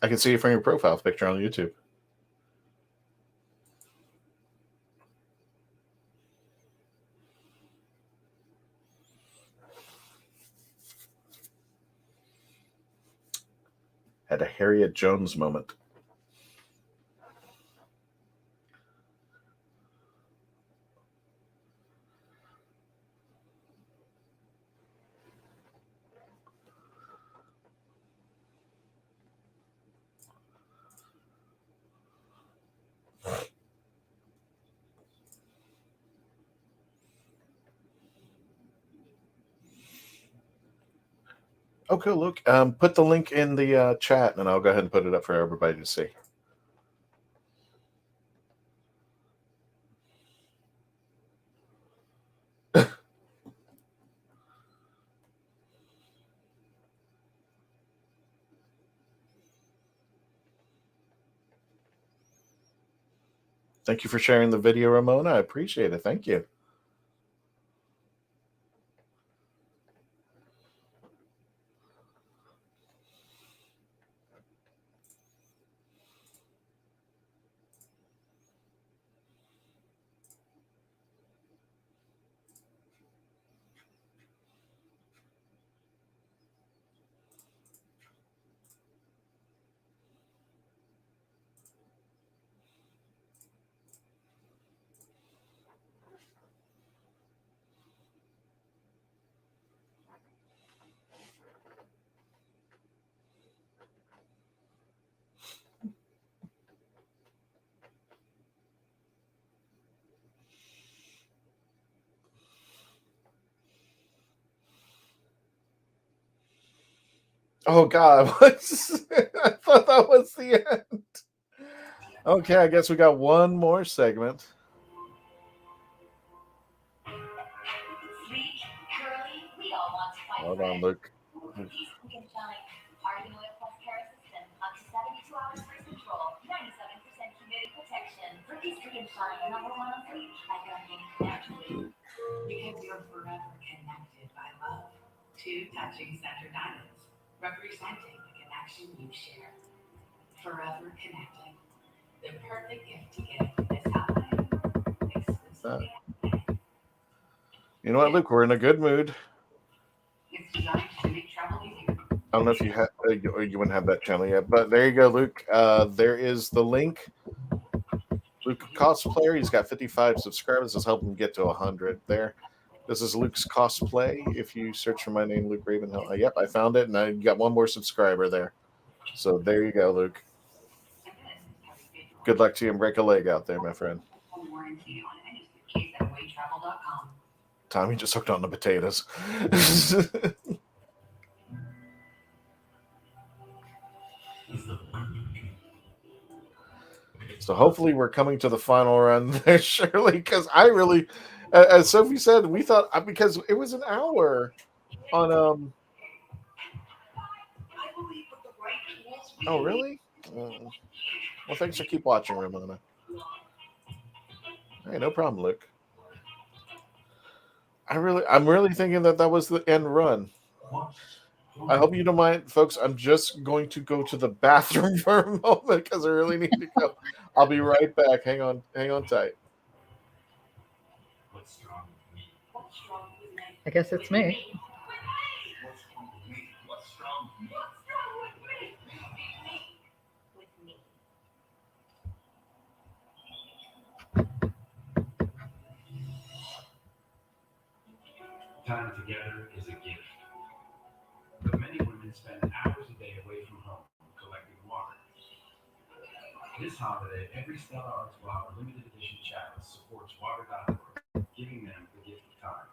I can see you from your profile picture on YouTube. Had a Harriet Jones moment. Okay, Luke. Put the link in the chat, and I'll go ahead and put it up for everybody to see. Thank you for sharing the video, Ramona. I appreciate it. Thank you. Oh God! I thought that was the end. Okay, I guess we got one more segment. Hold on, Luke. Because you're forever connected by love. Two touching center diamonds, representing the connection you share. Forever connecting. The perfect gift to give this holiday. Exclusively. You know what, Luke? We're in a good mood. It's designed to make travel easier. I don't know if you had you wouldn't have that channel yet, but there you go, Luke. There is the link. Luke Cosplayer. He's got 55 subscribers. Let's help him get to 100 there. This is Luke's Cosplay. If you search for my name, Luke Ravenhill. Yep, I found it, and I got one more subscriber there. So there you go, Luke. Good luck to you and break a leg out there, my friend. Tommy just hooked on the potatoes. So hopefully we're coming to the final run there, Shirley, because I really, as Sophie said, we thought, because it was an hour on oh really? Well, thanks for keep watching, Ramona. Hey, no problem, Luke. I'm really thinking that was the end run. I hope you don't mind, folks. I'm just going to go to the bathroom for a moment because I really need to go. I'll be right back. Hang on tight. I guess it's me. Time together is a gift. But many women spend hours a day away from home collecting water. This holiday, every Stella Arts Flower limited edition chalice supports Water.org, giving them the gift of time.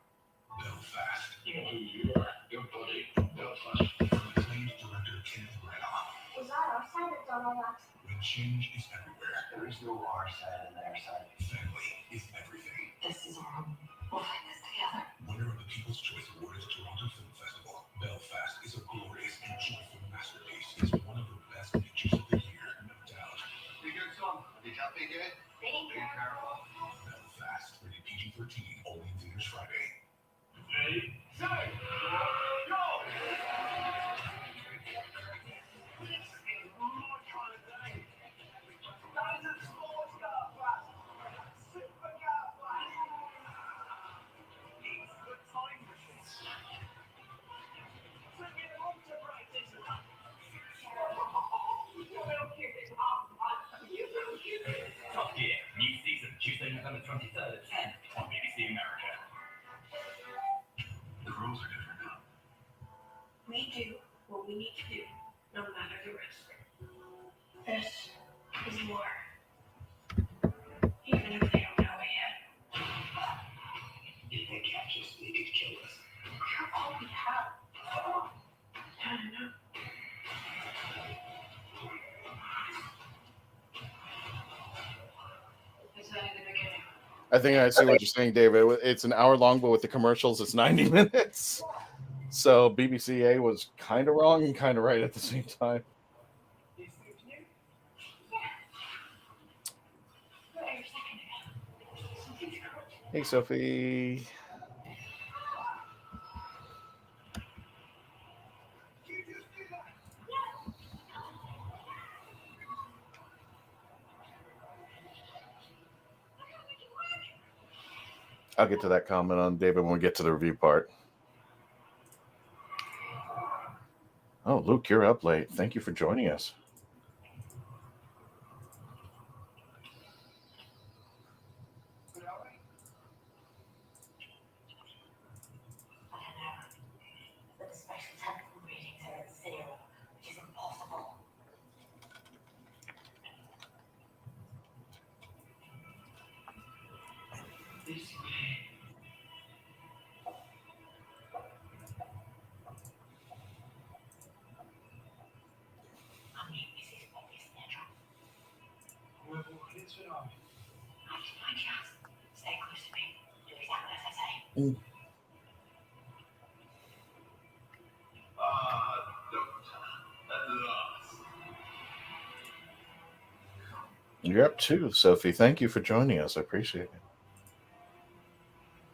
Belfast. You know who you are. Your buddy. Belfast. From the claims director Kenneth Branagh. Was that our side or done all that? When change is everywhere. There is no our side and their side. Family is everything. This is our home. We'll find this together. Winner of the People's Choice Award at the Toronto Film Festival, Belfast is a glorious and joyful masterpiece. It's one of the best pictures of the year, no doubt. Pretty good song. Did y'all think good? Thank you. Belfast, rated PG-13, only in theaters Friday. Ready, set, go! Top Gear, new season, Tuesday, November 23rd at 10 on BBC America. The rules are different now. We do what we need to do, no matter the risk. This is war. Even if they don't know it yet. If they catch us, they could kill us. You're all we have. I don't know. It's only the beginning. I think I see what you're saying, David. It's an hour long, but with the commercials, it's 90 minutes. So BBCA was kind of wrong and kind of right at the same time. Hey, Sophie. I'll get to that comment on David when we get to the review part. Oh, Luke, you're up late. Thank you for joining us. But the special technical ratings are at 0, which is impossible. Doctor, at last. You're up too, Sophie. Thank you for joining us. I appreciate it.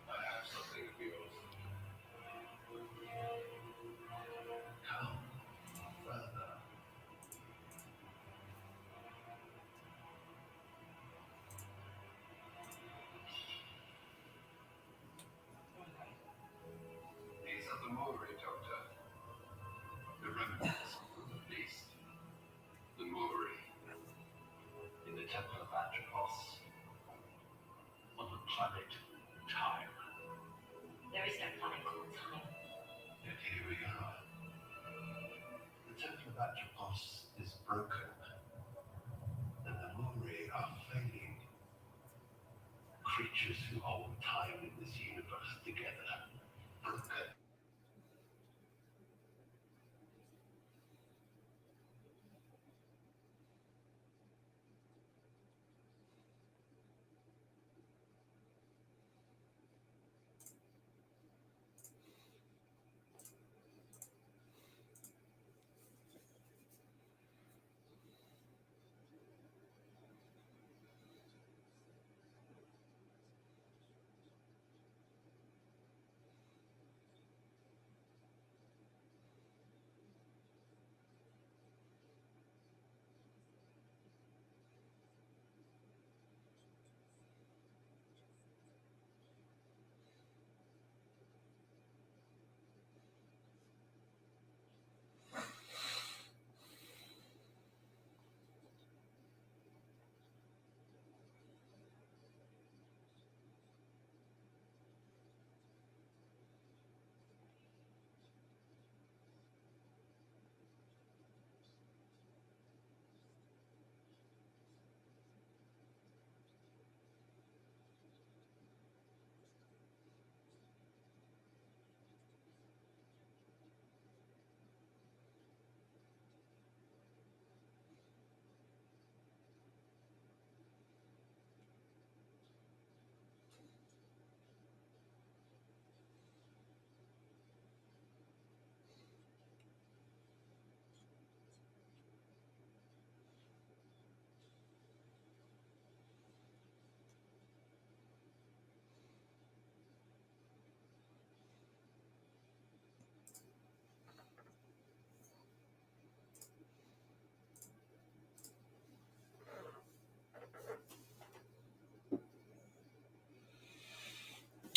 I have something of yours. Come further. These are the Mori, Doctor. The remnants of the beast. The Mori. In the Temple of Atropos. On the planet Time. There is no planet called time. Yet here we are. The Temple of Atropos is broken. And the Mori are fading. Creatures who hold time in this universe together. Broken.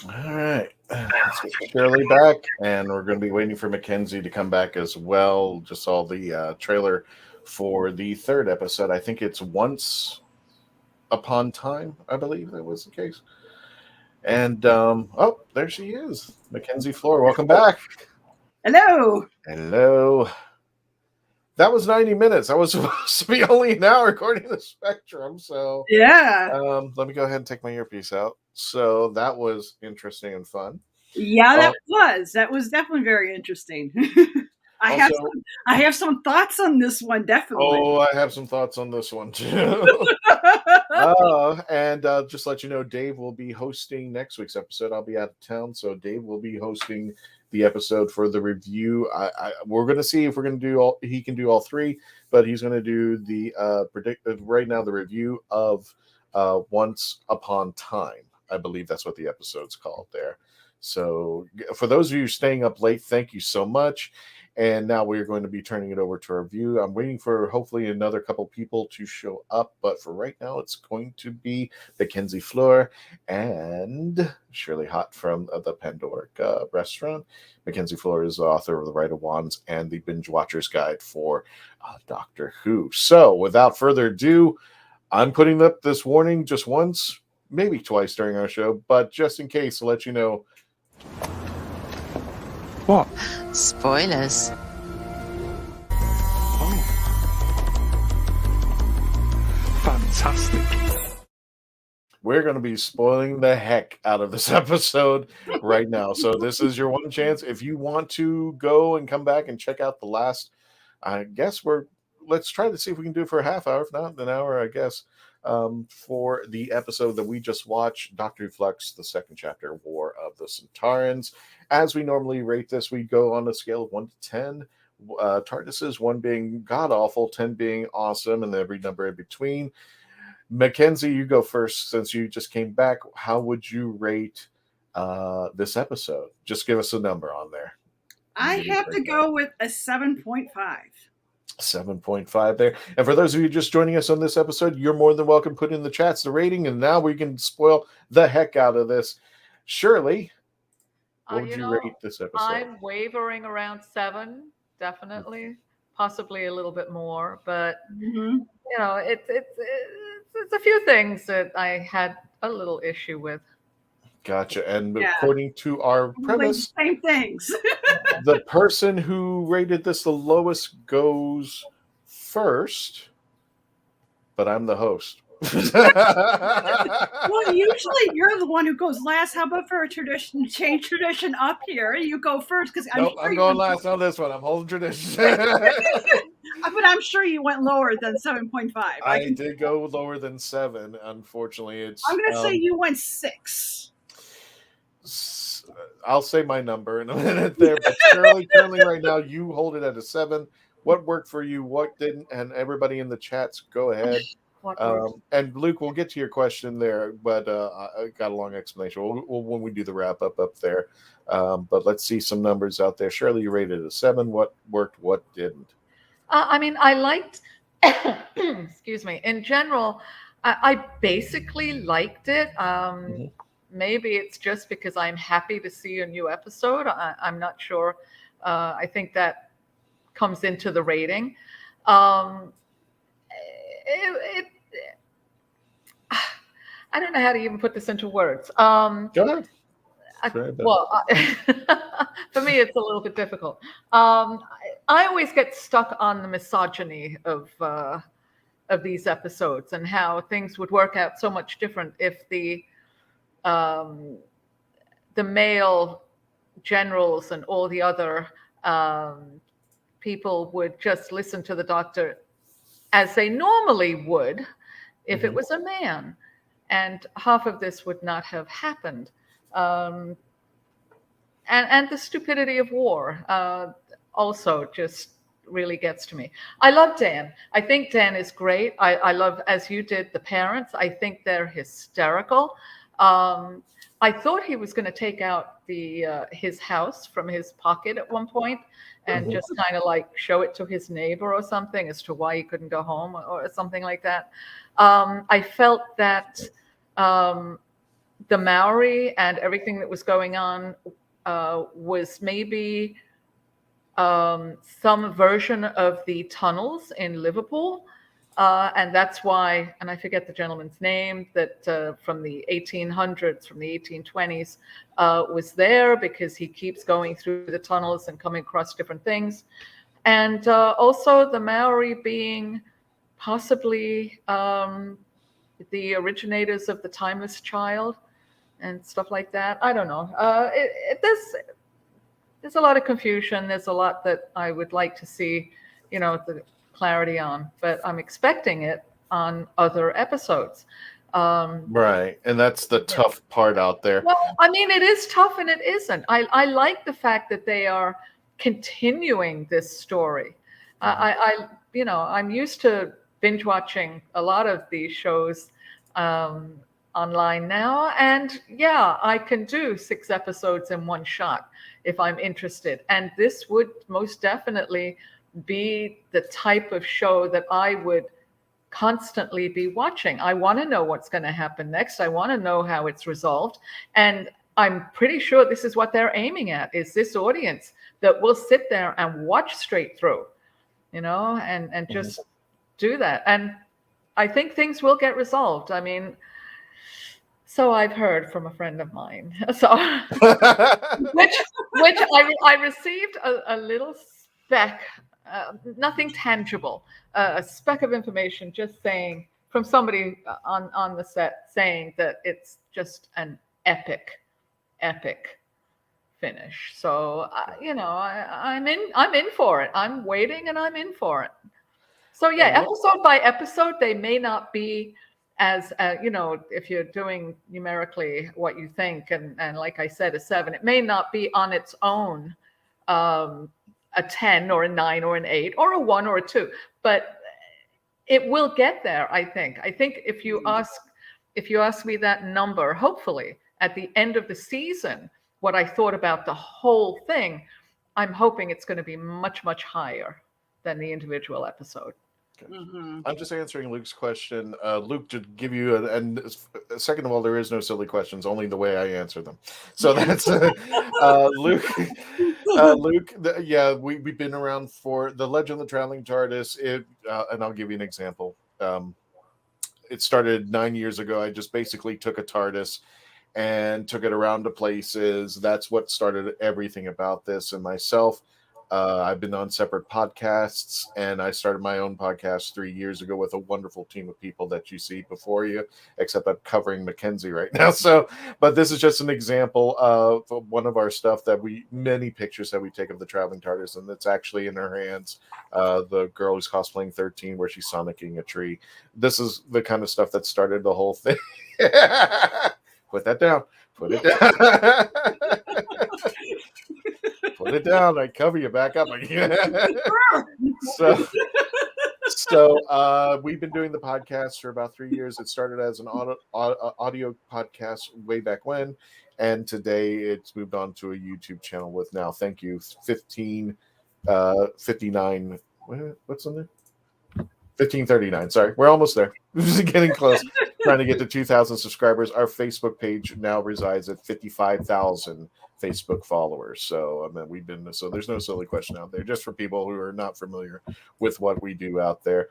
All right. Let's get Shirley back, and we're going to be waiting for Mackenzie to come back as well. Just saw the trailer for the third episode. I think it's Once Upon Time, I believe that was the case. And, oh, there she is. Mackenzie Floor, welcome back. Hello. Hello. That was 90 minutes. I was supposed to be only an hour according to the Spectrum. So Yeah. let me go ahead and take my earpiece out. So that was interesting and fun. Yeah, that was definitely very interesting. I have some thoughts on this one, definitely. Oh, I have some thoughts on this one too. And just let you know, Dave will be hosting next week's episode. I'll be out of town, so Dave will be hosting the episode for the review. We're going to see if we're going to do all. He can do all three, but he's going to do the right now the review of Once Upon Time. I believe that's what the episode's called there. So for those of you staying up late, thank you so much. And now we're going to be turning it over to our review. I'm waiting for hopefully another couple people to show up, but for right now, it's going to be Mackenzie Fleur and Shirley Hott from the Pandoric restaurant. Mackenzie Fleur is the author of The Right of Wands and the Binge Watcher's Guide for Doctor Who. So without further ado, I'm putting up this warning just once, maybe twice during our show, but just in case to let you know. What? Spoilers. Oh. Fantastic. We're going to be spoiling the heck out of this episode right now. So this is your one chance. If you want to go and come back and check out the last, I guess let's try to see if we can do it for a half hour. If not, an hour, I guess. for the episode that we just watched, Doctor Who Flux, the second chapter, War of the Sontarans. As we normally rate this, we go on a scale of 1 to 10. TARDISes, 1 being god-awful, 10 being awesome, and every number in between. Mackenzie, you go first since you just came back. How would you rate this episode? Just give us a number on there. I have to go with a 7.5. 7.5 there. And for those of you just joining us on this episode, you're more than welcome to put in the chats the rating, and now we can spoil the heck out of this. Shirley, what would you rate this episode? I'm wavering around 7, definitely, possibly a little bit more, but you know, it's a few things that I had a little issue with. Gotcha. And according to our premise, same things. the person who rated this the lowest goes first, but I'm the host. Well, usually you're the one who goes last. How about for a tradition, change tradition up here? You go first because I'm going last on this one. I'm holding tradition. But I'm sure you went lower than 7.5. I did go lower than 7. Unfortunately, I'm going to say you went 6. I'll say my number in a minute there, but currently right now you hold it at a 7. What worked for you? What didn't? And everybody in the chats, go ahead. And Luke, we'll get to your question there, but I got a long explanation. We'll when we do the wrap up there. But let's see some numbers out there. Shirley, you rated a 7. What worked? What didn't? I mean, I liked. Excuse me. In general, I basically liked it. Maybe it's just because I'm happy to see a new episode. I'm not sure. I think that comes into the rating. I don't know how to even put this into words. Go ahead. For me, it's a little bit difficult. I always get stuck on the misogyny of these episodes and how things would work out so much different if the male generals and all the other people would just listen to the Doctor as they normally would if it was a man. And half of this would not have happened. And the stupidity of war also just really gets to me. I love Dan. I think Dan is great. I love, as you did, the parents. I think they're hysterical. I thought he was going to take out his house from his pocket at one point and just kind of like show it to his neighbor or something as to why he couldn't go home or something like that. I felt that the Maori and everything that was going on was maybe some version of the tunnels in Liverpool. And that's why, and I forget the gentleman's name, that from the 1800s, from the 1820s, was there because he keeps going through the tunnels and coming across different things. And also the Maori being possibly the originators of the Timeless Child and stuff like that. I don't know. There's a lot of confusion. There's a lot that I would like to see, the clarity on, but I'm expecting it on other episodes. Right. And that's the tough part out there. Well, I mean, it is tough and it isn't. I like the fact that they are continuing this story. I'm used to binge watching a lot of these shows online now. And I can do 6 episodes in one shot if I'm interested. And this would most definitely be the type of show that I would constantly be watching. I want to know what's going to happen next. I want to know how it's resolved. And I'm pretty sure this is what they're aiming at, is this audience that will sit there and watch straight through, and just do that. And I think things will get resolved. I mean, so I've heard from a friend of mine. So, which I received a little speck, nothing tangible, a speck of information, just saying from somebody on the set saying that it's just an epic finish. So I'm in for it. I'm waiting and I'm in for it. So episode by episode, they may not be as if you're doing numerically what you think, and like I said, a 7, it may not be on its own a 10 or a 9 or an 8 or a 1 or a 2, but it will get there. I think if you ask me that number, hopefully at the end of the season, what I thought about the whole thing, I'm hoping it's going to be much, much higher than the individual episode. Mm-hmm. I'm just answering Luke's question. Luke, to give you and second of all, there is no silly questions, only the way I answer them. So that's Luke. Luke, we've been around for the Legend of the Traveling TARDIS. And I'll give you an example. It started 9 years ago. I just basically took a TARDIS and took it around to places. That's what started everything about this. And myself, I've been on separate podcasts, and I started my own podcast 3 years ago with a wonderful team of people that you see before you, except I'm covering Mackenzie right now. So, but this is just an example of one of our stuff many pictures that we take of the Traveling TARDIS, and it's actually in her hands. The girl who's cosplaying 13, where she's sonicking a tree. This is the kind of stuff that started the whole thing. Put that down. Put it down. Put it down. I cover you back up again. So we've been doing the podcast for about 3 years. It started as an audio podcast way back when, and today it's moved on to a YouTube channel with now, thank you, 59. What's in there? 1539. Sorry, we're almost there. We're getting close. Trying to get to 2,000 subscribers. Our Facebook page now resides at 55,000 Facebook followers. So so there's no silly question out there, just for people who are not familiar with what we do out there.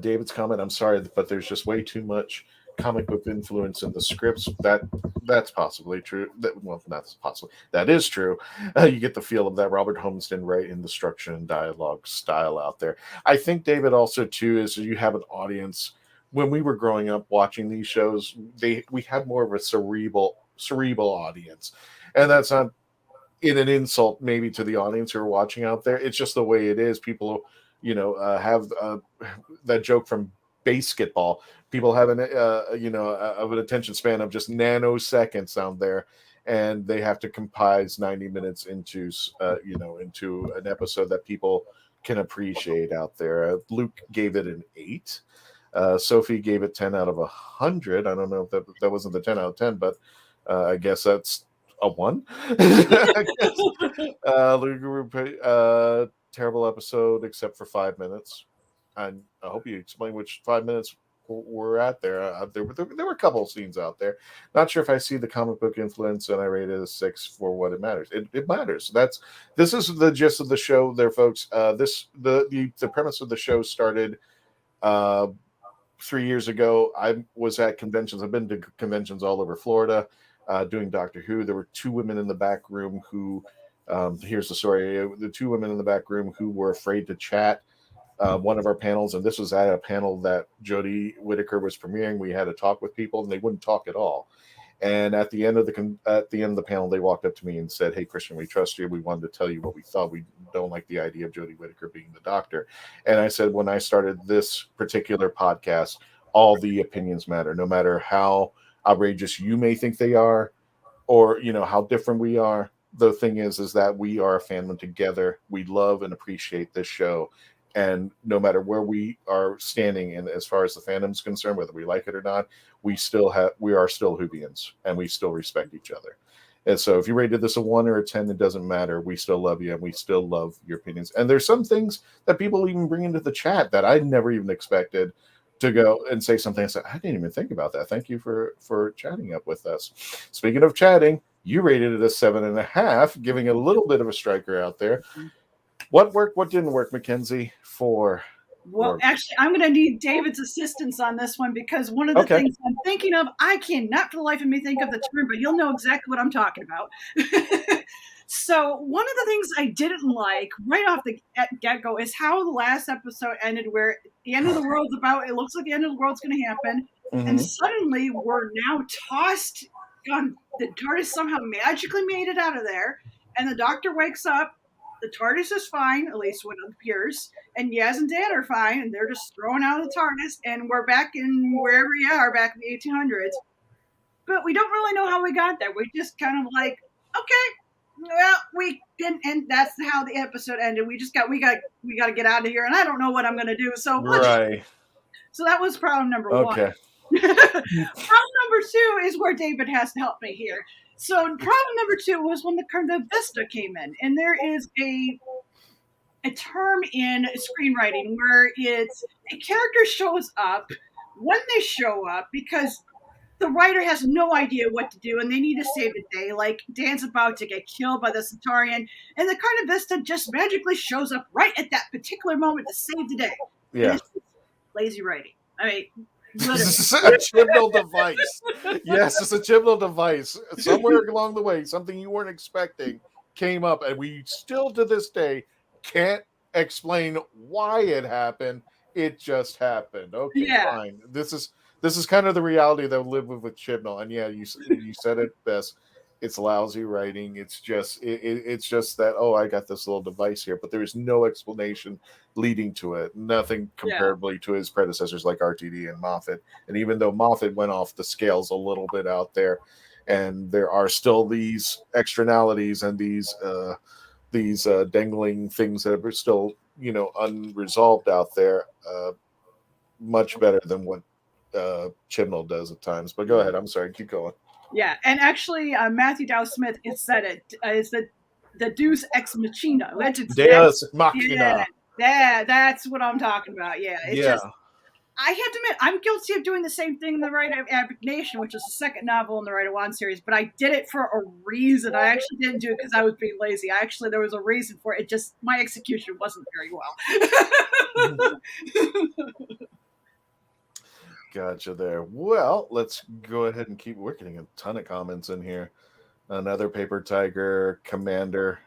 David's comment, I'm sorry, but there's just way too much comic book influence in the scripts. That's possibly true. That is true. You get the feel of that Robert Holmes didn't write in the structure and dialogue style out there. I think, David, also too, is you have an audience. When we were growing up watching these shows, we had more of a cerebral audience, and that's not in an insult maybe to the audience who are watching out there. It's just the way it is. People, have that joke from basketball. People have an attention span of just nanoseconds out there, and they have to comprise 90 minutes into an episode that people can appreciate out there. Luke gave it an 8. Sophie gave it 10 out of 100. I don't know if that wasn't the 10 out of 10, but I guess that's a 1. Luke, terrible episode except for 5 minutes. And I hope you explain which 5 minutes we're at there. There were a couple of scenes out there. Not sure if I see the comic book influence, and I rate it a 6 for what it matters. It matters. This is the gist of the show, there, folks. The premise of the show started 3 years ago. I was at conventions. I've been to conventions all over Florida, doing Doctor Who. There were 2 women in the back room who. Here's the story. The 2 women in the back room who were afraid to chat. One of our panels, and this was at a panel that Jodie Whittaker was premiering. We had to talk with people, and they wouldn't talk at all. And at the end of the panel, they walked up to me and said, "Hey, Christian, we trust you. We wanted to tell you what we thought. We don't like the idea of Jodie Whittaker being the Doctor." And I said, when I started this particular podcast, all the opinions matter, no matter how outrageous you may think they are, or how different we are. The thing is that we are a fandom together. We love and appreciate this show. And no matter where we are standing in as far as the fandom is concerned, whether we like it or not, we are still Whovians, and we still respect each other. And so if you rated this a 1 or a 10, it doesn't matter. We still love you, and we still love your opinions. And there's some things that people even bring into the chat that I never even expected to go and say something. I said, I didn't even think about that. Thank you for chatting up with us. Speaking of chatting, you rated it a 7.5, giving it a little bit of a striker out there. What worked? What didn't work, Mackenzie? Actually, I'm going to need David's assistance on this one, because one of the things I'm thinking of, I cannot for the life of me think of the term, but you'll know exactly what I'm talking about. So one of the things I didn't like right off the get-go is how the last episode ended, where the end of the world's it looks like the end of the world's going to happen, and suddenly we're now tossed. The TARDIS somehow magically made it out of there, and the Doctor wakes up the TARDIS is fine, at least when it appears, and Yaz and Dan are fine, and they're just thrown out of the TARDIS, and we're back in wherever we are, back in the 1800s. But we don't really know how we got there. We just kind of like, okay, well, we didn't, and that's how the episode ended. We got to get out of here, and I don't know what I'm going to do. So Right. So that was problem number one. Okay. Problem number two is where David has to help me here. So problem number two was when the Vista came in, and there is a term in screenwriting where it's a character shows up when they show up because the writer has no idea what to do and they need to save the day. Like Dan's about to get killed by the Sontaran, and the Carta Vista just magically shows up right at that particular moment to save the day. Yeah. And it's lazy writing. I mean, this is a Chibnall device. Yes, it's a Chibnall device. Somewhere along the way, something you weren't expecting came up, and we still to this day can't explain why it happened. It just happened. Okay, fine. This is kind of the reality that we live with Chibnall. And yeah, you said it best. It's lousy writing. It's just that, oh, I got this little device here, but there's no explanation leading to it. Nothing comparably to his predecessors like RTD and Moffat. And even though Moffat went off the scales a little bit out there, and there are still these externalities and these dangling things that are still unresolved out there, much better than what Chibnall does at times. But go ahead. I'm sorry. Keep going. Yeah, and actually, Matthew Dow Smith has said it is the Deus Ex Machina. Deus Machina. Yeah, that's what I'm talking about. Yeah, it's just. I have to admit, I'm guilty of doing the same thing in The Rite of Abnegation, which is the second novel in the Rite of Wand series, but I did it for a reason. I actually didn't do it because I was being lazy. There was a reason for it. It just, my execution wasn't very well. Gotcha there. Well, let's go ahead and keep. We're getting a ton of comments in here. Another Paper Tiger Commander.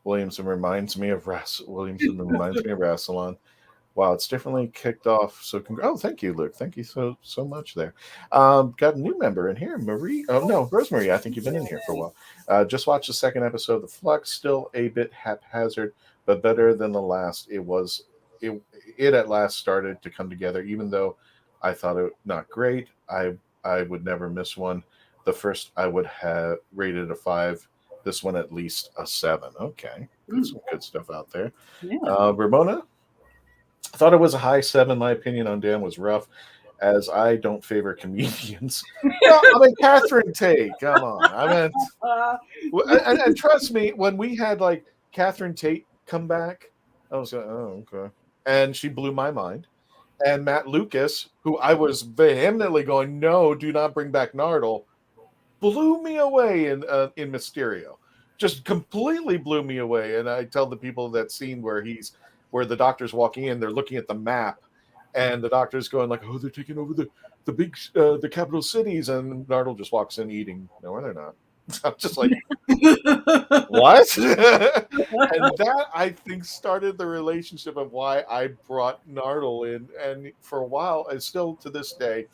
Williamson reminds me of Rassilon. Wow, it's differently kicked off. So, thank you, Luke. Thank you so much there. Got a new member in here, Marie. Oh no, Rosemary. I think you've been in here for a while. Just watched the second episode of The Flux. Still a bit haphazard, but better than the last. It at last started to come together, even though I thought it not great. I would never miss one. The first I would have rated a 5. This one at least a 7. Okay, some good stuff out there. Yeah. Ramona, I thought it was a high 7. My opinion on Dan was rough, as I don't favor comedians. Catherine Tate, come on. And trust me, when we had like Catherine Tate come back, I was like, oh, okay. And she blew my mind. And Matt Lucas, who I was vehemently going, no, do not bring back Nardole, blew me away in Mysterio. Just completely blew me away. And I tell the people that scene where the doctor's walking in, they're looking at the map, and the doctor's going like, oh, they're taking over the big the capital cities, and Nardole just walks in eating. No, they're not. I'm just like, what? And that, I think, started the relationship of why I brought Nardole in. And for a while, and still to this day,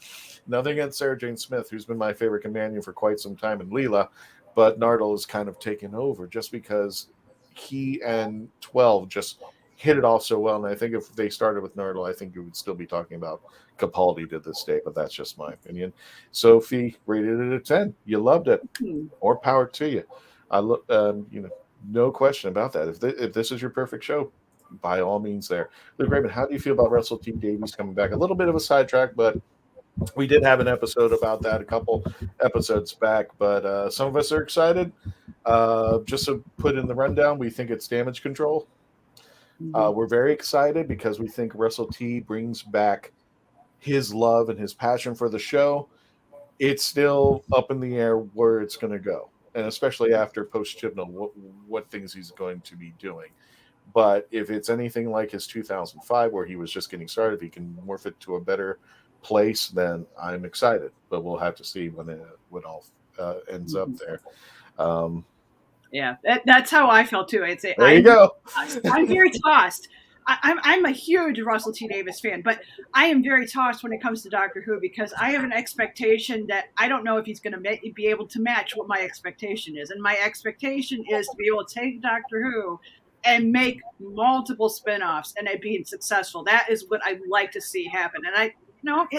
nothing against Sarah Jane Smith, who's been my favorite companion for quite some time, and Leela, but Nardole is kind of taken over just because he and 12 just hit it off so well. And I think if they started with Nardole, I think you would still be talking about Capaldi to this day, but that's just my opinion. Sophie rated it a 10. You loved it. More power to you. I look, no question about that. If this is your perfect show, by all means, there. Luke Raymond, how do you feel about Russell T Davies coming back? A little bit of a sidetrack, but we did have an episode about that a couple episodes back. But some of us are excited. Just to put in the rundown, we think it's damage control. We're very excited because we think Russell T brings back his love and his passion for the show. It's still up in the air where it's going to go, and especially after post Chibnall, what things he's going to be doing. But if it's anything like his 2005, where he was just getting started, if he can morph it to a better place, then I'm excited. But we'll have to see when it all ends up there. Yeah, that's how I felt too. I'd say there you go. I'm very tossed. I'm a huge Russell T Davies fan, but I am very tossed when it comes to Doctor Who because I have an expectation that I don't know if he's going to be able to match what my expectation is, and my expectation is to be able to take Doctor Who and make multiple spin-offs and it being successful. That is what I'd like to see happen. And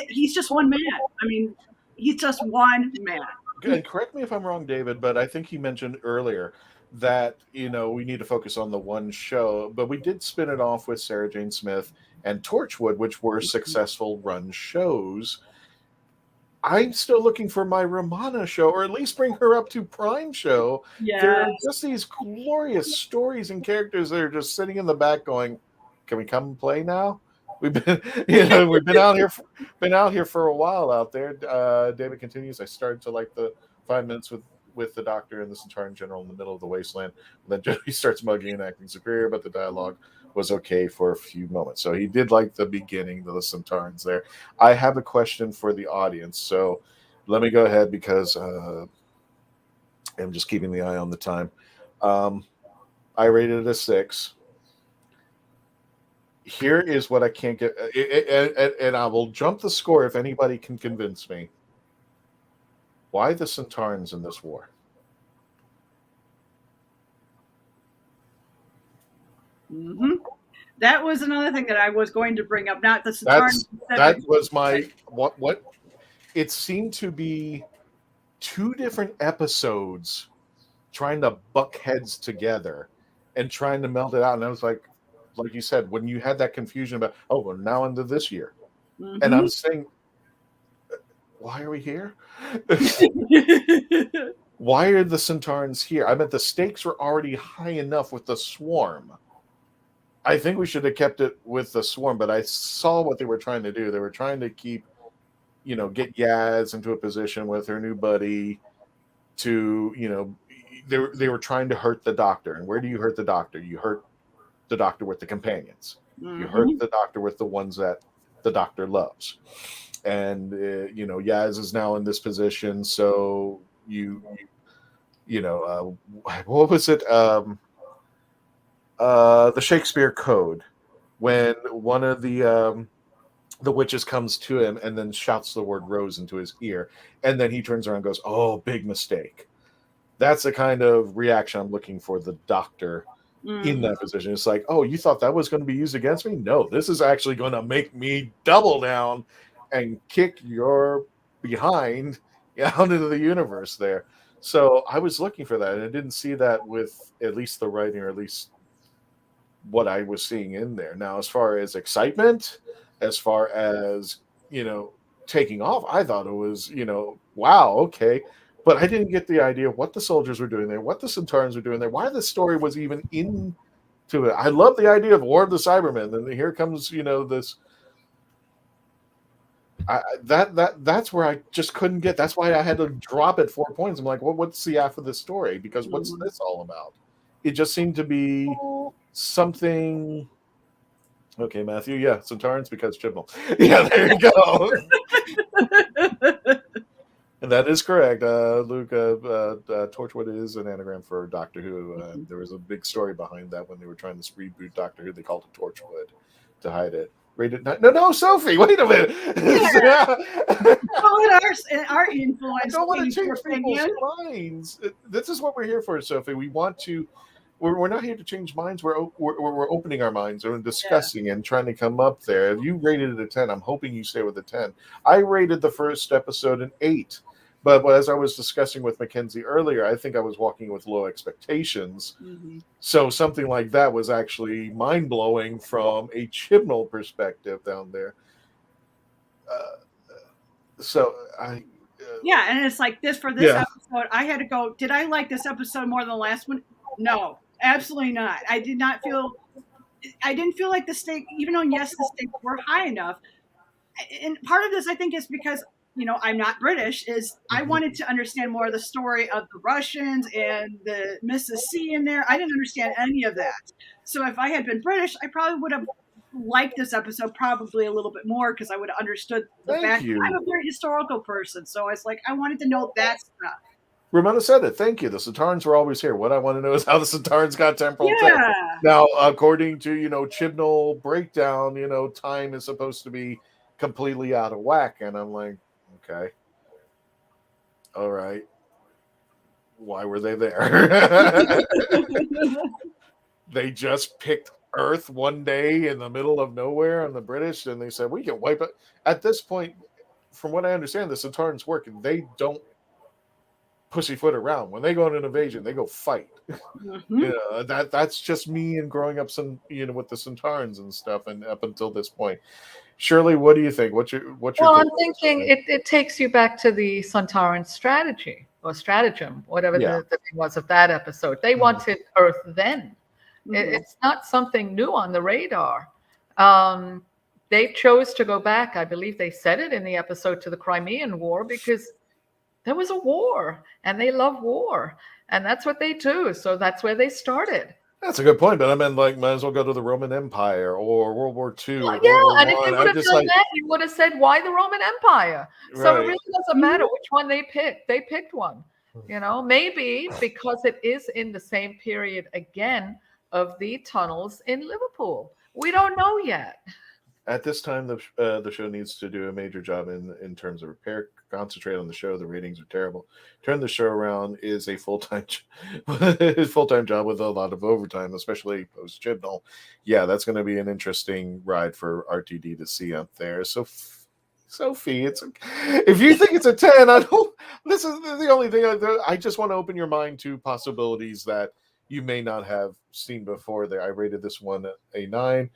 he's just one man. I mean, he's just one man. And correct me if I'm wrong, David, but I think he mentioned earlier that we need to focus on the one show, but we did spin it off with Sarah Jane Smith and Torchwood, which were successful run shows. I'm still looking for my Romana show, or at least bring her up to Prime show. Yes. There are just these glorious stories and characters that are just sitting in the back going, can we come and play now? We've been, we've been out here for a while out there. David continues. I started to like the 5 minutes with the Doctor and the Sontaran General in the middle of the wasteland. And then Jodie starts mugging and acting superior, but the dialogue was okay for a few moments. So he did like the beginning of the Sontarans there. I have a question for the audience. So let me go ahead because I'm just keeping the eye on the time. I rated it a 6. Here is what I can't get, and I will jump the score if anybody can convince me. Why the Sontarans in this war? Mm-hmm. That was another thing that I was going to bring up. Not the Sontarans. That was my what. It seemed to be 2 different episodes trying to buck heads together and trying to meld it out, and I was like you said, when you had that confusion about, we're now into this year, and I'm saying, why are we here? Why are the Sontarans here? I meant the stakes were already high enough with the Swarm. I think we should have kept it with the Swarm, but I saw what they were trying to do. They were trying to keep, get Yaz into a position with her new buddy to, they were trying to hurt the Doctor. And where do you hurt the Doctor? You hurt the Doctor with the companions. You hurt the Doctor with the ones that the Doctor loves. And Yaz is now in this position, so what was it? The Shakespeare Code, when one of the witches comes to him and then shouts the word rose into his ear, and then he turns around and goes, "Oh, big mistake." That's the kind of reaction I'm looking for the Doctor in that position. It's like, oh, you thought that was going to be used against me? No, this is actually going to make me double down and kick your behind out into the universe there. So I was looking for that, and I didn't see that with at least the writing, or at least what I was seeing in there. Now, as far as excitement, as far as, taking off, I thought it was, wow, okay. But I didn't get the idea of what the soldiers were doing there, what the Sontarans were doing there, why the story was even into it. I love the idea of War of the Cybermen, and here comes, this. That's where I just couldn't get. That's why I had to drop it 4 points. I'm like, well, what's the half of this story? Because what's this all about? It just seemed to be something. Okay, Matthew. Yeah, Sontarans because Chibnall. Yeah, there you go. And that is correct. Luke, Torchwood is an anagram for Doctor Who. There was a big story behind that when they were trying to reboot Doctor Who. They called it Torchwood to hide it. Rated 9. No, Sophie, wait a minute. Yeah. Well, in our influence, I don't want to change people's minds. This is what we're here for, Sophie. We want to. We're not here to change minds. We're opening our minds and discussing and trying to come up there. You rated it a 10. I'm hoping you stay with a 10. I rated the first episode an 8. But as I was discussing with Mackenzie earlier, I think I was walking with low expectations. So something like that was actually mind-blowing from a Chibnall perspective down there. Yeah, and it's like this for this episode. I had to go, did I like this episode more than the last one? No, absolutely not. I didn't feel like the stake, even though, yes, the stakes were high enough. And part of this, I think, is because I'm not British, is I wanted to understand more of the story of the Russians and the Mrs. C in there. I didn't understand any of that. So if I had been British, I probably would have liked this episode probably a little bit more because I would have understood the fact. I'm a very historical person. So it's like, I wanted to know that stuff. Ramona said it. Thank you. The Sontarans were always here. What I want to know is how the Sontarans got temporal tech. Yeah. Now, according to Chibnall breakdown, time is supposed to be completely out of whack, and I'm like, okay, all right. Why were they there? They just picked Earth one day in the middle of nowhere on the British, and they said we can wipe it. At this point, from what I understand, the Sontarans work, and they don't pussyfoot around. When they go on an invasion, they go fight. That's just me and growing up with the Sontarans and stuff, and up until this point. Shirley, what do you think? What's your Well, I'm thinking it takes you back to the Sontaran strategy or stratagem, whatever the thing was of that episode. They wanted Earth then. It's not something new on the radar. They chose to go back, I believe they said it in the episode, to the Crimean War because there was a war and they love war. And that's what they do. So that's where they started. That's a good point, but I mean, might as well go to the Roman Empire or World War II. Well, and if you would have done that, you would have said, why the Roman Empire? Right. So it really doesn't matter which one they picked. They picked one. Maybe because it is in the same period again of the tunnels in Liverpool. We don't know yet. At this time, the show needs to do a major job in terms of repair. Concentrate on the show. The ratings are terrible. Turn the show around is a full-time job with a lot of overtime, especially post Chibnall. Yeah, that's going to be an interesting ride for RTD to see up there. So, Sophie, if you think it's a 10, this is the only thing. I just want to open your mind to possibilities that you may not have seen before. I rated this one a 9.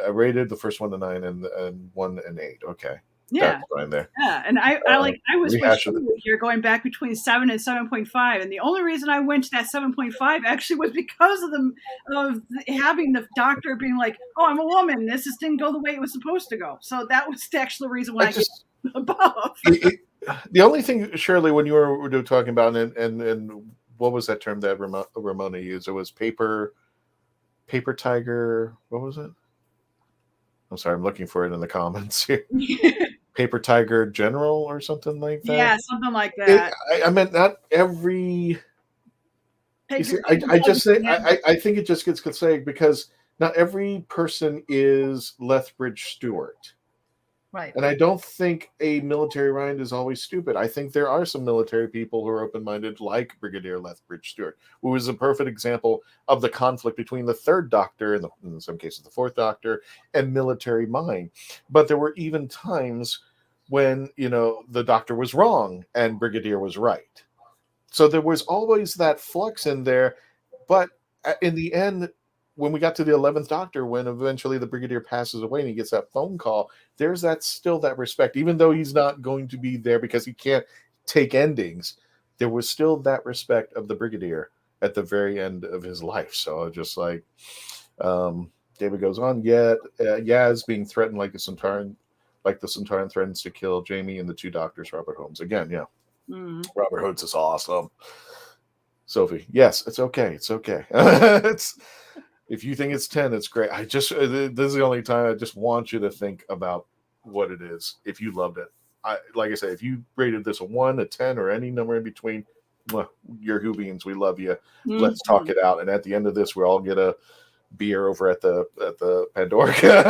I rated the first one a 9 and 1 an 8. Okay. Yeah. That's fine there. Yeah. And I was here going back between 7 and 7.5. And the only reason I went to that 7.5 actually was because of having the doctor being like, oh, I'm a woman. This just didn't go the way it was supposed to go. So that was the actual reason why I get above. The only thing, Shirley, when you were talking about and what was that term that Ramona used? It was paper tiger. What was it? I'm sorry, I'm looking for it in the comments here. Paper tiger general or something like that. Yeah, something like that. I meant not every. You see, I think it just gets considered because not every person is Lethbridge Stewart. Right. And I don't think a military rind is always stupid. I think there are some military people who are open-minded, like Brigadier Lethbridge Stewart, who is a perfect example of the conflict between the Third Doctor, and in some cases the Fourth Doctor, and military mind. But there were even times when, the Doctor was wrong and Brigadier was right. So there was always that flux in there. But in the end, when we got to the 11th Doctor, when eventually the Brigadier passes away and he gets that phone call, there's still that respect. Even though he's not going to be there because he can't take endings, there was still that respect of the Brigadier at the very end of his life. So just like David goes on, Yaz being threatened like the Sontaran threatens to kill Jamie and the 2 doctors, Robert Holmes. Again, yeah. Robert Holmes is awesome. Sophie, yes, it's okay. It's okay. If you think it's 10, it's great. This is the only time I just want you to think about what it is. If you loved it, like I said, if you rated this a 1, a 10, or any number in between, you're Whovians. We love you. Let's talk it out. And at the end of this, we all get a beer over at the Pandorica.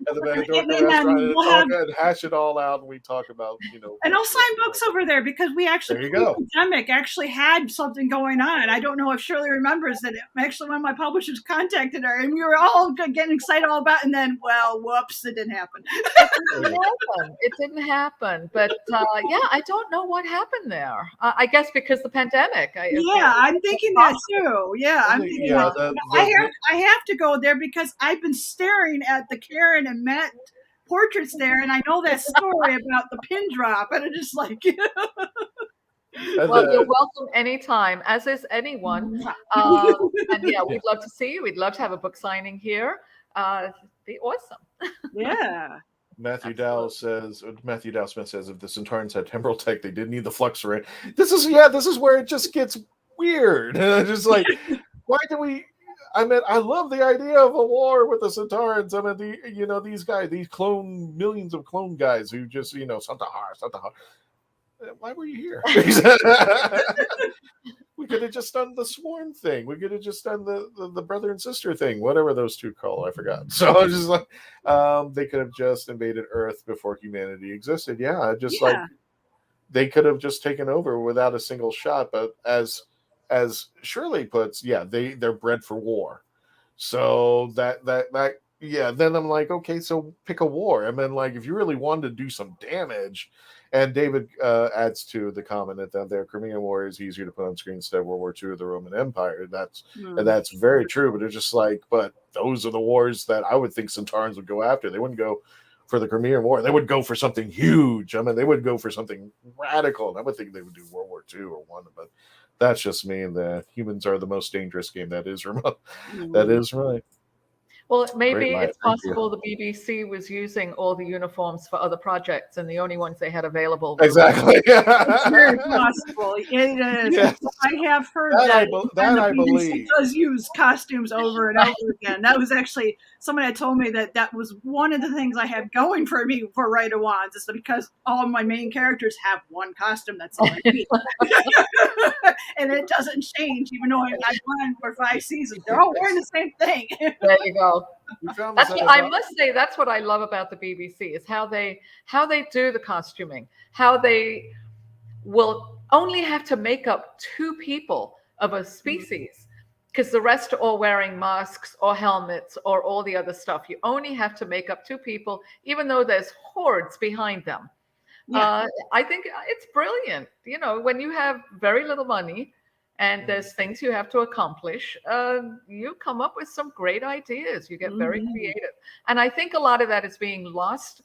At the Pandorica restaurant, and hash it all out, and we talk about And I'll sign books over there because we actually pandemic actually had something going on. I don't know if Shirley remembers that. Actually, one of my publishers contacted her, and we were all getting excited all about. And then, whoops, it didn't happen. It didn't happen. But I don't know what happened there. I guess because the pandemic. I'm thinking that too. Yeah, I'm thinking that. I have to go there because I've been staring at the Karen and Matt portraits there, and I know that story about the pin drop, and I'm just like, well, you're welcome anytime, as is anyone. And we'd love to see you. We'd love to have a book signing here. Be awesome. Yeah. Matthew Dow Smith says, if the Sontarans had temporal tech, they didn't need the Flux for it. This is where it just gets weird. Just like, why do we? I mean, I love the idea of a war with the Sontarans. I mean, these guys, these millions of clone guys who just, Sontar. why were you here? We could have just done the swarm thing. We could have just done the brother and sister thing, whatever those two call. I forgot. So I was just like, they could have just invaded Earth before humanity existed. Yeah, just like they could have just taken over without a single shot. But as Shirley puts, yeah, they're bred for war. So that yeah. Then I'm like, okay, so pick a war. And then like, if you really wanted to do some damage. And David adds to the comment that their Crimean War is easier to put on screen instead of World War II of the Roman Empire. And that's very true. But it's just like, but those are the wars that I would think Sontarans would go after. They wouldn't go for the Crimean War. They would go for something huge. I mean, they would go for something radical. And I would think they would do World War II or one. But that's just me. The humans are the most dangerous game. That is remote. That is right. Well, maybe it's possible the BBC was using all the uniforms for other projects, and the only ones they had available. Exactly. It's very possible. It is. Yes. I have heard that I believe does use costumes over and over again. That was actually someone had told me that was one of the things I have going for me for Writer Wands, is because all of my main characters have one costume. That's all I need. And it doesn't change, even though I've run for 5 seasons. They're all wearing the same thing. There you go. I must say that's what I love about the BBC is how they do the costuming, how they will only have to make up 2 people of a species because the rest are all wearing masks or helmets or all the other stuff. You only have to make up 2 people, even though there's hordes behind them. Yeah. I think it's brilliant. You know, when you have very little money and there's things you have to accomplish, you come up with some great ideas. You get very creative. And I think a lot of that is being lost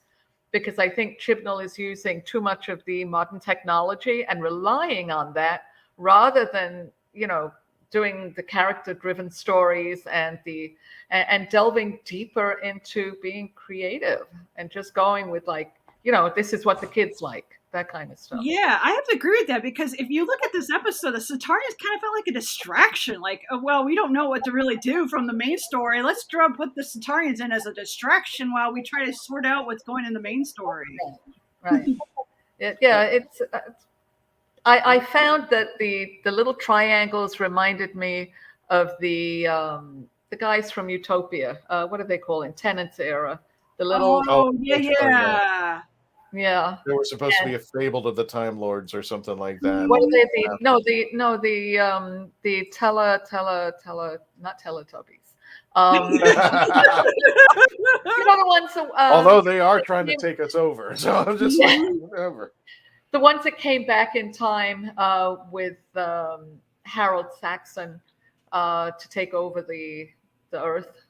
because I think Chibnall is using too much of the modern technology and relying on that rather than, you know, doing the character-driven stories and delving deeper into being creative and just going with like, you know, this is what the kids like, that kind of stuff. Yeah, I have to agree with that because if you look at this episode, the Sontarans kind of felt like a distraction. Like, well, we don't know what to really do from the main story. Let's put the Sontarans in as a distraction while we try to sort out what's going in the main story. Right. It's. I found that the little triangles reminded me of the guys from Utopia. What do they call it? Tennant's era. The little. Yeah. They were supposed to be a fable to the Time Lords or something like that. What are they? The not Teletubbies. You know the ones. Although they are trying to take us over, so I'm just like whatever. The ones that came back in time with Harold Saxon to take over the Earth.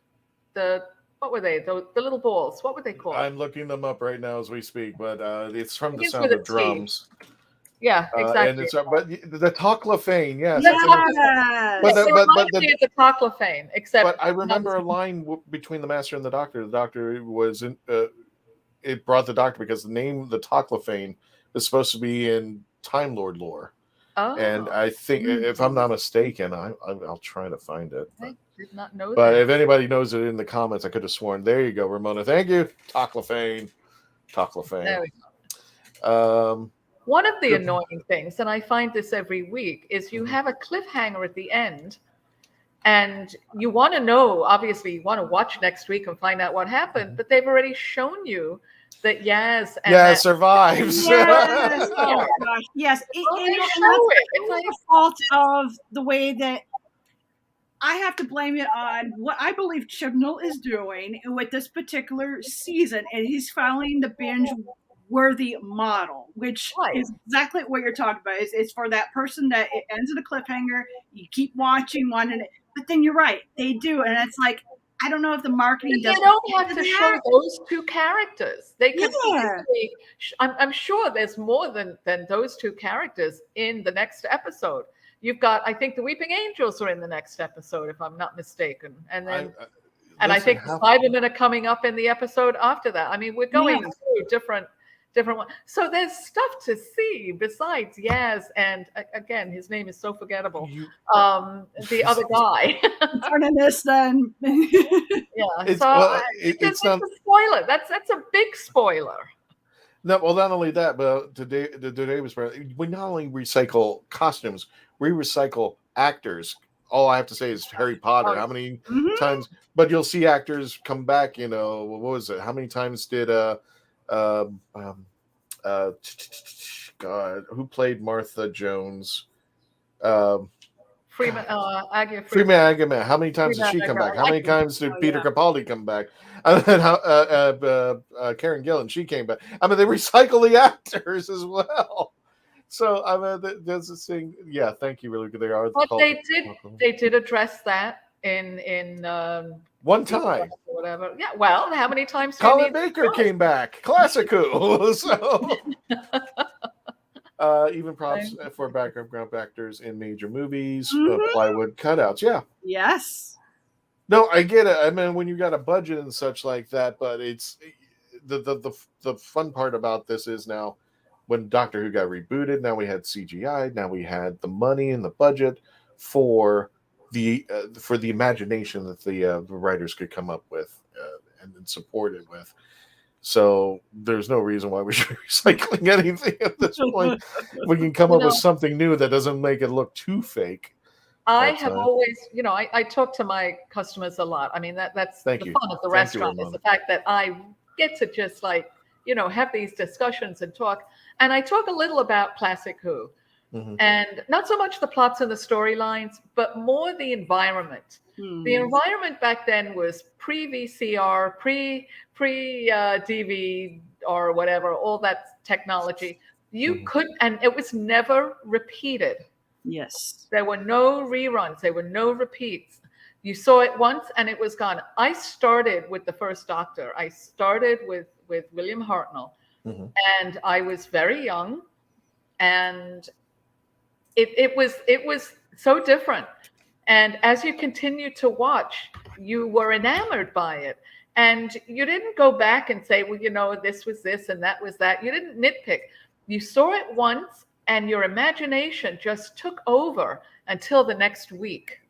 What were they? The little balls. What were they called? I'm looking them up right now as we speak, but it's from The Sound of Drums. Yeah, exactly. And it's but the Toclafane, yes. But the Toclafane, except. But I remember a line between the Master and the Doctor. The Doctor was in. It brought the Doctor because the name the Toclafane is supposed to be in Time Lord lore. Oh. And I think, if I'm not mistaken, I'll try to find it. I did not know that. But if anybody knows it in the comments, I could have sworn. There you go, Ramona. Thank you. Toclafane. There we go. One of the annoying things, and I find this every week, is you have a cliffhanger at the end, and you want to know, obviously, you want to watch next week and find out what happened, but they've already shown you that Yaz survives. Yes. Oh, gosh. Yes. It's the fault of the way that I have to blame it on what I believe Chibnall is doing with this particular season, and he's following the binge-worthy model, which is exactly what you're talking about. It's for that person that it ends in a cliffhanger. You keep watching, wanting it, but then you're right, they do, and it's like, I don't know if the marketing does. They don't have to show those 2 characters. They can easily. I'm sure there's more than those 2 characters in the next episode. You've got, I think, the Weeping Angels are in the next episode, if I'm not mistaken, and then, I think the Cybermen are coming up in the episode after that. I mean, we're going through different ones. So there's stuff to see besides Yaz and again, his name is so forgettable. The other guy. Tardinis then. Yeah. It's not a spoiler. That's a big spoiler. No, well, not only that, but today was we not only recycle costumes, we recycle actors. All I have to say is Harry Potter. How many times? But you'll see actors come back. You know, what was it? How many times did God, who played Martha Jones? Freeman, Aggie Freeman Agama. How many times did she come back? How many times did Peter Capaldi come back? And then Karen Gillan, she came back. I mean, they recycle the actors as well. So I mean, there's this thing. Yeah, thank you, really. They are. But they did address that in one time. Or whatever. Yeah. Well, how many times? Colin Baker came back. Classical. So. Even props for background actors in major movies, plywood cutouts. Yeah. Yes. No, I get it. I mean, when you got a budget and such like that, but it's the fun part about this is now when Doctor Who got rebooted. Now we had CGI. Now we had the money and the budget for the imagination that the writers could come up with and support it with. So there's no reason why we should be recycling anything at this point. We can come up with something new that doesn't make it look too fake. I have always, I talk to my customers a lot. I mean, that's the fun of the restaurant is the fact that I get to just have these discussions and talk. And I talk a little about Classic Who. And not so much the plots and the storylines, but more the environment. The environment back then was pre-VCR, pre-DV or whatever, all that technology. You could, and it was never repeated. Yes. There were no reruns. There were no repeats. You saw it once and it was gone. I started with the first Doctor. I started with William Hartnell. And I was very young. And it was so different. And as you continue to watch, you were enamored by it. And you didn't go back and say, well, this was this and that was that. You didn't nitpick. You saw it once and your imagination just took over until the next week.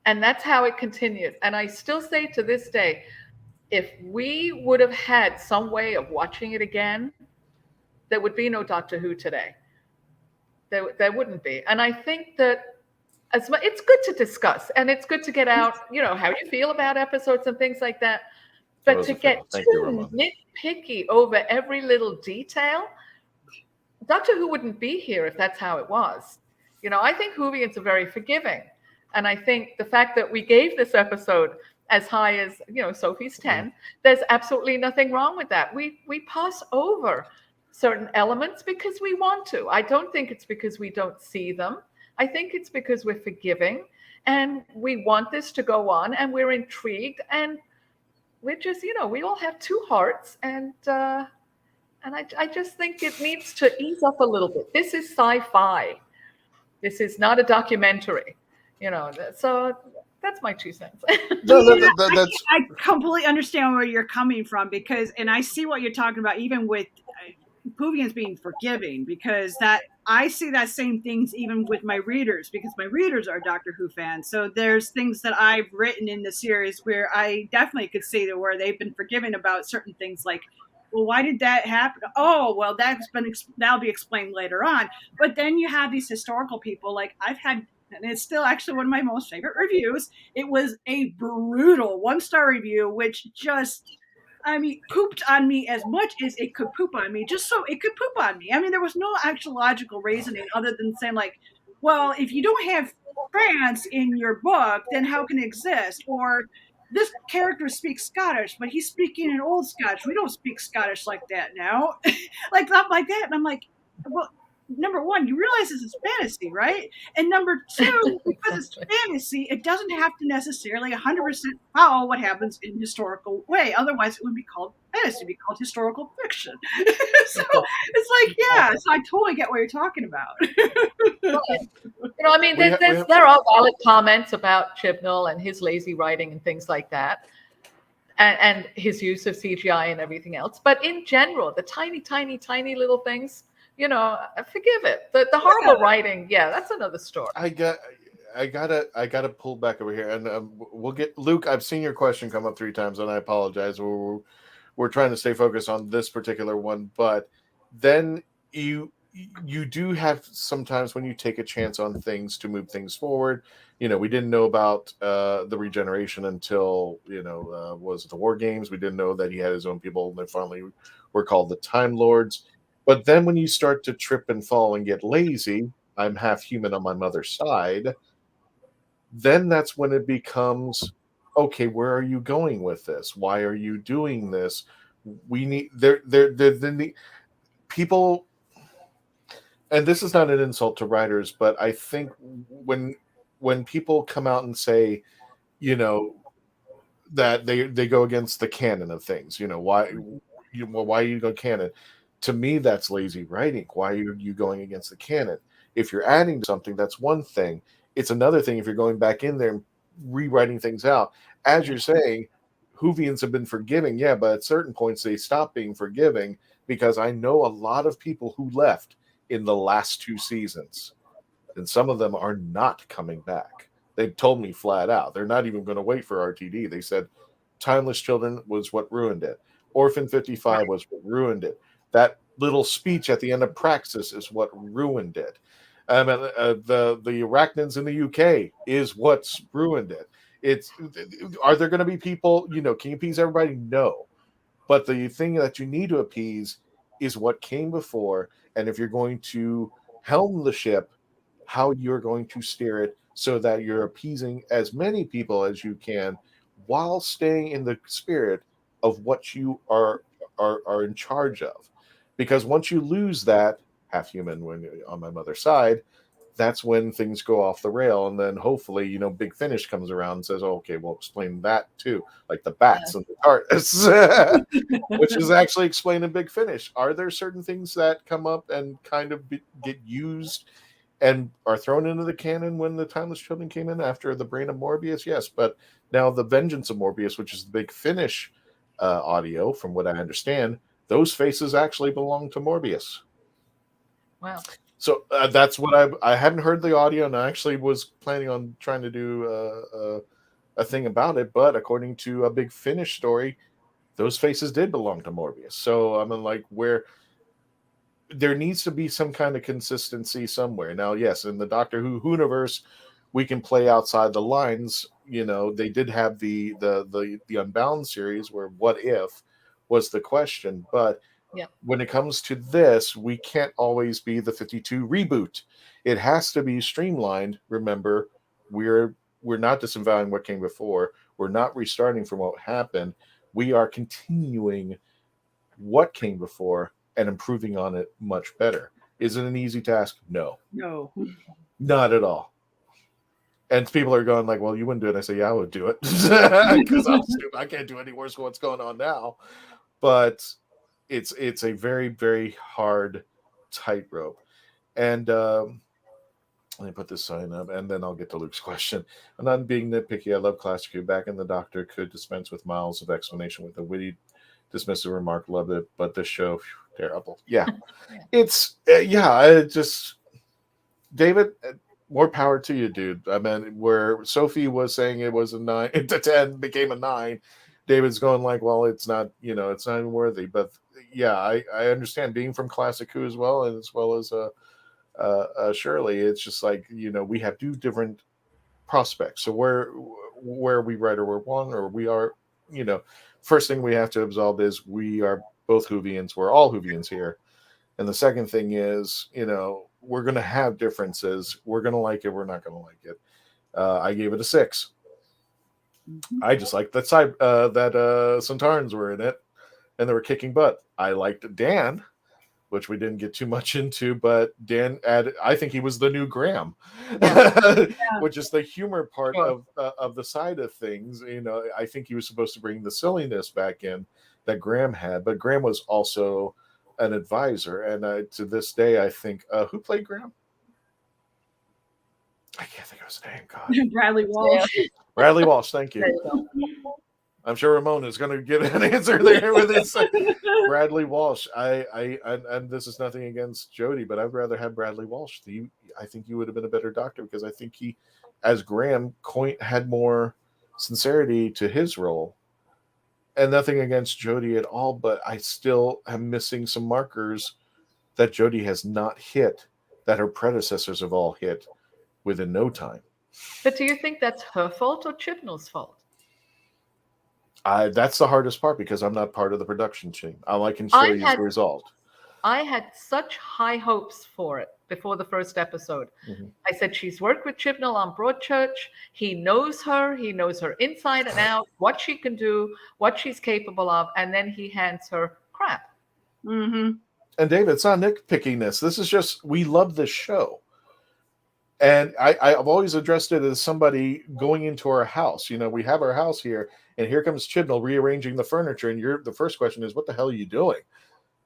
And that's how it continued. And I still say to this day, if we would have had some way of watching it again, there would be no Doctor Who today. There wouldn't be. And I think that it's good to discuss and it's good to get out, how you feel about episodes and things like that. But to get too nitpicky over every little detail, Doctor Who wouldn't be here if that's how it was. I think Whovians are very forgiving. And I think the fact that we gave this episode as high as, Sophie's 10, there's absolutely nothing wrong with that. We pass over certain elements because we want to. I don't think it's because we don't see them. I think it's because we're forgiving and we want this to go on and we're intrigued and we're just, we all have two hearts and I just think it needs to ease up a little bit. This is sci-fi. This is not a documentary, so that's my 2 cents. I completely understand where you're coming from and I see what you're talking about, even with Whovians being forgiving, because that I see that same things even with my readers, because my readers are Doctor Who fans. So there's things that I've written in the series where I definitely could see that where they've been forgiving about certain things like, well, why did that happen? Oh, well, that'll be explained later on. But then you have these historical people, like I've had, and it's still actually one of my most favorite reviews. It was a brutal 1-star review, which just, pooped on me as much as it could poop on me, just so it could poop on me. There was no actual logical reasoning other than saying like, well, if you don't have France in your book, then how can it exist? Or this character speaks Scottish, but he's speaking in Old Scottish. We don't speak Scottish like that now. Like that. And I'm like, well, number one, you realize this is fantasy, right? And number two, because it's fantasy, it doesn't have to necessarily 100% follow what happens in historical way. Otherwise, it would be called fantasy, it would be called historical fiction. So it's like, yeah, so I totally get what you're talking about. There are valid comments about Chibnall and his lazy writing and things like that. And his use of CGI and everything else. But in general, the tiny, tiny, tiny little things, forgive it. The horrible writing, that's another story. I gotta pull back over here, and we'll get Luke. I've seen your question come up 3 times, and I apologize. We're we're trying to stay focused on this particular one, but then you do have sometimes when you take a chance on things to move things forward. We didn't know about the regeneration until was it the War Games. We didn't know that he had his own people, and they finally were called the Time Lords. But then when you start to trip and fall and get lazy, I'm half human on my mother's side, then that's when it becomes, okay, where are you going with this? Why are you doing this? We need the people, and this is not an insult to writers, but I think when people come out and say, that they go against the canon of things, why you go canon? To me, that's lazy writing. Why are you going against the canon? If you're adding something, that's one thing. It's another thing if you're going back in there and rewriting things out. As you're saying, Whovians have been forgiving, yeah, but at certain points they stop being forgiving, because I know a lot of people who left in the last 2 seasons, and some of them are not coming back. They've told me flat out they're not even going to wait for RTD. They said Timeless Children was what ruined it. Orphan 55 was what ruined it. That little speech at the end of Praxis is what ruined it. The Arachnids in the UK is what's ruined it. Are there going to be people, can you appease everybody? No. But the thing that you need to appease is what came before. And if you're going to helm the ship, how you're going to steer it so that you're appeasing as many people as you can while staying in the spirit of what you are in charge of. Because once you lose that, half human when you're on my mother's side, that's when things go off the rail. And then hopefully, Big Finish comes around and says, oh, okay, we'll explain that too. Like the bats and the TARDIS, which is actually explained in Big Finish. Are there certain things that come up and kind of get used and are thrown into the canon when the Timeless Children came in after the Brain of Morbius? Yes, but now the Vengeance of Morbius, which is the Big Finish audio, from what I understand, those faces actually belong to Morbius. Wow. So that's what I hadn't heard the audio, and I actually was planning on trying to do a thing about it. But according to a Big Finish story, those faces did belong to Morbius. So I'm like, where there needs to be some kind of consistency somewhere. Now, yes, in the Doctor Who universe, we can play outside the lines. They did have the Unbound series where what if was the question, but when it comes to this, we can't always be the 52 reboot. It has to be streamlined. Remember, we're not disavowing what came before. We're not restarting from what happened. We are continuing what came before and improving on it much better. Is it an easy task? No, not at all. And people are going like, well, you wouldn't do it. I say, yeah, I would do it because I'm stupid. I can't do any worse than what's going on now. But it's a very, very hard tightrope. And let me put this sign up, and then I'll get to Luke's question. I'm not being nitpicky. I love Classic Who. Back in the Doctor could dispense with miles of explanation with a witty, dismissive remark. Loved it, but this show, terrible. Yeah, it's just David. More power to you, dude. I mean, where Sophie was saying it was a 9 to 10 became a 9. David's going like, well, it's not, it's not even worthy. But yeah, I understand being from Classic Who as well, and as well as Shirley. It's just like, we have 2 different prospects. So where we right or we're wrong, or we are, first thing we have to absolve is we are both Whovians. We're all Whovians here. And the second thing is, we're going to have differences. We're going to like it. We're not going to like it. I gave it a 6. I just liked that Sontarans were in it, and they were kicking butt. I liked Dan, which we didn't get too much into, but Dan added. I think he was the new Graham, which is the humor part of the side of things. I think he was supposed to bring the silliness back in that Graham had, but Graham was also an advisor, and to this day, I think who played Graham? I can't think of his name. God, Bradley Walsh. Bradley Walsh. Thank you. I'm sure Ramon is going to get an answer there with this. Bradley Walsh. And this is nothing against Jodie, but I'd rather have Bradley Walsh. I think he would have been a better Doctor, because I think he, as Graham, had more sincerity to his role And nothing against Jodie at all, but I still am missing some markers that Jodie has not hit that her predecessors have all hit within no time. But do you think that's her fault or Chibnall's fault? That's the hardest part because I'm not part of the production team. All I can show you is the result. I had such high hopes for it before the first episode. Mm-hmm. I said, she's worked with Chibnall on Broadchurch. He knows her inside and out, what she can do, what she's capable of, and then he hands her crap. Mm-hmm. And David, it's not nitpickiness. This is just, we love this show. And I've always addressed it as somebody going into our house. You know, we have our house here, and here comes Chibnall rearranging the furniture, and the first question is, what the hell are you doing?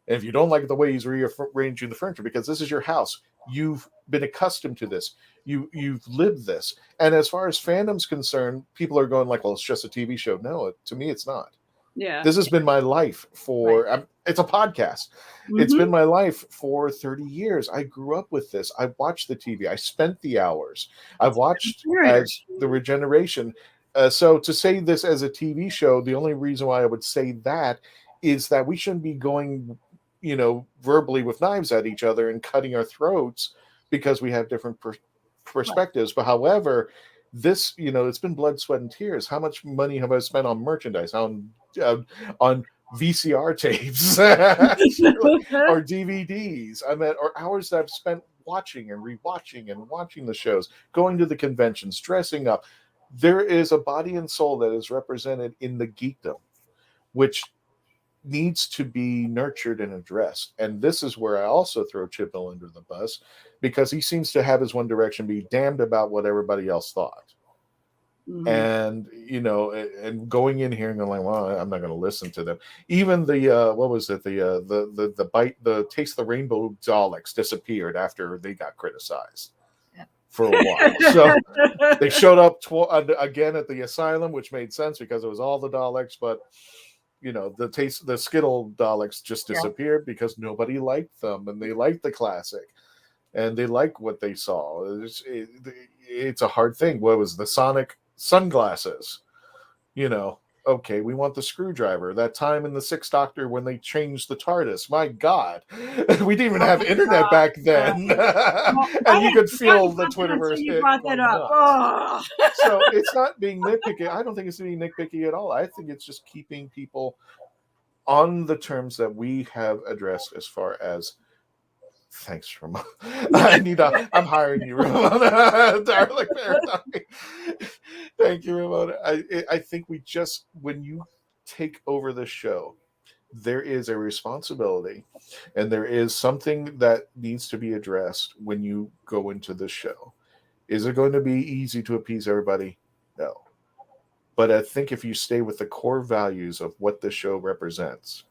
And if you don't like the way he's rearranging the furniture, because this is your house, you've been accustomed to this. You've lived this. And as far as fandom's concerned, people are going like, well, it's just a TV show. No, to me, it's not. Yeah. This has been my life for, it's a podcast. Mm-hmm. It's been my life for 30 years. I grew up with this. I watched the TV. I spent the hours. I've watched as the regeneration. So to say this as a TV show, the only reason why I would say that is that we shouldn't be going, you know, verbally with knives at each other and cutting our throats because we have different perspectives. But however, this, you know, it's been blood, sweat, and tears. How much money have I spent on merchandise, on VCR tapes or DVDs? I mean, or hours that I've spent watching and rewatching and watching the shows, going to the conventions, dressing up. There is a body and soul that is represented in the geekdom, which needs to be nurtured and addressed. And this is where I also throw Chibnall under the bus, because he seems to have his one direction, be damned about what everybody else thought. Mm-hmm. And, you know, and going in here and going like, well, I'm not going to listen to them. Even the, what was it? The Taste the Rainbow Daleks disappeared after they got criticized for a while. So they showed up again at the asylum, which made sense because it was all the Daleks, but you know, the Skittle Daleks just disappeared because nobody liked them, and they liked the classic, and they liked what they saw. It's a hard thing. What was the Sonic sunglasses? You know, okay, we want the screwdriver. That time in the Sixth Doctor when they changed the TARDIS, my God, we didn't even have internet back then, and you could feel the Twitterverse. You brought that up. Oh. So it's not being nitpicky. I don't think it's being nitpicky at all. I think it's just keeping people on the terms that we have addressed as far as. Thanks, Ramona. I'm hiring you, Ramona. Darling Paradigm. Thank you, Ramona. I think we just, when you take over the show, there is a responsibility and there is something that needs to be addressed when you go into the show. Is it going to be easy to appease everybody? No. But I think if you stay with the core values of what the show represents,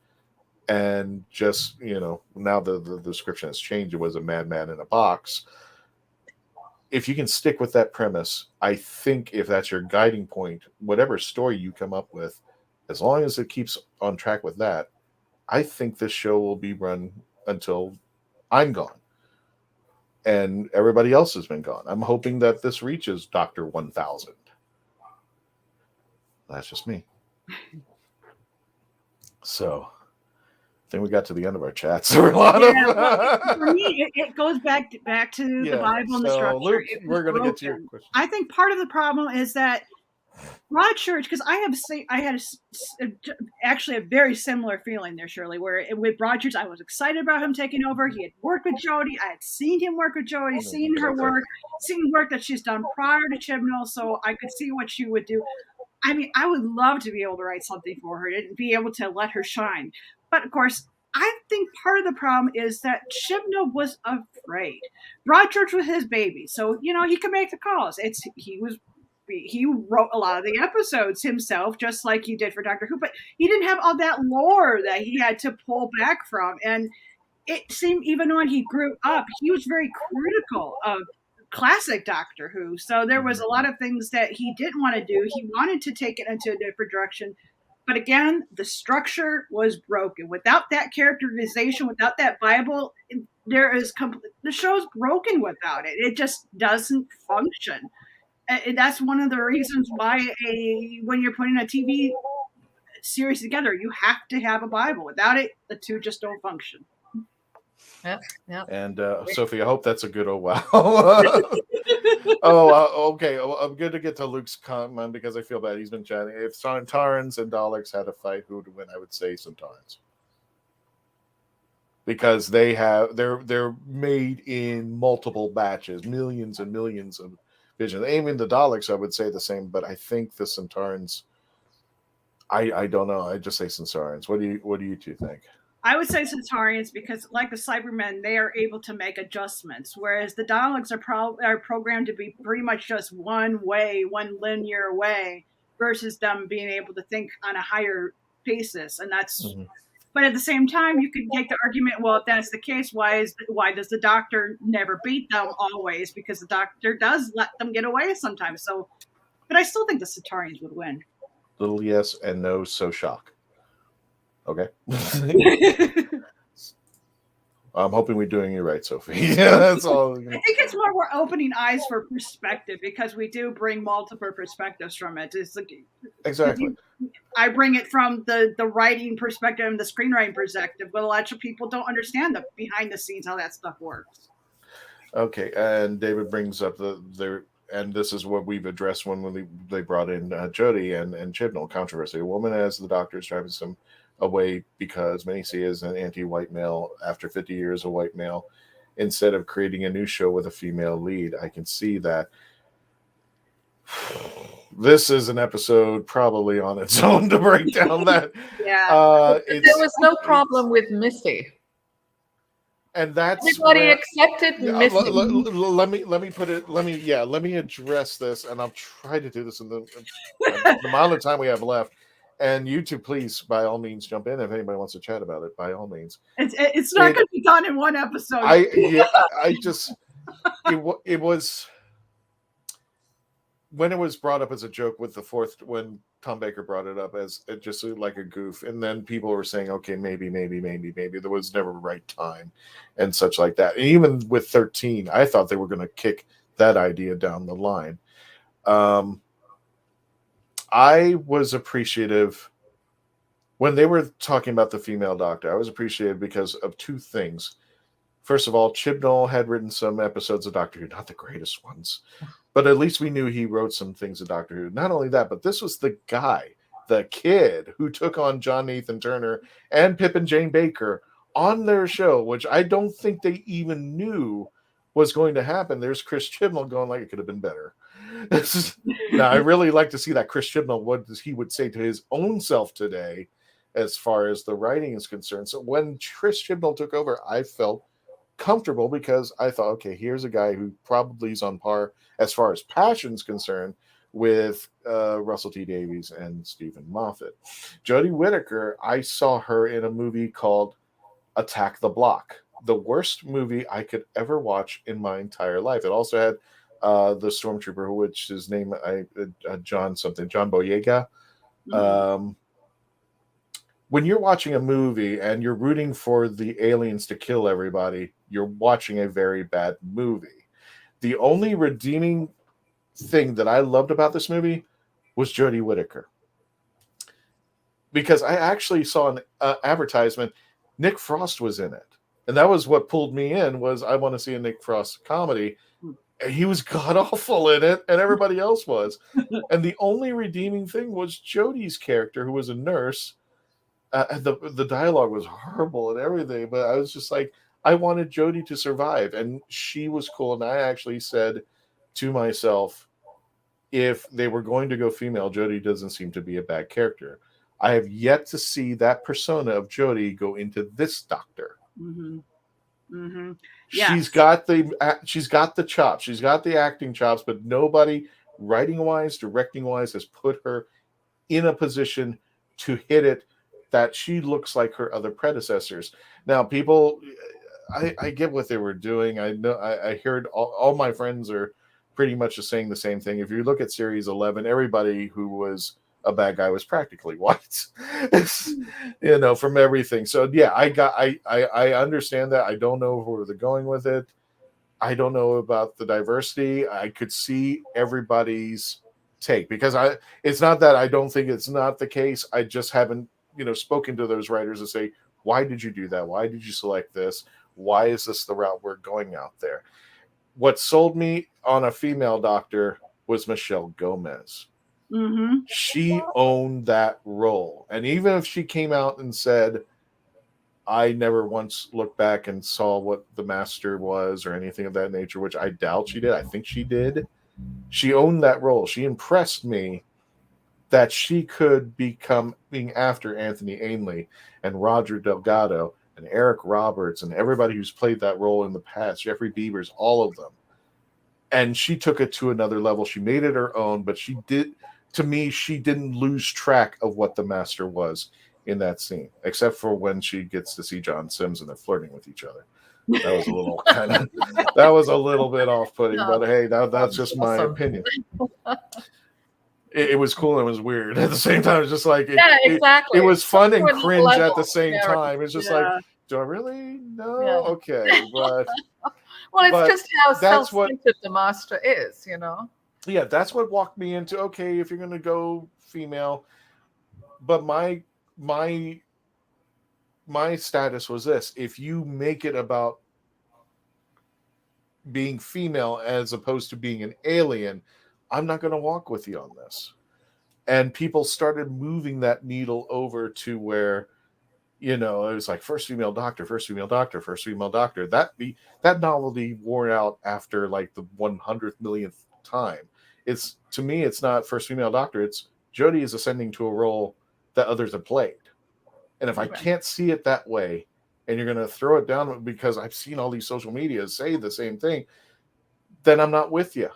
and just, you know, now the description has changed. It was a madman in a box. If you can stick with that premise, I think if that's your guiding point, whatever story you come up with, as long as it keeps on track with that, I think this show will be run until I'm gone. And everybody else has been gone. I'm hoping that this reaches Dr. 1000. That's just me. So I think we got to the end of our chat. So for me, it goes back to the Bible and the structure. Luke, we're going to get to your question. I think part of the problem is that Broadchurch, because I had actually a very similar feeling there, Shirley, where with Broadchurch, I was excited about him taking over. He had worked with Jodie. I had seen him work with Jodie, seen her work, seen work that she's done prior to Chibnall, so I could see what she would do. I mean, I would love to be able to write something for her and be able to let her shine. But of course, I think part of the problem is that Chibnall was afraid. Broadchurch was his baby, so you know he could make the calls. He wrote a lot of the episodes himself, just like he did for Doctor Who, but he didn't have all that lore that he had to pull back from. And it seemed even when he grew up, he was very critical of classic Doctor Who. So there was a lot of things that he didn't want to do. He wanted to take it into a different direction. But again, the structure was broken. Without that characterization, without that Bible, the show's broken without it. It just doesn't function. And that's one of the reasons why when you're putting a TV series together, you have to have a Bible. Without it, the two just don't function. Yeah, yeah. And Sophie, I hope that's a good oh wow. Okay. I'm good to get to Luke's comment because I feel bad. He's been chatting. If Sontarans and Daleks had a fight, who would win? I would say Sontarans. Because they're made in multiple batches, millions and millions of visions. Even the Daleks, I would say the same, but I think the Sontarans, I don't know. I just say Sontarans. What do you two think? I would say Sontarans because, like the Cybermen, they are able to make adjustments, whereas the Daleks are programmed to be pretty much just one linear way, versus them being able to think on a higher basis, and that's. Mm-hmm. But at the same time, you could take the argument, well, if that's the case, why does the Doctor never beat them always? Because the Doctor does let them get away sometimes. So, but I still think the Sontarans would win. Little yes and no, so shock. Okay. I'm hoping we're doing it right, Sophie. Yeah, that's all. I think it's more we're opening eyes for perspective because we do bring multiple perspectives from it. It's like, exactly. I bring it from the writing perspective and the screenwriting perspective, but a lot of people don't understand the behind the scenes how that stuff works. Okay, and David brings up and this is what we've addressed when they brought in Jodie and Chibnall controversy. A woman as the Doctor is driving some away because many see as an anti-white male after 50 years of white male instead of creating a new show with a female lead. I can see that this is an episode probably on its own to break down that. Yeah. There was no problem with Missy. And that's everybody accepted Missy. Let me address this, and I'll try to do this in the amount of time we have left. And you two, please, by all means, jump in if anybody wants to chat about it. By all means, it's not going to be done in one episode. It was when it was brought up as a joke with the fourth when Tom Baker brought it up as just like a goof, and then people were saying, okay, maybe there was never a right time, and such like that. And even with 13, I thought they were going to kick that idea down the line. I was appreciative when they were talking about the female Doctor. I was appreciative because of two things. First of all, Chibnall had written some episodes of Doctor Who, not the greatest ones, but at least we knew he wrote some things of Doctor Who. Not only that, but this was the guy, the kid, who took on John Nathan Turner and Pip and Jane Baker on their show, which I don't think they even knew was going to happen. There's Chris Chibnall going like, it could have been better. Now, I really like to see that Chris Chibnall, what he would say to his own self today as far as the writing is concerned. So when Chris Chibnall took over, I felt comfortable because I thought, okay, here's a guy who probably is on par as far as passion's concerned with Russell T Davies and Stephen Moffat. Jodie Whittaker, I saw her in a movie called Attack the Block, the worst movie I could ever watch in my entire life. It also had the stormtrooper, which his name John Boyega. Mm-hmm. When you're watching a movie and you're rooting for the aliens to kill everybody, you're watching a very bad movie. The only redeeming thing that I loved about this movie was Jodie Whittaker, because I actually saw an advertisement. Nick Frost was in it, and that was what pulled me in. Was I want to see a Nick Frost comedy. He was god awful in it, and everybody else was. And the only redeeming thing was Jodie's character, who was a nurse. The dialogue was horrible and everything, but I was just like, I wanted Jodie to survive, and she was cool. And I actually said to myself, if they were going to go female, Jodie doesn't seem to be a bad character. I have yet to see that persona of Jodie go into this Doctor. Mm-hmm. Mm-hmm. Yes. She's got the chops. She's got the acting chops, but nobody, writing wise, directing wise, has put her in a position to hit it that she looks like her other predecessors. Now, people, I get what they were doing. I know I heard all my friends are pretty much saying the same thing. If you look at Series 11, everybody who was a bad guy was practically white, from everything. So yeah, I understand that. I don't know where they're going with it. I don't know about the diversity. I could see everybody's take, because it's not that I don't think it's not the case. I just haven't, spoken to those writers and say, why did you do that? Why did you select this? Why is this the route we're going out there? What sold me on a female Doctor was Michelle Gomez. Mm-hmm. She owned that role. And even if she came out and said, I never once looked back and saw what the Master was or anything of that nature, which I doubt she did. I think she did. She owned that role. She impressed me that she could become being after Anthony Ainley and Roger Delgado and Eric Roberts and everybody who's played that role in the past, Jeffrey Beavers, all of them. And she took it to another level. She made it her own, but she didn't lose track of what the Master was in that scene, except for when she gets to see John Sims and they're flirting with each other. That was a little that was a little bit off-putting, but hey, that's just my opinion. It was cool and it was weird at the same time. It was just like exactly. It was fun and cringe at the same time. It's just like, do I really? No, okay, but well, it's just how self-centered the Master is, Yeah, that's what walked me into, okay, if you're going to go female, but my status was this: if you make it about being female as opposed to being an alien, I'm not going to walk with you on this. And people started moving that needle over to where, it was like first female Doctor, first female Doctor, first female Doctor. That novelty wore out after like the 100th millionth time. To me, it's not first female Doctor. It's Jodie is ascending to a role that others have played. And if I can't see it that way, and you're going to throw it down because I've seen all these social medias say the same thing, then I'm not with you.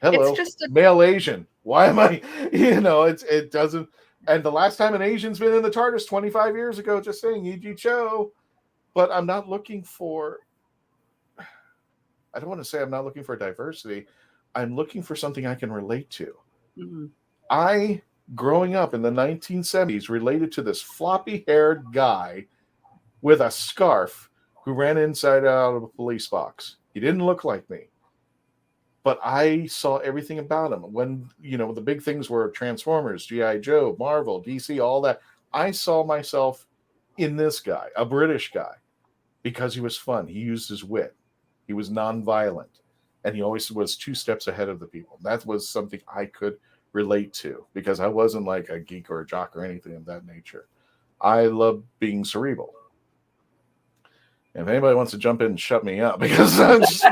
Hello, it's just male Asian. Why am I? It doesn't. And the last time an Asian's been in the TARDIS 25 years ago, just saying, E.G. Cho. But I'm not looking for. I don't want to say I'm not looking for diversity. I'm looking for something I can relate to. Mm-hmm. Growing up in the 1970s, related to this floppy-haired guy with a scarf who ran inside out of a police box. He didn't look like me. But I saw everything about him. When, the big things were Transformers, G.I. Joe, Marvel, DC, all that. I saw myself in this guy, a British guy, because he was fun. He used his wit. He was nonviolent. And he always was 2 steps ahead of the people. That was something I could relate to because I wasn't like a geek or a jock or anything of that nature. I love being cerebral. If anybody wants to jump in and shut me up because I'm just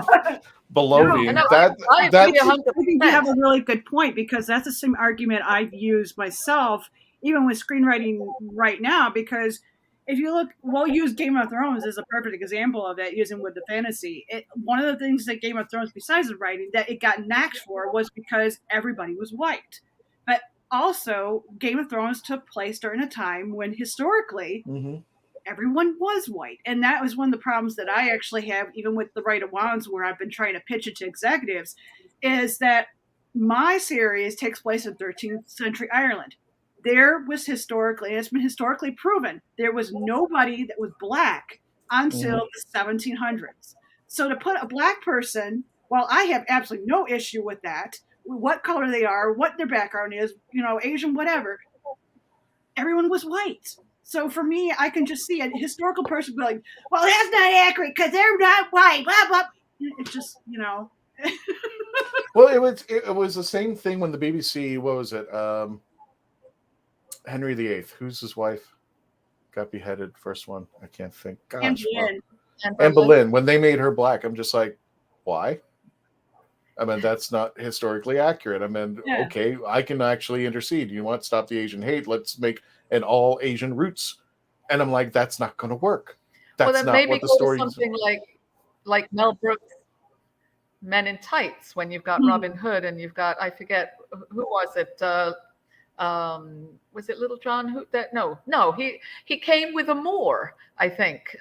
below me. I think you have a really good point because that's the same argument I've used myself, even with screenwriting right now, because if you look, we'll use Game of Thrones as a perfect example of that, using with the fantasy. One of the things that Game of Thrones, besides the writing, that it got knacked for was because everybody was white. But also, Game of Thrones took place during a time when historically, everyone was white. And that was one of the problems that I actually have, even with the Right of Wands, where I've been trying to pitch it to executives, is that my series takes place in 13th century Ireland. There was historically, and it's been historically proven, there was nobody that was black until the 1700s. So to put a black person, while I have absolutely no issue with that, what color they are, what their background is, Asian, whatever, everyone was white. So for me, I can just see a historical person be like, well, that's not accurate because they're not white, blah, blah. It's just, Well, it was the same thing when the BBC, what was it? Henry VIII, who's his wife? Got beheaded, first one. I can't think. Gosh. Anne Boleyn. When they made her black, I'm just like, why? I mean, that's not historically accurate. I mean, okay, I can actually intercede. You want to stop the Asian hate? Let's make an all Asian roots. And I'm like, that's not going to work. That's then not maybe what the story is. Something like Mel Brooks' Men in Tights, when you've got Robin Hood and you've got, I forget, who was it? Was it Little John? No, he came with a Moor, I think.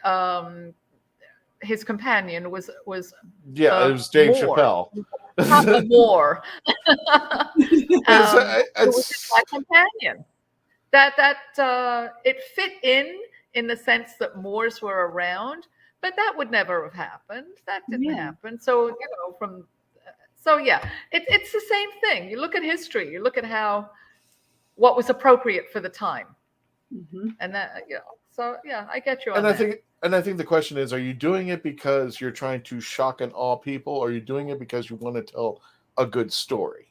His companion was it was Dave Chappelle. Not a Moor. It was his black companion. That it fit in the sense that Moors were around, but that would never have happened. That didn't happen. So So yeah, it's the same thing. You look at history, you look at what was appropriate for the time, and that So yeah, I get you on that. I think the question is: are you doing it because you're trying to shock and awe people, or are you doing it because you want to tell a good story?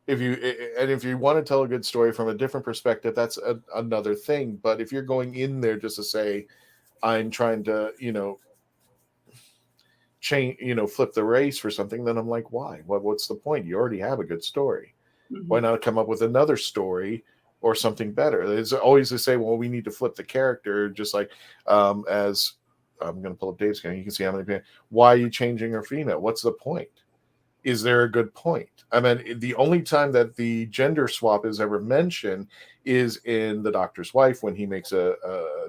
If you want to tell a good story from a different perspective, that's another thing. But if you're going in there just to say, I'm trying to, change, flip the race for something, then I'm like, why? What's the point? You already have a good story. Why not come up with another story or something better? There's always to say, well, we need to flip the character, just like as I'm going to pull up Dave's screen. You can see how many people. Why are you changing her female? What's the point? Is there a good point? I mean, the only time that the gender swap is ever mentioned is in The Doctor's Wife, when he makes an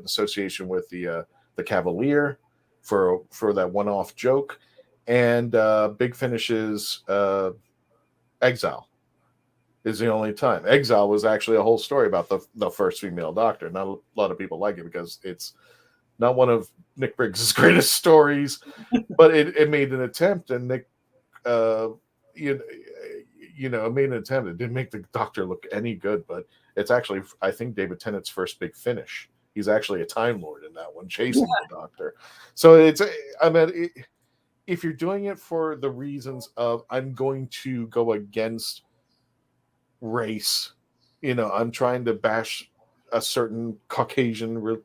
association with the Cavalier for that one-off joke, and Big Finish's Exile is the only time. Exile was actually a whole story about the first female Doctor. Not a lot of people like it because it's not one of Nick Briggs' greatest stories, but it made an attempt, and Nick made an attempt. It didn't make the Doctor look any good, but it's actually, I think, David Tennant's first Big Finish. He's actually a Time Lord in that one, chasing the Doctor. So if you're doing it for the reasons of, I'm going to go against race, I'm trying to bash a certain Caucasian,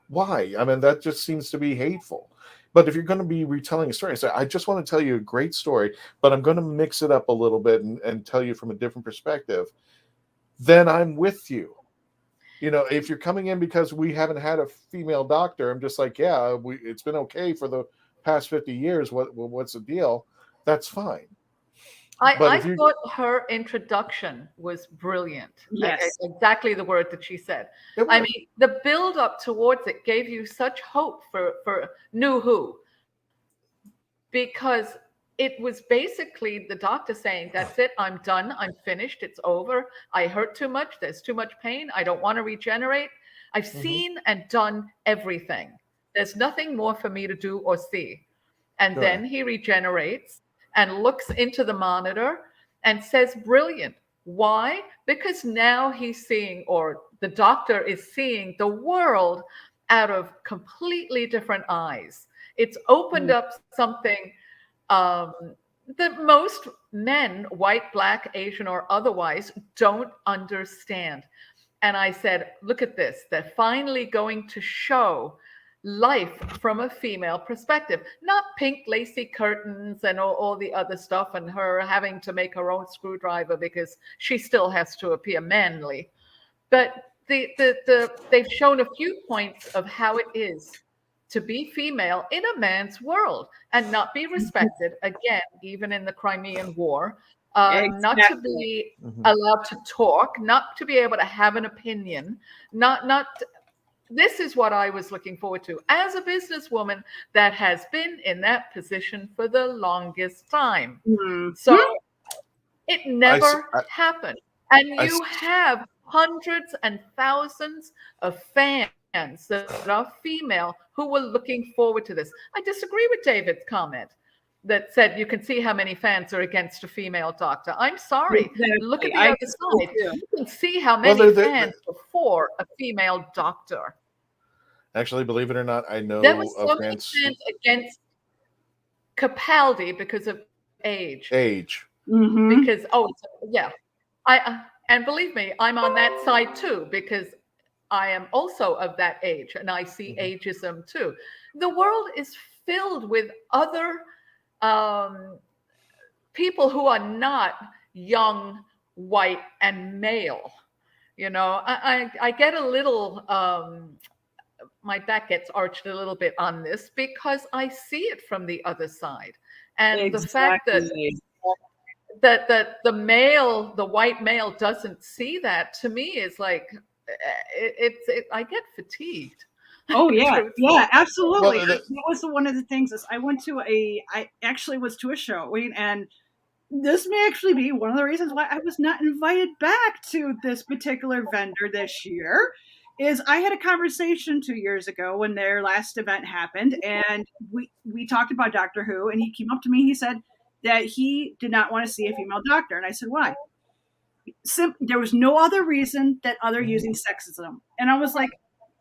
why? I mean, that just seems to be hateful. But if you're going to be retelling a story, I just want to tell you a great story, but I'm going to mix it up a little bit and tell you from a different perspective, then I'm with you. If you're coming in because we haven't had a female Doctor, I'm just like, yeah, it's been okay for the past 50 years. What's the deal? That's fine. I thought her introduction was brilliant. Yes. Exactly the word that she said. I mean, the build up towards it gave you such hope for New Who, because it was basically the Doctor saying, that's it, I'm done, I'm finished, it's over. I hurt too much, there's too much pain, I don't want to regenerate. I've seen and done everything. There's nothing more for me to do or see. And then he regenerates and looks into the monitor and says, brilliant. Why? Because now he's seeing, or the Doctor is seeing, the world out of completely different eyes. It's opened up something that most men, white, black, Asian, or otherwise, don't understand. And I said, look at this. They're finally going to show life from a female perspective, not pink lacy curtains and all the other stuff, and her having to make her own screwdriver because she still has to appear manly. But they've shown a few points of how it is to be female in a man's world and not be respected, again, even in the Crimean War, not to be allowed to talk, not to be able to have an opinion, this is what I was looking forward to as a businesswoman that has been in that position for the longest time. So it never happened. And you have hundreds and thousands of fans that are female who were looking forward to this. I disagree with David's comment that said you can see how many fans are against a female Doctor. I'm sorry. Exactly. Look at the other side. You can see how many fans are for a female Doctor. Actually, believe it or not, I know there was so many fans against Capaldi because of age. Because and believe me, I'm on that side too, because I am also of that age and I see ageism too. The world is filled with other people who are not young, white, and male. I get a little, my back gets arched a little bit on this because I see it from the other side. And the fact that the male, the white male doesn't see that, to me is like, I get fatigued. Oh yeah, yeah, absolutely. Well, that was one of the things. Is I actually was to a show, and this may actually be one of the reasons why I was not invited back to this particular vendor this year. Is I had a conversation 2 years ago when their last event happened, and we talked about Doctor Who, and he came up to me. He said, that he did not want to see a female doctor. And I said, why? There was no other reason than other using sexism. And I was like,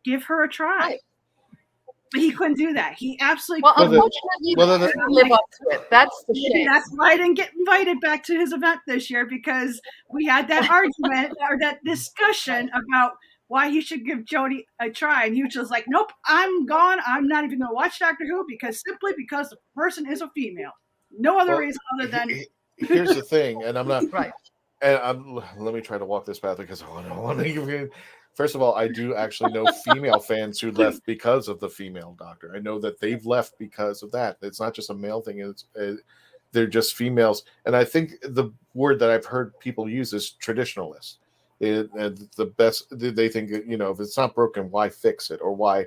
give her a try. Right. But he couldn't do that. He absolutely Well, couldn't. unfortunately, he didn't live up to it. That's the shame. That's why I didn't get invited back to his event this year, because we had that argument or that discussion about why he should give Jodie a try. And he was just like, nope, I'm gone. I'm not even going to watch Doctor Who because the person is a female. No other reason other than. Here's the thing, and I'm not. Right. And let me try to walk this path because I want to give you. First of all, I do actually know female fans who left because of the female doctor. I know that they've left because of that. It's not just a male thing. They're just females. And I think the word that I've heard people use is traditionalist. The best, they think, if it's not broken, why fix it? Or why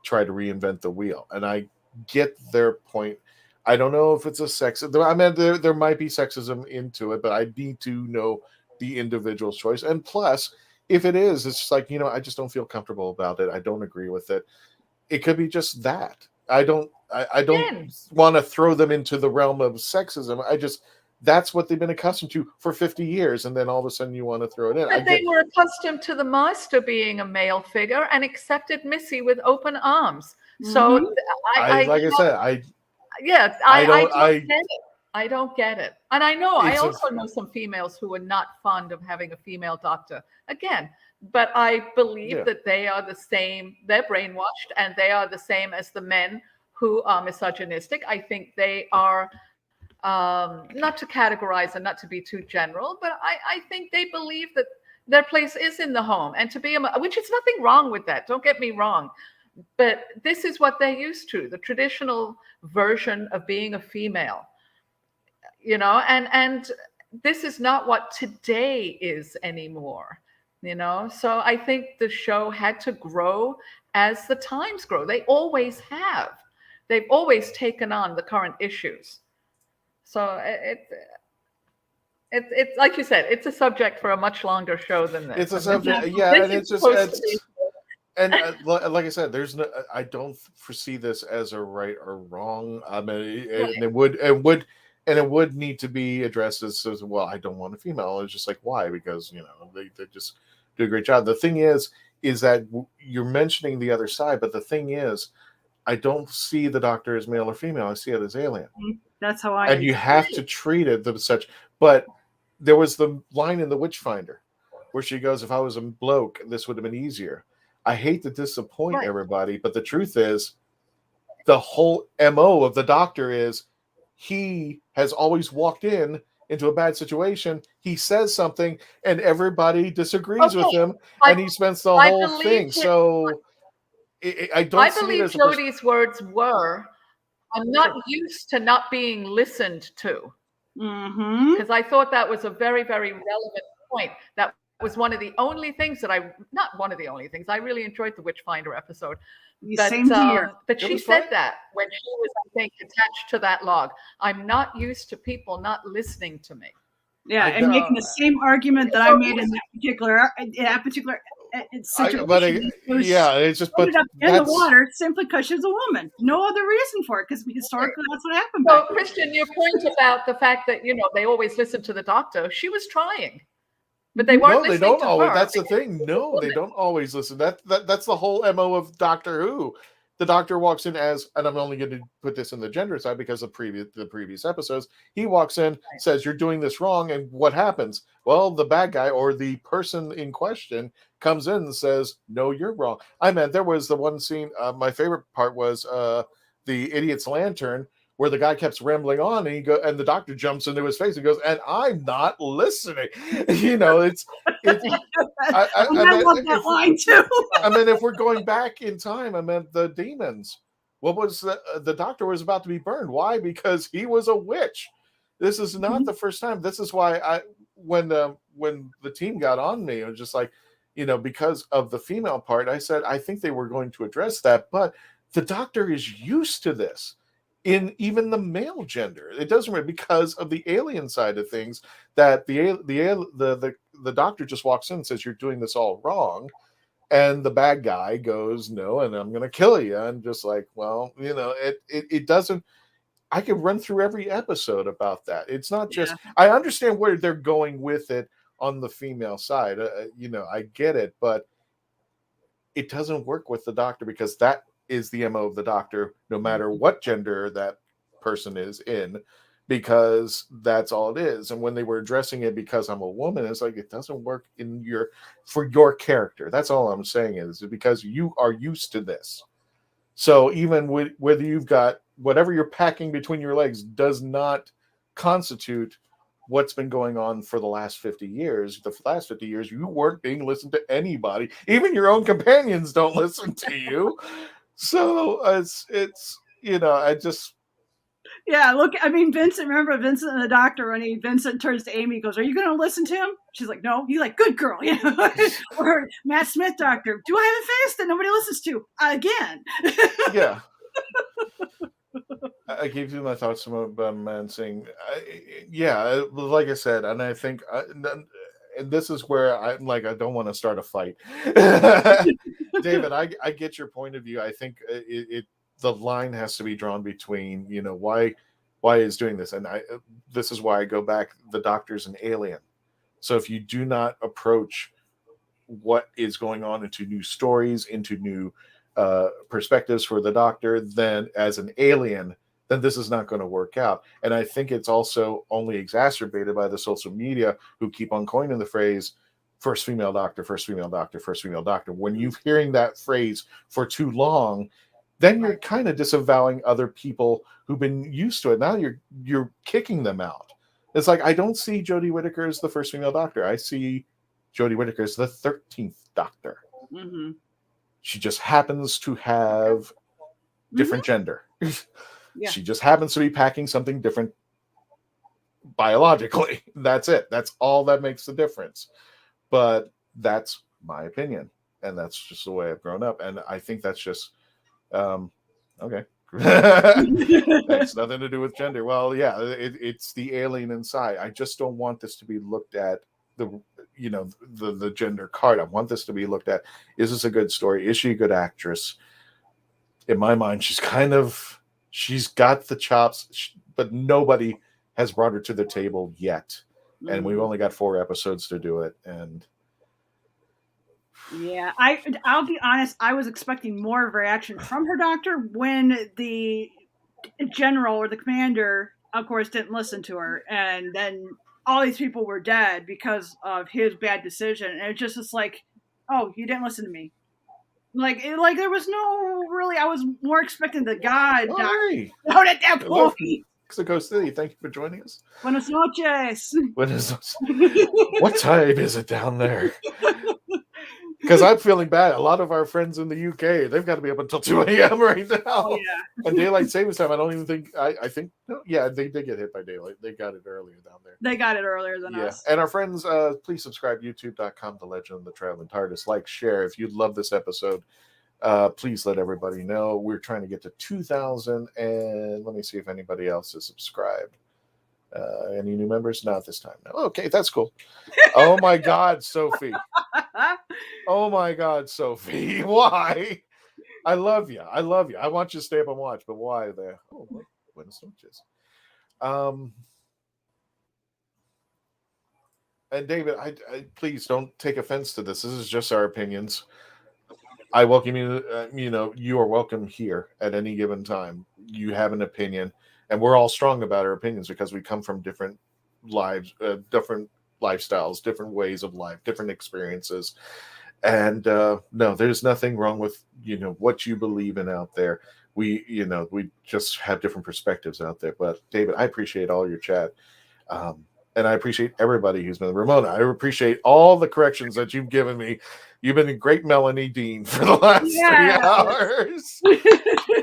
try to reinvent the wheel? And I get their point. I don't know if it's a sexism. I mean, there might be sexism into it, but I need to know the individual's choice. And plus, if it is, it's just like, I just don't feel comfortable about it. I don't agree with it. It could be just that. I don't want to throw them into the realm of sexism. That's what they've been accustomed to for 50 years. And then all of a sudden you want to throw it in. But they were accustomed to the master being a male figure and accepted Missy with open arms. So I don't get it. And I also know some females who are not fond of having a female doctor. Again, but I believe that they are the same. They're brainwashed, and they are the same as the men who are misogynistic. I think they are, not to categorize and not to be too general, but I think they believe that their place is in the home, and to be which is nothing wrong with that. Don't get me wrong. But this is what they're used to, the traditional version of being a female, and this is not what today is anymore, So I think the show had to grow as the times grow. They always have. They've always taken on the current issues. So it's like you said, it's a subject for a much longer show than this. It's a subject, and it's just. And like I said, I don't foresee this as a right or wrong. I mean, it would need to be addressed as well. I don't want a female. It's just like, why? Because they just do a great job. The thing is that you're mentioning the other side, but the thing is, I don't see the Doctor as male or female. I see it as alien. That's how I. And you have to treat it as such. But there was the line in The Witchfinder where she goes, "If I was a bloke, this would have been easier." I hate to disappoint everybody, but the truth is, the whole MO of the Doctor is he has always walked into a bad situation. He says something, and everybody disagrees with him, and he spends the whole thing. So I believe Jodie's words were, "I'm not used to not being listened to," because I thought that was a very, very relevant point. That was one of the only things that not one of the only things. I really enjoyed the Witchfinder episode. Same here. But she said that when she was, I think, attached to that log. I'm not used to people not listening to me. Yeah, and making the same argument that I made in that particular situation. It's just put up in the water simply because she's a woman. No other reason for it, because historically that's what happened. So, Christian, your point about the fact that they always listen to the Doctor. She was trying. But they weren't listening. No, they don't always. That's the thing. No, they don't always listen. That's the whole MO of Doctor Who. The Doctor walks in as, and I'm only going to put this in the gender side because of the previous episodes. He walks in, says, "You're doing this wrong," and what happens? Well, the bad guy or the person in question comes in and says, "No, you're wrong." There was the one scene. My favorite part was the idiot's lantern, where the guy kept rambling on, and the Doctor jumps into his face and goes, "And I'm not listening." I love that line too. If we're going back in time, the demons. What was the Doctor was about to be burned? Why? Because he was a witch. This is not the first time. This is why when the team got on me, it was just like, because of the female part, I said I think they were going to address that, but the Doctor is used to this. In even the male gender, it doesn't, because of the alien side of things, that the Doctor just walks in and says, "You're doing this all wrong," and the bad guy goes, "No, and I'm going to kill you," and just like, well, it doesn't. I could run through every episode about that. It's not just, I understand where they're going with it on the female side. I get it, but it doesn't work with the Doctor because that is the MO of the Doctor, no matter what gender that person is in, because that's all it is. And when they were addressing it because I'm a woman, it's like, it doesn't work for your character. That's all I'm saying is because you are used to this. So even whether you've got whatever you're packing between your legs does not constitute what's been going on for the last 50 years. The last 50 years, you weren't being listened to anybody. Even your own companions don't listen to you. So it's I just... Yeah, look, I mean, remember Vincent and the Doctor, when Vincent turns to Amy, goes, "Are you going to listen to him?" She's like, "No." He's like, "Good girl." Or Matt Smith Doctor, "Do I have a face that nobody listens to again?" Yeah. I gave you my thoughts about Mansing. Like I said, and I think, and this is where I'm like, I don't want to start a fight. David, I get your point of view. I think the line has to be drawn between, why is doing this, and this is why I go back. The Doctor's an alien, so if you do not approach what is going on into new stories, into new perspectives for the Doctor, then as an alien, then this is not going to work out. And I think it's also only exacerbated by the social media who keep on coining the phrase first female Doctor, first female Doctor, first female Doctor. When you're hearing that phrase for too long, then you're kind of disavowing other people who've been used to it. Now you're kicking them out. It's like, I don't see Jodie Whittaker as the first female Doctor. I see Jodie Whittaker as the 13th Doctor. Mm-hmm. She just happens to have different gender. Yeah. She just happens to be packing something different biologically. That's it. That's all that makes the difference. But that's my opinion. And that's just the way I've grown up. And I think that's just, okay. That's nothing to do with gender. Well, yeah, it's the alien inside. I just don't want this to be looked at the gender card. I want this to be looked at. Is this a good story? Is she a good actress? In my mind, she's got the chops, but nobody has brought her to the table yet. And we've only got 4 episodes to do it. And yeah, I'll be honest, I was expecting more of a reaction from her Doctor when the general or the commander, of course, didn't listen to her. And then all these people were dead because of his bad decision. And it's just like, oh, you didn't listen to me. Like there was no really. I was more expecting the God Doctor out at that point. Mexico City, thank you for joining us. Buenas noches. What time is it down there? Because I'm feeling bad. A lot of our friends in the UK, they've got to be up until 2 a.m. right now. Oh, yeah. And daylight savings time, I don't even think, I think, no, yeah, they did get hit by daylight. They got it earlier down there. They got it earlier than us. And our friends, please subscribe, youtube.com, The Legend of the Traveling TARDIS. Like, share. If you love this episode, please let everybody know. We're trying to get to 2,000, and let me see if anybody else is subscribed. Any new members? Not this time. No. Okay, that's cool. Oh my God, Sophie. Oh my God, Sophie. Why? I love you. I love you. I want you to stay up and watch, but why there? Oh, buenas noches. And David, I please don't take offense to this. This is just our opinions. I welcome you. You are welcome here at any given time. You have an opinion, and we're all strong about our opinions because we come from different lives, different lifestyles, different ways of life, different experiences. And no, there's nothing wrong with what you believe in out there. We just have different perspectives out there. But David, I appreciate all your chat. And I appreciate everybody who's been Ramona. I appreciate all the corrections that you've given me. You've been a great Melanie Dean for the last 3 hours.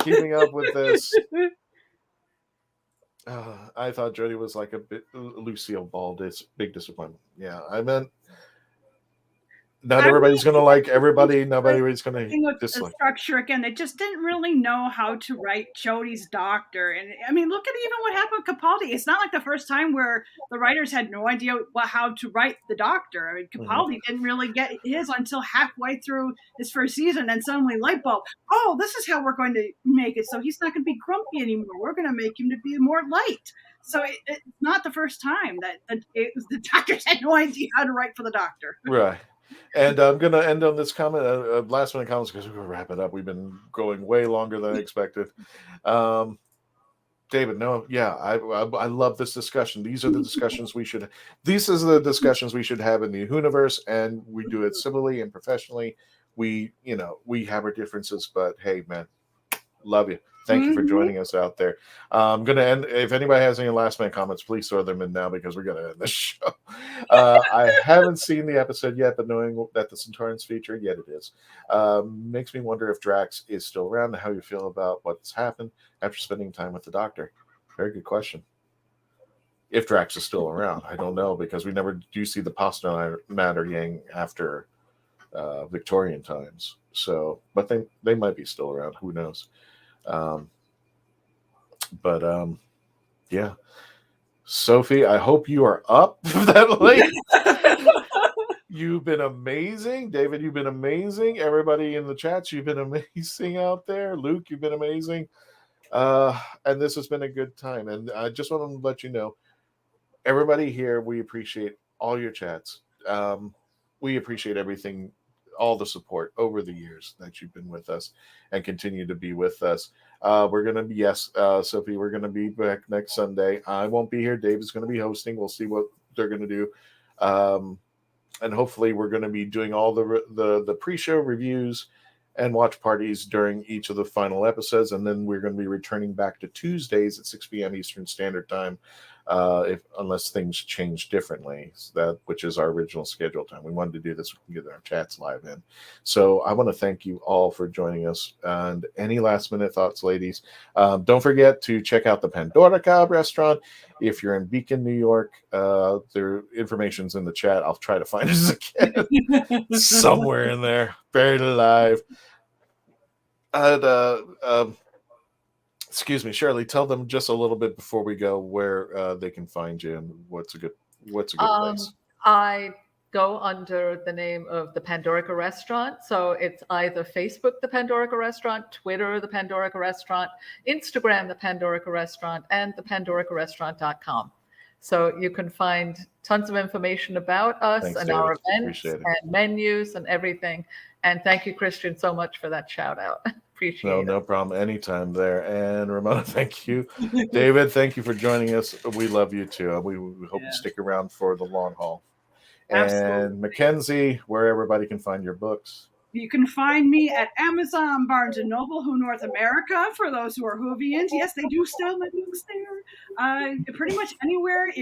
Keeping up with this. I thought Jodie was like a bit Lucille Ball. Big disappointment. Yeah, I meant not everybody's going to like everybody. Nobody's going to the dislike. Structure again. They just didn't really know how to write Jodie's doctor, and I mean, look at even what happened with Capaldi. It's not like the first time where the writers had no idea how to write the doctor. I mean, Capaldi didn't really get his until halfway through his first season, and suddenly light bulb. Oh, this is how we're going to make it. So he's not going to be grumpy anymore. We're going to make him to be more light. So it's not the first time that the doctors had no idea how to write for the doctor. Right. And I'm going to end on this comment, last minute comments, because we're going to wrap it up. We've been going way longer than I expected. David, no, yeah, I love this discussion. These are the discussions we should have in the WHOniverse, and we do it civilly and professionally. We have our differences, but hey, man, love you. Thank you for joining us out there. I'm going to end. If anybody has any last minute comments, please throw them in now because we're going to end the show. I haven't seen the episode yet, but knowing that the Sontarans feature, yet it is, makes me wonder if Drax is still around and how you feel about what's happened after spending time with the Doctor. Very good question. If Drax is still around, I don't know because we never do see the Pasta Matter Yang after Victorian times. So, but they might be still around. Who knows? Yeah, Sophie, I hope you are up that late. You've been amazing. David, you've been amazing. Everybody in the chats, you've been amazing out there. Luke, you've been amazing. And this has been a good time. And I just want to let you know, everybody here, we appreciate all your chats. We appreciate everything, all the support over the years that you've been with us and continue to be with us. We're going to be, Sophie, we're going to be back next Sunday. I won't be here. David's going to be hosting. We'll see what they're going to do. And hopefully we're going to be doing all the pre-show reviews and watch parties during each of the final episodes. And then we're going to be returning back to Tuesdays at 6 p.m. Eastern Standard Time, unless things change differently, which is our original schedule time. We wanted to do this. We can get our chats live in. So I want to thank you all for joining us. And any last minute thoughts, ladies? Don't forget to check out the Pandorica restaurant. If you're in Beacon, New York, their information's in the chat. I'll try to find it again somewhere in there, buried alive. And excuse me, Shirley, tell them just a little bit before we go where they can find you and what's a good place. I go under the name of the Pandorica Restaurant. So it's either Facebook, the Pandorica Restaurant, Twitter, the Pandorica Restaurant, Instagram, the Pandorica Restaurant, and thepandoricarestaurant.com. So you can find tons of information about us. Thanks, and David. Our events and menus and everything. And thank you, Christian, so much for that shout out. Appreciate it. No problem. Anytime there. And Ramona, thank you. David, thank you for joining us. We love you too. We hope you stick around for the long haul. Absolutely. And Mackenzie, where everybody can find your books. You can find me at Amazon, Barnes & Noble, Who North America, for those who are Whovians. Yes, they do sell my books there. Pretty much anywhere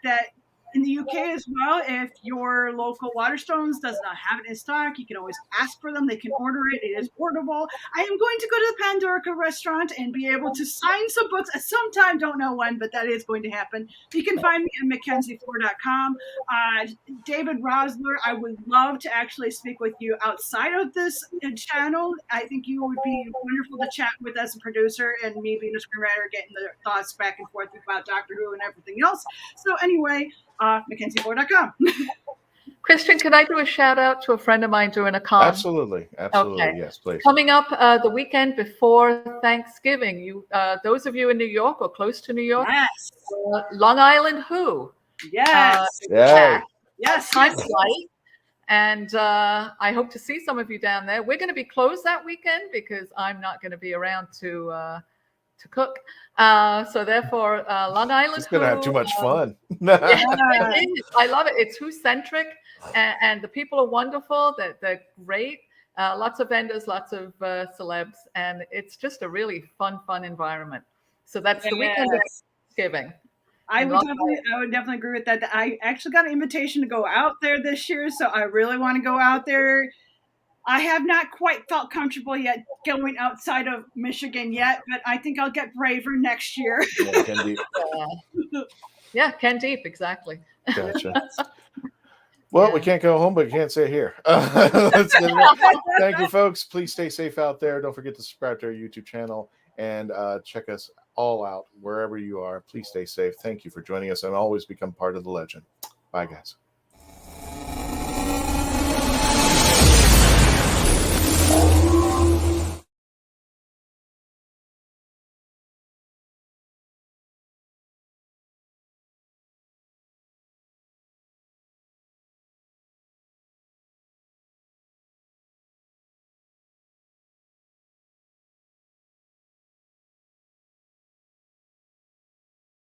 that in the UK as well. If your local Waterstones does not have it in stock, you can always ask for them. They can order it. It is portable. I am going to go to the Pandorica restaurant and be able to sign some books at some time. Don't know when, but that is going to happen. You can find me at MackenzieFloor.com. David Rosler, I would love to actually speak with you outside of this channel. I think you would be wonderful to chat with as a producer and me being a screenwriter, getting the thoughts back and forth about Doctor Who and everything else. So anyway, MackenzieFloor.com. Christian, can I do a shout out to a friend of mine doing a con? Absolutely. Okay. Yes, please. Coming up the weekend before Thanksgiving, those of you in New York or close to New York, yes. Long Island Who? Yes. Yes. Time flight. And I hope to see some of you down there. We're going to be closed that weekend because I'm not going to be around to cook. So therefore, Long Island. It's going to have too much fun. I love it. It's Who-centric, and the people are wonderful. They're great. Lots of vendors, lots of celebs, and it's just a really fun environment. So that's the weekend of Thanksgiving. I would definitely agree with that. I actually got an invitation to go out there this year, so I really want to go out there. I have not quite felt comfortable yet going outside of Michigan yet, but I think I'll get braver next year. Yeah, Ken Deep. Yeah, Ken Deep, exactly. Gotcha. Well, we can't go home, but we can't sit here. Let's get it. Thank you, folks. Please stay safe out there. Don't forget to subscribe to our YouTube channel and check us all out wherever you are. Please stay safe. Thank you for joining us and always become part of the legend. Bye, guys.